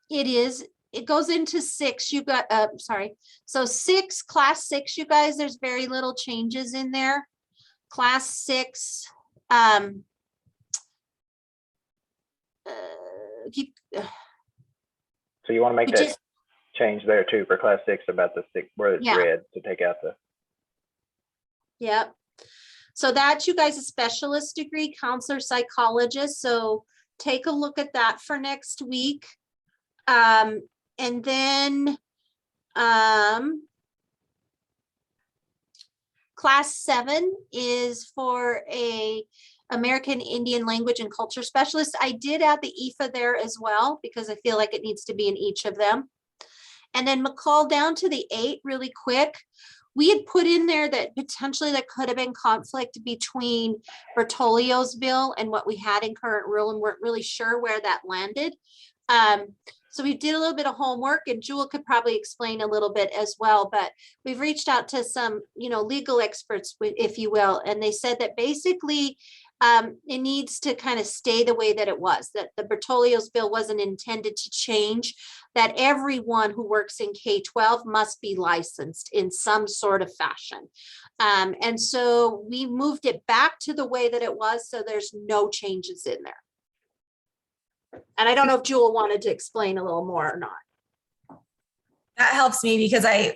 It is. It goes into 6. You got, sorry. So 6, class 6, you guys, there's very little changes in there. Class 6. So you want to make that change there too for class 6 about the 6 where it's Yeah. red to take out the. Yep. So that's you guys a specialist degree, counselor, psychologist. So take a look at that for next week. And then class 7 is for a American Indian language and culture specialist. I did add the IFA there as well because I feel like it needs to be in each of them. And then McCall down to the 8 really quick. We had put in there that potentially there could have been conflict between Bertolio's bill and what we had in current rule, and weren't really sure where that landed. So we did a little bit of homework, and Jewel could probably explain a little bit as well, but we've reached out to some, legal experts, if you will, and they said that basically it needs to kind of stay the way that it was, that the Bertolio's bill wasn't intended to change, that everyone who works in K-12 must be licensed in some sort of fashion. And so we moved it back to the way that it was, so there's no changes in there. And I don't know if Jewel wanted to explain a little more or not. That helps me because I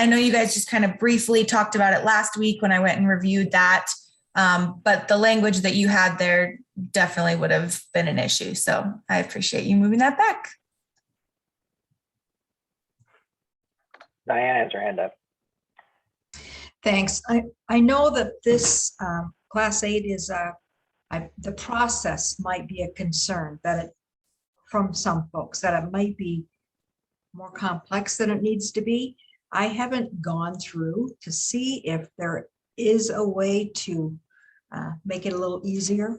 know you guys just kind of briefly talked about it last week when I went and reviewed that. But the language that you had there definitely would have been an issue. So I appreciate you moving that back. Diane has her hand up. Thanks. I know that this class 8 is the process might be a concern from some folks that it might be more complex than it needs to be. I haven't gone through to see if there is a way to make it a little easier.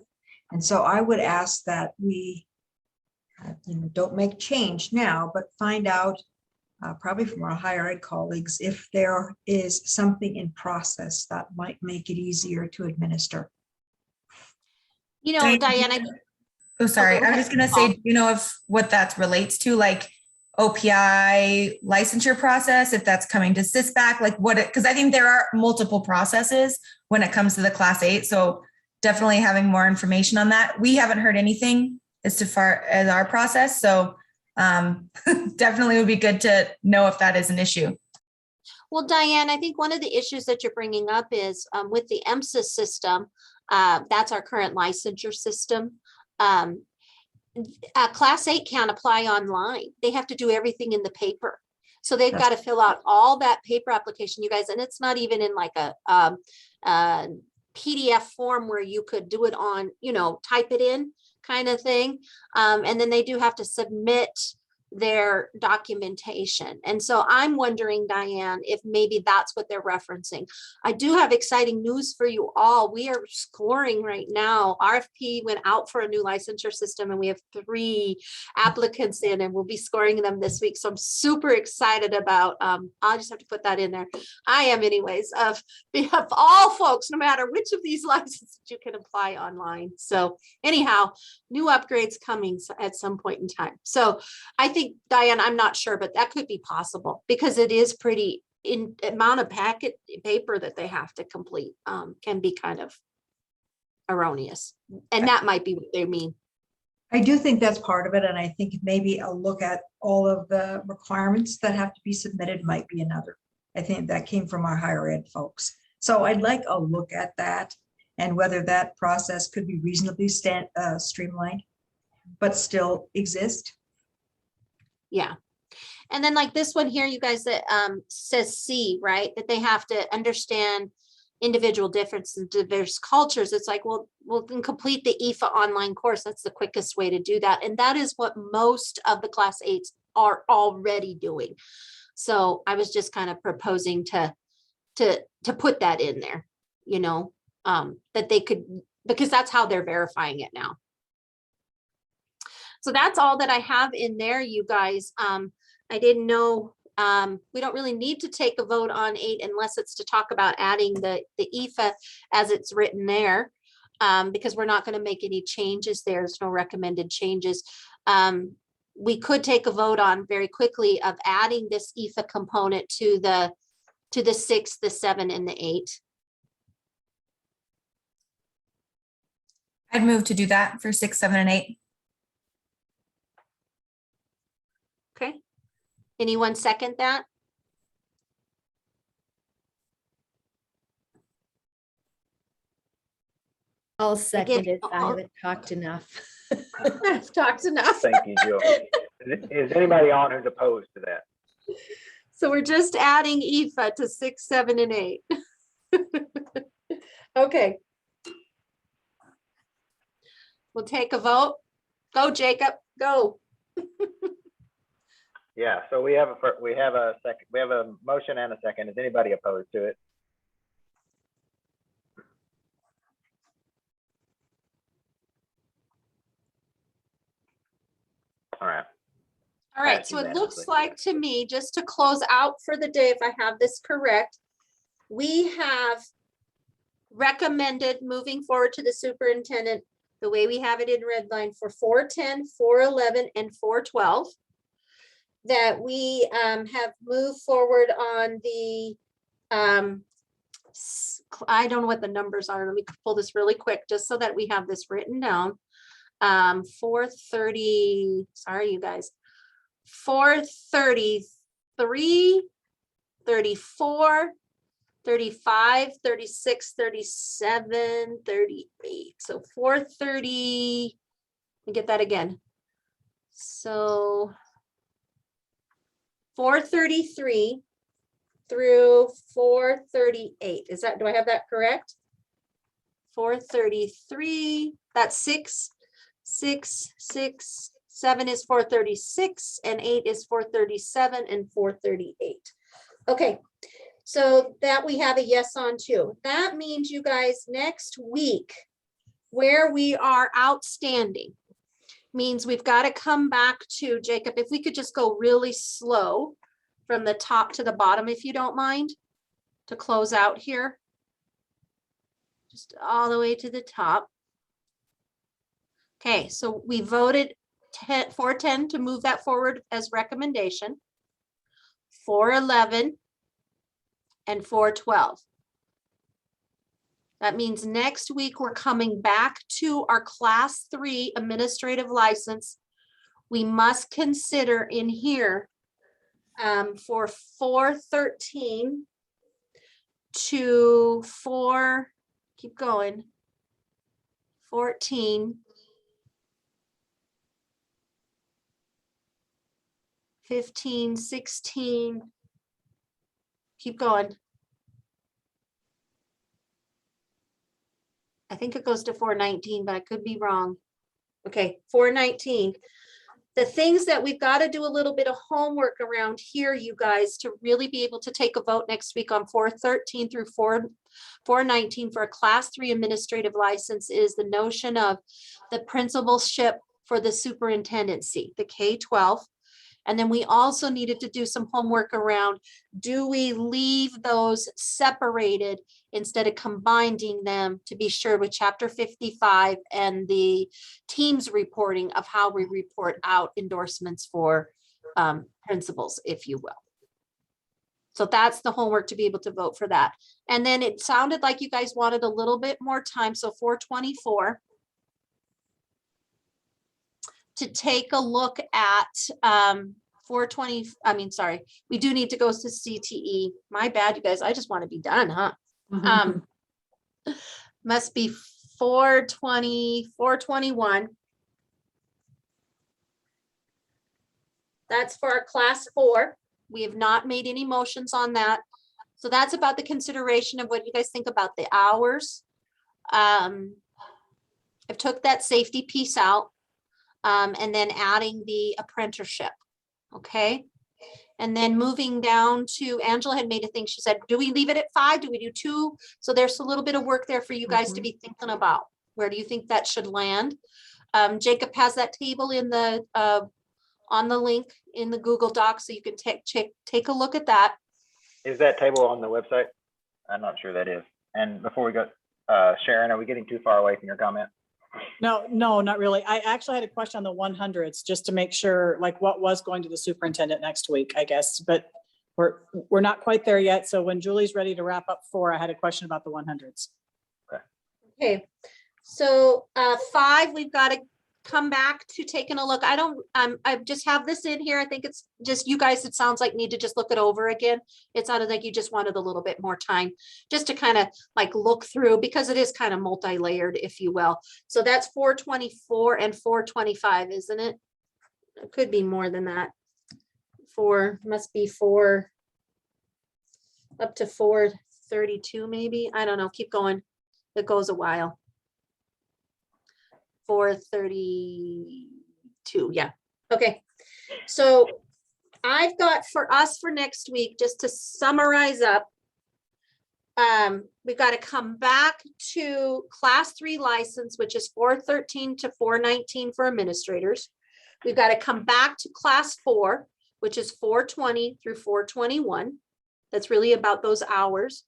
And so I would ask that we don't make change now, but find out probably from our higher ed colleagues if there is something in process that might make it easier to administer. Diana. Oh, sorry. Okay, I was just going to say, if what that relates to, like OPI licensure process, if that's coming to SISBAC, like because I think there are multiple processes when it comes to the class 8. So definitely having more information on that. We haven't heard anything as far as our process. So definitely would be good to know if that is an issue. Well, Diane, I think one of the issues that you're bringing up is with the EMSA system, that's our current licensure system. Class 8 can't apply online. They have to do everything in the paper. So they've got to fill out all that paper application, you guys, and it's not even in like a PDF form where you could do it on, type it in kind of thing. And then they do have to submit their documentation. And so I'm wondering, Diane, if maybe that's what they're referencing. I do have exciting news for you all. We are scoring right now. RFP went out for a new licensure system, and we have 3 applicants in, and we'll be scoring them this week. So I'm super excited about, I'll just have to put that in there. I am anyways, of all folks, no matter which of these licenses you can apply online. So anyhow, new upgrades coming at some point in time. So I think, Diane, I'm not sure, but that could be possible because it is pretty in amount of paper that they have to complete can be kind of erroneous. And that might be what they mean. I do think that's part of it. And I think maybe a look at all of the requirements that have to be submitted might be another. I think that came from our higher ed folks. So I'd like a look at that and whether that process could be reasonably streamlined, but still exist. Yeah. And then like this one here, you guys, that says C, right? That they have to understand individual differences in diverse cultures. It's like, well, we'll complete the IFA online course. That's the quickest way to do that. And that is what most of the class 8s are already doing. So I was just kind of proposing to put that in there, that they could, because that's how they're verifying it now. So that's all that I have in there, you guys. I didn't know, we don't really need to take a vote on 8 unless it's to talk about adding the IFA as it's written there, because we're not going to make any changes there. There's no recommended changes. We could take a vote on very quickly of adding this IFA component to the 6, the 7, and the 8. I'd move to do that for 6, 7, and 8. Okay. Anyone second that? I'll second it. I I'll- haven't talked enough. I've talked enough. Thank you, Jill. Is anybody on who's opposed to that? So we're just adding IFA to 6, 7, and 8. Okay. We'll take a vote. Go, Jacob, go. Yeah, so we have a second, we have a motion and a second. Is anybody opposed to it? All right. All right, Passed so it unanimously. looks like to me, just to close out for the day, if I have this correct, we have recommended moving forward to the superintendent, the way we have it in red line for 410, 411, and 412. That we have moved forward on the, I don't know what the numbers are. Let me pull this really quick, just so that we have this written down. 430, sorry, you guys. 433, 34, 35, 36, 37, 38. So 430, let me get that again. So 433 through 438. Is that, do I have that correct? 433, that's 6, 6, 6, 7 is 436, and 8 is 437, and 438. Okay, so that we have a yes on too. That means you guys next week, where we are outstanding, means we've got to come back to, Jacob, if we could just go really slow from the top to the bottom, if you don't mind, to close out here. Just all the way to the top. Okay, so we voted 410 to move that forward as recommendation. 411 and 412. That means next week we're coming back to our class 3 administrative license. We must consider in here for 413 to 4, keep going, 14, 15, 16, keep going. I think it goes to 419, but I could be wrong. Okay, 419. The things that we've got to do a little bit of homework around here, you guys, to really be able to take a vote next week on 413 through 419 for a class 3 administrative license is the notion of the principalship for the superintendency, the K-12. And then we also needed to do some homework around, do we leave those separated instead of combining them to be sure with chapter 55 and the teams reporting of how we report out endorsements for principals, if you will. So that's the homework to be able to vote for that. And then it sounded like you guys wanted a little bit more time. So 424. To take a look at 420, I mean, sorry, we do need to go to CTE. My bad, you guys, I just want to be done, huh? Must be 420, 421. That's for our class 4. We have not made any motions on that. So that's about the consideration of what you guys think about the hours. I've took that safety piece out. And then adding the apprenticeship, okay? And then moving down to, Angela had made a thing, she said, do we leave it at 5? Do we do 2? So there's a little bit of work there for you guys to be thinking about. Where do you think that should land? Jacob has that table in the, on the link in the Google Doc, so you can take a look at that. Is that table on the website? I'm not sure that is. And before we go, Sharon, are we getting too far away from your comment? No, not really. I actually had a question on the 100s, just to make sure, like, what was going to the superintendent next week, I guess, but we're not quite there yet. So when Julie's ready to wrap up 4, I had a question about the 100s. Okay, so 5, we've got to come back to taking a look. I just have this in here. I think it's just you guys, it sounds like need to just look it over again. It sounded like you just wanted a little bit more time just to kind of like look through, because it is kind of multi-layered, if you will. So that's 424 and 425, isn't it? It could be more than that. Must be 4 up to 432 maybe. I don't know. Keep going. It goes a while. 432. Yeah. Okay. So I've got for us for next week, just to summarize up, we've got to come back to class 3 license, which is 413 to 419 for administrators. We've got to come back to class 4, which is 420 through 421. That's really about those hours.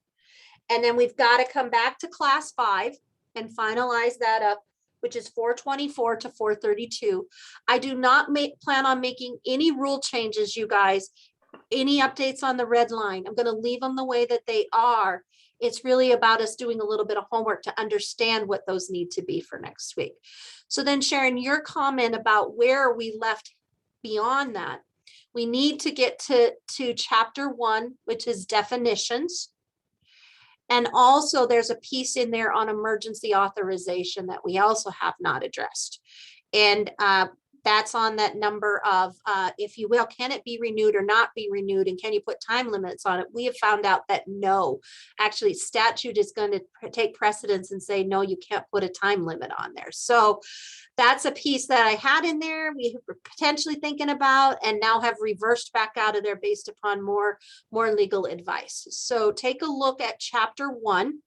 And then we've got to come back to class 5 and finalize that up, which is 424 to 432. I do not plan on making any rule changes, you guys. Any updates on the red line, I'm going to leave them the way that they are. It's really about us doing a little bit of homework to understand what those need to be for next week. So then Sharon, your comment about where we left beyond that, we need to get to chapter 1, which is definitions. And also there's a piece in there on emergency authorization that we also have not addressed. And that's on that number of, if you will, can it be renewed or not be renewed? And can you put time limits on it? We have found out that no, actually statute is going to take precedence and say, no, you can't put a time limit on there. So that's a piece that I had in there. We were potentially thinking about and now have reversed back out of there based upon more legal advice. So take a look at chapter 1.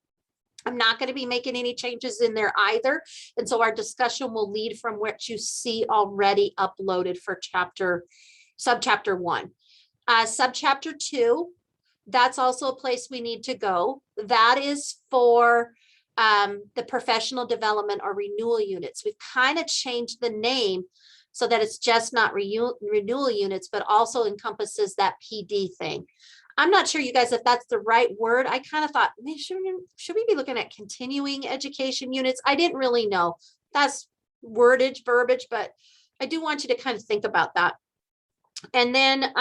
I'm not going to be making any changes in there either. And so our discussion will lead from what you see already uploaded for subchapter 1. Subchapter 2, that's also a place we need to go. That is for the professional development or renewal units. We've kind of changed the name so that it's just not renewal units, but also encompasses that PD thing. I'm not sure, you guys, if that's the right word. I kind of thought, man, should we be looking at continuing education units? I didn't really know. That's verbiage, but I do want you to kind of think about that. And then,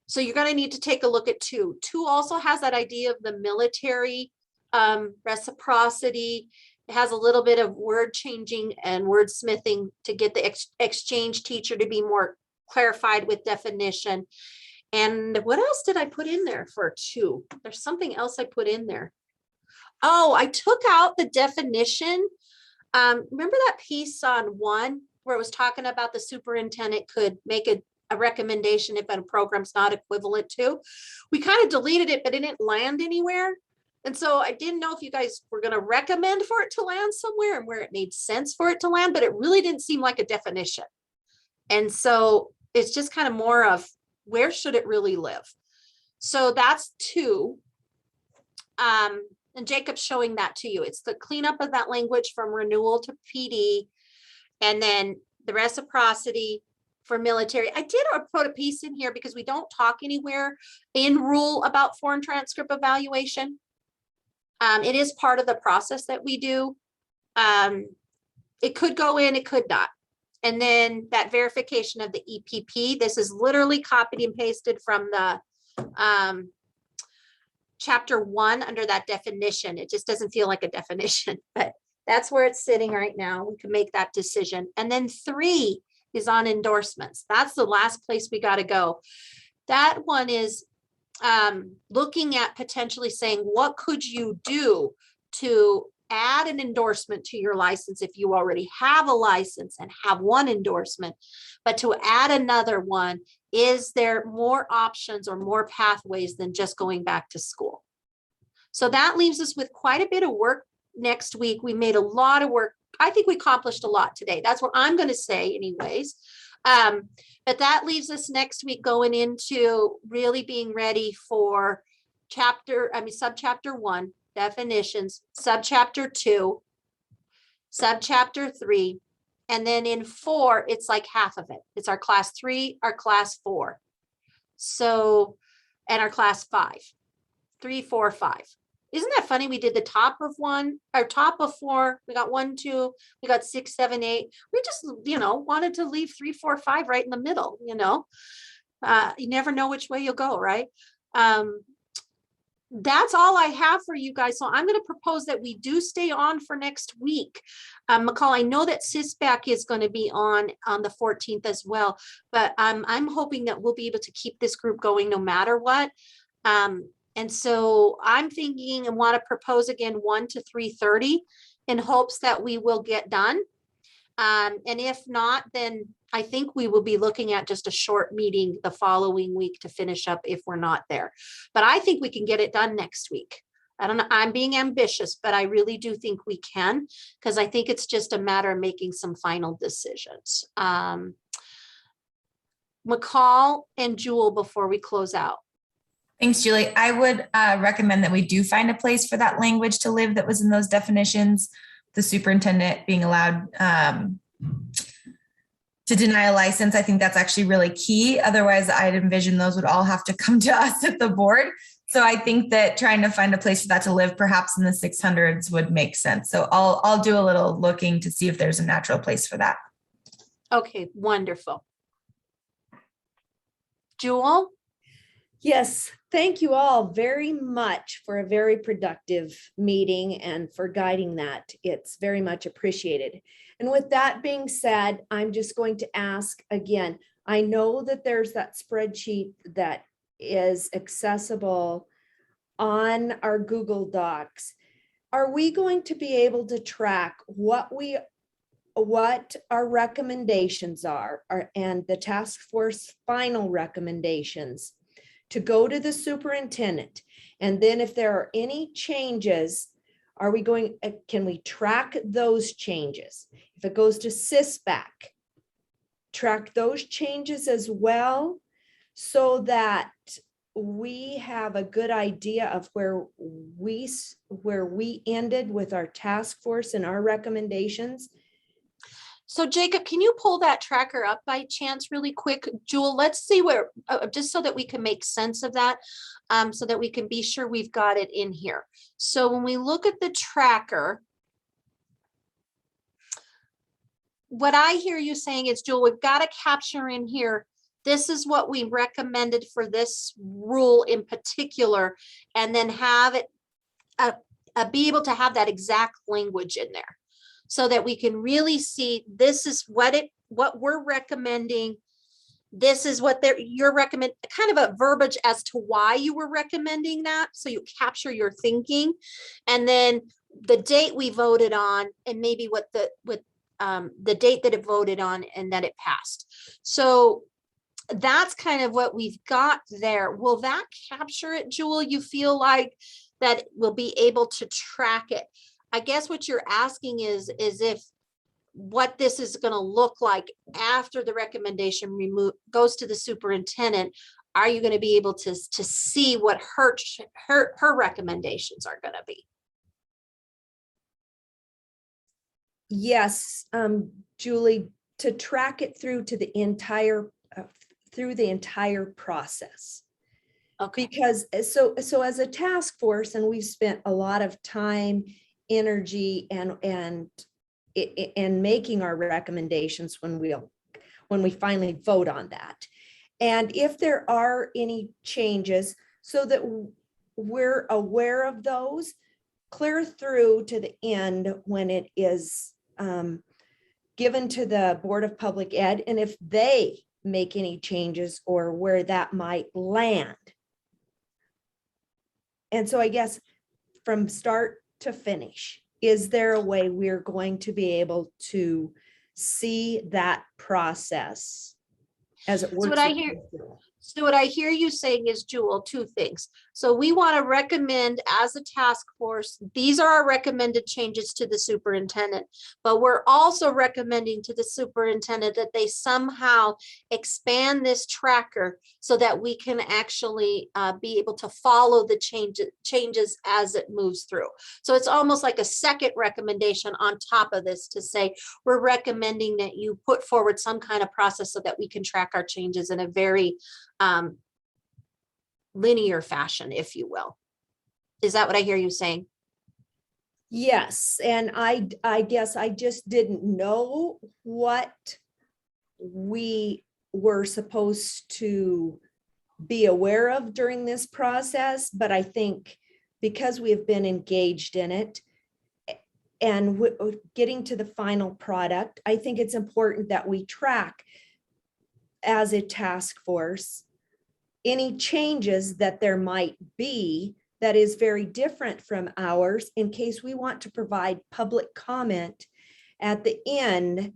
so you're going to need to take a look at 2. 2 also has that idea of the military reciprocity. It has a little bit of word changing and wordsmithing to get the exchange teacher to be more clarified with definition. And what else did I put in there for 2? There's something else I put in there. Oh, I took out the definition. Remember that piece on 1 where it was talking about the superintendent could make a recommendation if a program's not equivalent to? We kind of deleted it, but it didn't land anywhere. And so I didn't know if you guys were going to recommend for it to land somewhere and where it made sense for it to land, but it really didn't seem like a definition. And so it's just kind of more of, where should it really live? So that's 2. And Jacob's showing that to you. It's the cleanup of that language from renewal to PD, and then the reciprocity for military. I did put a piece in here because we don't talk anywhere in rule about foreign transcript evaluation. It is part of the process that we do. It could go in, it could not. And then that verification of the EPP, this is literally copied and pasted from the chapter 1 under that definition. It just doesn't feel like a definition, but that's where it's sitting right now. We can make that decision. And then 3 is on endorsements. That's the last place we got to go. That one is looking at potentially saying, what could you do to add an endorsement to your license if you already have a license and have one endorsement, but to add another one, is there more options or more pathways than just going back to school? So that leaves us with quite a bit of work next week. We made a lot of work. I think we accomplished a lot today. That's what I'm going to say anyways. But that leaves us next week going into really being ready for subchapter 1, definitions, subchapter 2, subchapter 3, and then in 4, it's like half of it. It's our class 3, our class 4. So, and our class 5, 3, 4, 5. Isn't that funny? We did the top of one, or top of four. We got 1, 2, we got 6, 7, 8. We just, wanted to leave 3, 4, 5 right in the middle, you never know which way you'll go, right? That's all I have for you guys. So I'm going to propose that we do stay on for next week. McCall, I know that CISBAC is going to be on the 14th as well, but I'm hoping that we'll be able to keep this group going no matter what. And so I'm thinking and want to propose again 1 to 3:30 in hopes that we will get done. And if not, then I think we will be looking at just a short meeting the following week to finish up if we're not there. But I think we can get it done next week. I don't know, I'm being ambitious, but I really do think we can, because I think it's just a matter of making some final decisions. McCall and Jewel, before we close out. Thanks, Julie. I would recommend that we do find a place for that language to live that was in those definitions. The superintendent being allowed to deny a license. I think that's actually really key. Otherwise, I'd envision those would all have to come to us at the board. So I think that trying to find a place for that to live, perhaps in the 600s, would make sense. So I'll do a little looking to see if there's a natural place for that. Okay, wonderful. Jewel? Yes, thank you all very much for a very productive meeting and for guiding that. It's very much appreciated. And with that being said, I'm just going to ask again, I know that there's that spreadsheet that is accessible on our Google Docs. Are we going to be able to track what our recommendations are and the task force final recommendations to go to the superintendent? And then if there are any changes, can we track those changes? If it goes to CISBAC, track those changes as well, so that we have a good idea of where we ended with our task force and our recommendations. So Jacob, can you pull that tracker up by chance really quick? Jewel, let's see where, just so that we can make sense of that, so that we can be sure we've got it in here. So when we look at the tracker, what I hear you saying is, Jewel, we've got to capture in here, this is what we recommended for this rule in particular, and then have it be able to have that exact language in there, so that we can really see this is what we're recommending. This is what you're recommending, kind of a verbiage as to why you were recommending that. So you capture your thinking, and then the date we voted on, and maybe what the date that it voted on and that it passed. So that's kind of what we've got there. Will that capture it, Jewel? You feel like that we'll be able to track it? I guess what you're asking is if what this is going to look like after the recommendation goes to the superintendent. Are you going to be able to see what her recommendations are going to be? Yes, Julie, to track it through to the entire process. Okay. Because so as a task force, and we've spent a lot of time, energy, and making our recommendations when we finally vote on that. And if there are any changes, so that we're aware of those, clear through to the end when it is given to the Board of Public Ed, and if they make any changes or where that might land. And so I guess from start to finish, is there a way we're going to be able to see that process as it works? So what I hear you saying is, Jewel, two things. So we want to recommend as a task force, these are our recommended changes to the superintendent, but we're also recommending to the superintendent that they somehow expand this tracker so that we can actually be able to follow the changes as it moves through. So it's almost like a second recommendation on top of this to say, we're recommending that you put forward some kind of process so that we can track our changes in a very linear fashion, if you will. Is that what I hear you saying? Yes, and I guess I just didn't know what we were supposed to be aware of during this process, but I think because we have been engaged in it and getting to the final product, I think it's important that we track as a task force any changes that there might be that is very different from ours, in case we want to provide public comment at the end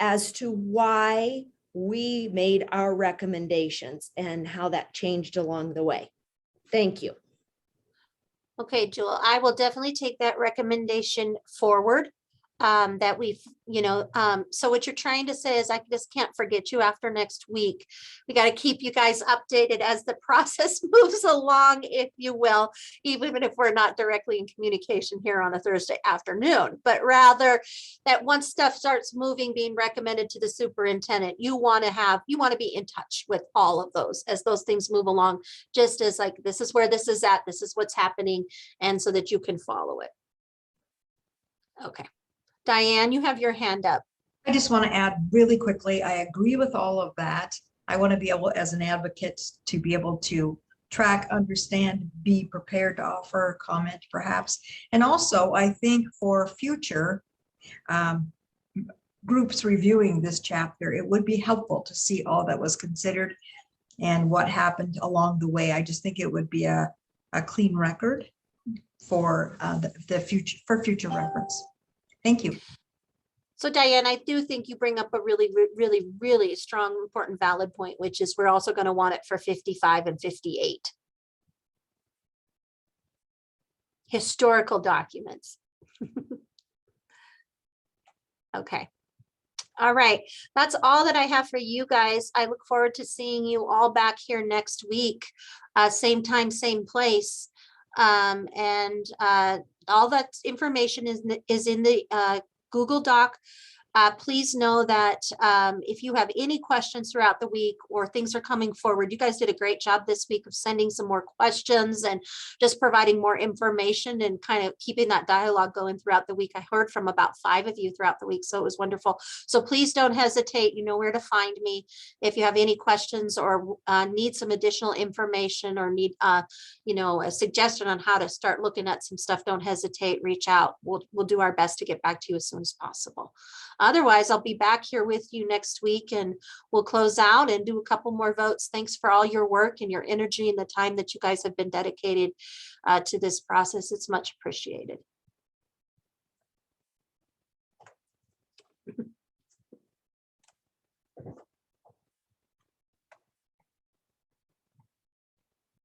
as to why we made our recommendations and how that changed along the way. Thank you. Okay, Jewel, I will definitely take that recommendation forward. That we've, so what you're trying to say is I just can't forget you after next week. We got to keep you guys updated as the process moves along, if you will, even if we're not directly in communication here on a Thursday afternoon, but rather that once stuff starts moving, being recommended to the superintendent, you want to be in touch with all of those as those things move along, just as like, this is where this is at, this is what's happening, and so that you can follow it. Okay. Diane, you have your hand up. I just want to add really quickly, I agree with all of that. I want to be able, as an advocate, to be able to track, understand, be prepared to offer comment perhaps. And also, I think for future groups reviewing this chapter, it would be helpful to see all that was considered and what happened along the way. I just think it would be a clean record for the future, for future reference. Thank you. So Diane, I do think you bring up a really strong, important, valid point, which is we're also going to want it for 55 and 58. Historical documents. Okay. All right. That's all that I have for you guys. I look forward to seeing you all back here next week. Same time, same place. All that information is in the Google Doc. Please know that if you have any questions throughout the week or things are coming forward, you guys did a great job this week of sending some more questions and just providing more information and kind of keeping that dialogue going throughout the week. I heard from about 5 of you throughout the week, so it was wonderful. So please don't hesitate. You know where to find me. If you have any questions or need some additional information or need a suggestion on how to start looking at some stuff, don't hesitate, reach out. We'll do our best to get back to you as soon as possible. Otherwise, I'll be back here with you next week and we'll close out and do a couple more votes. Thanks for all your work and your energy and the time that you guys have been dedicated to this process. It's much appreciated.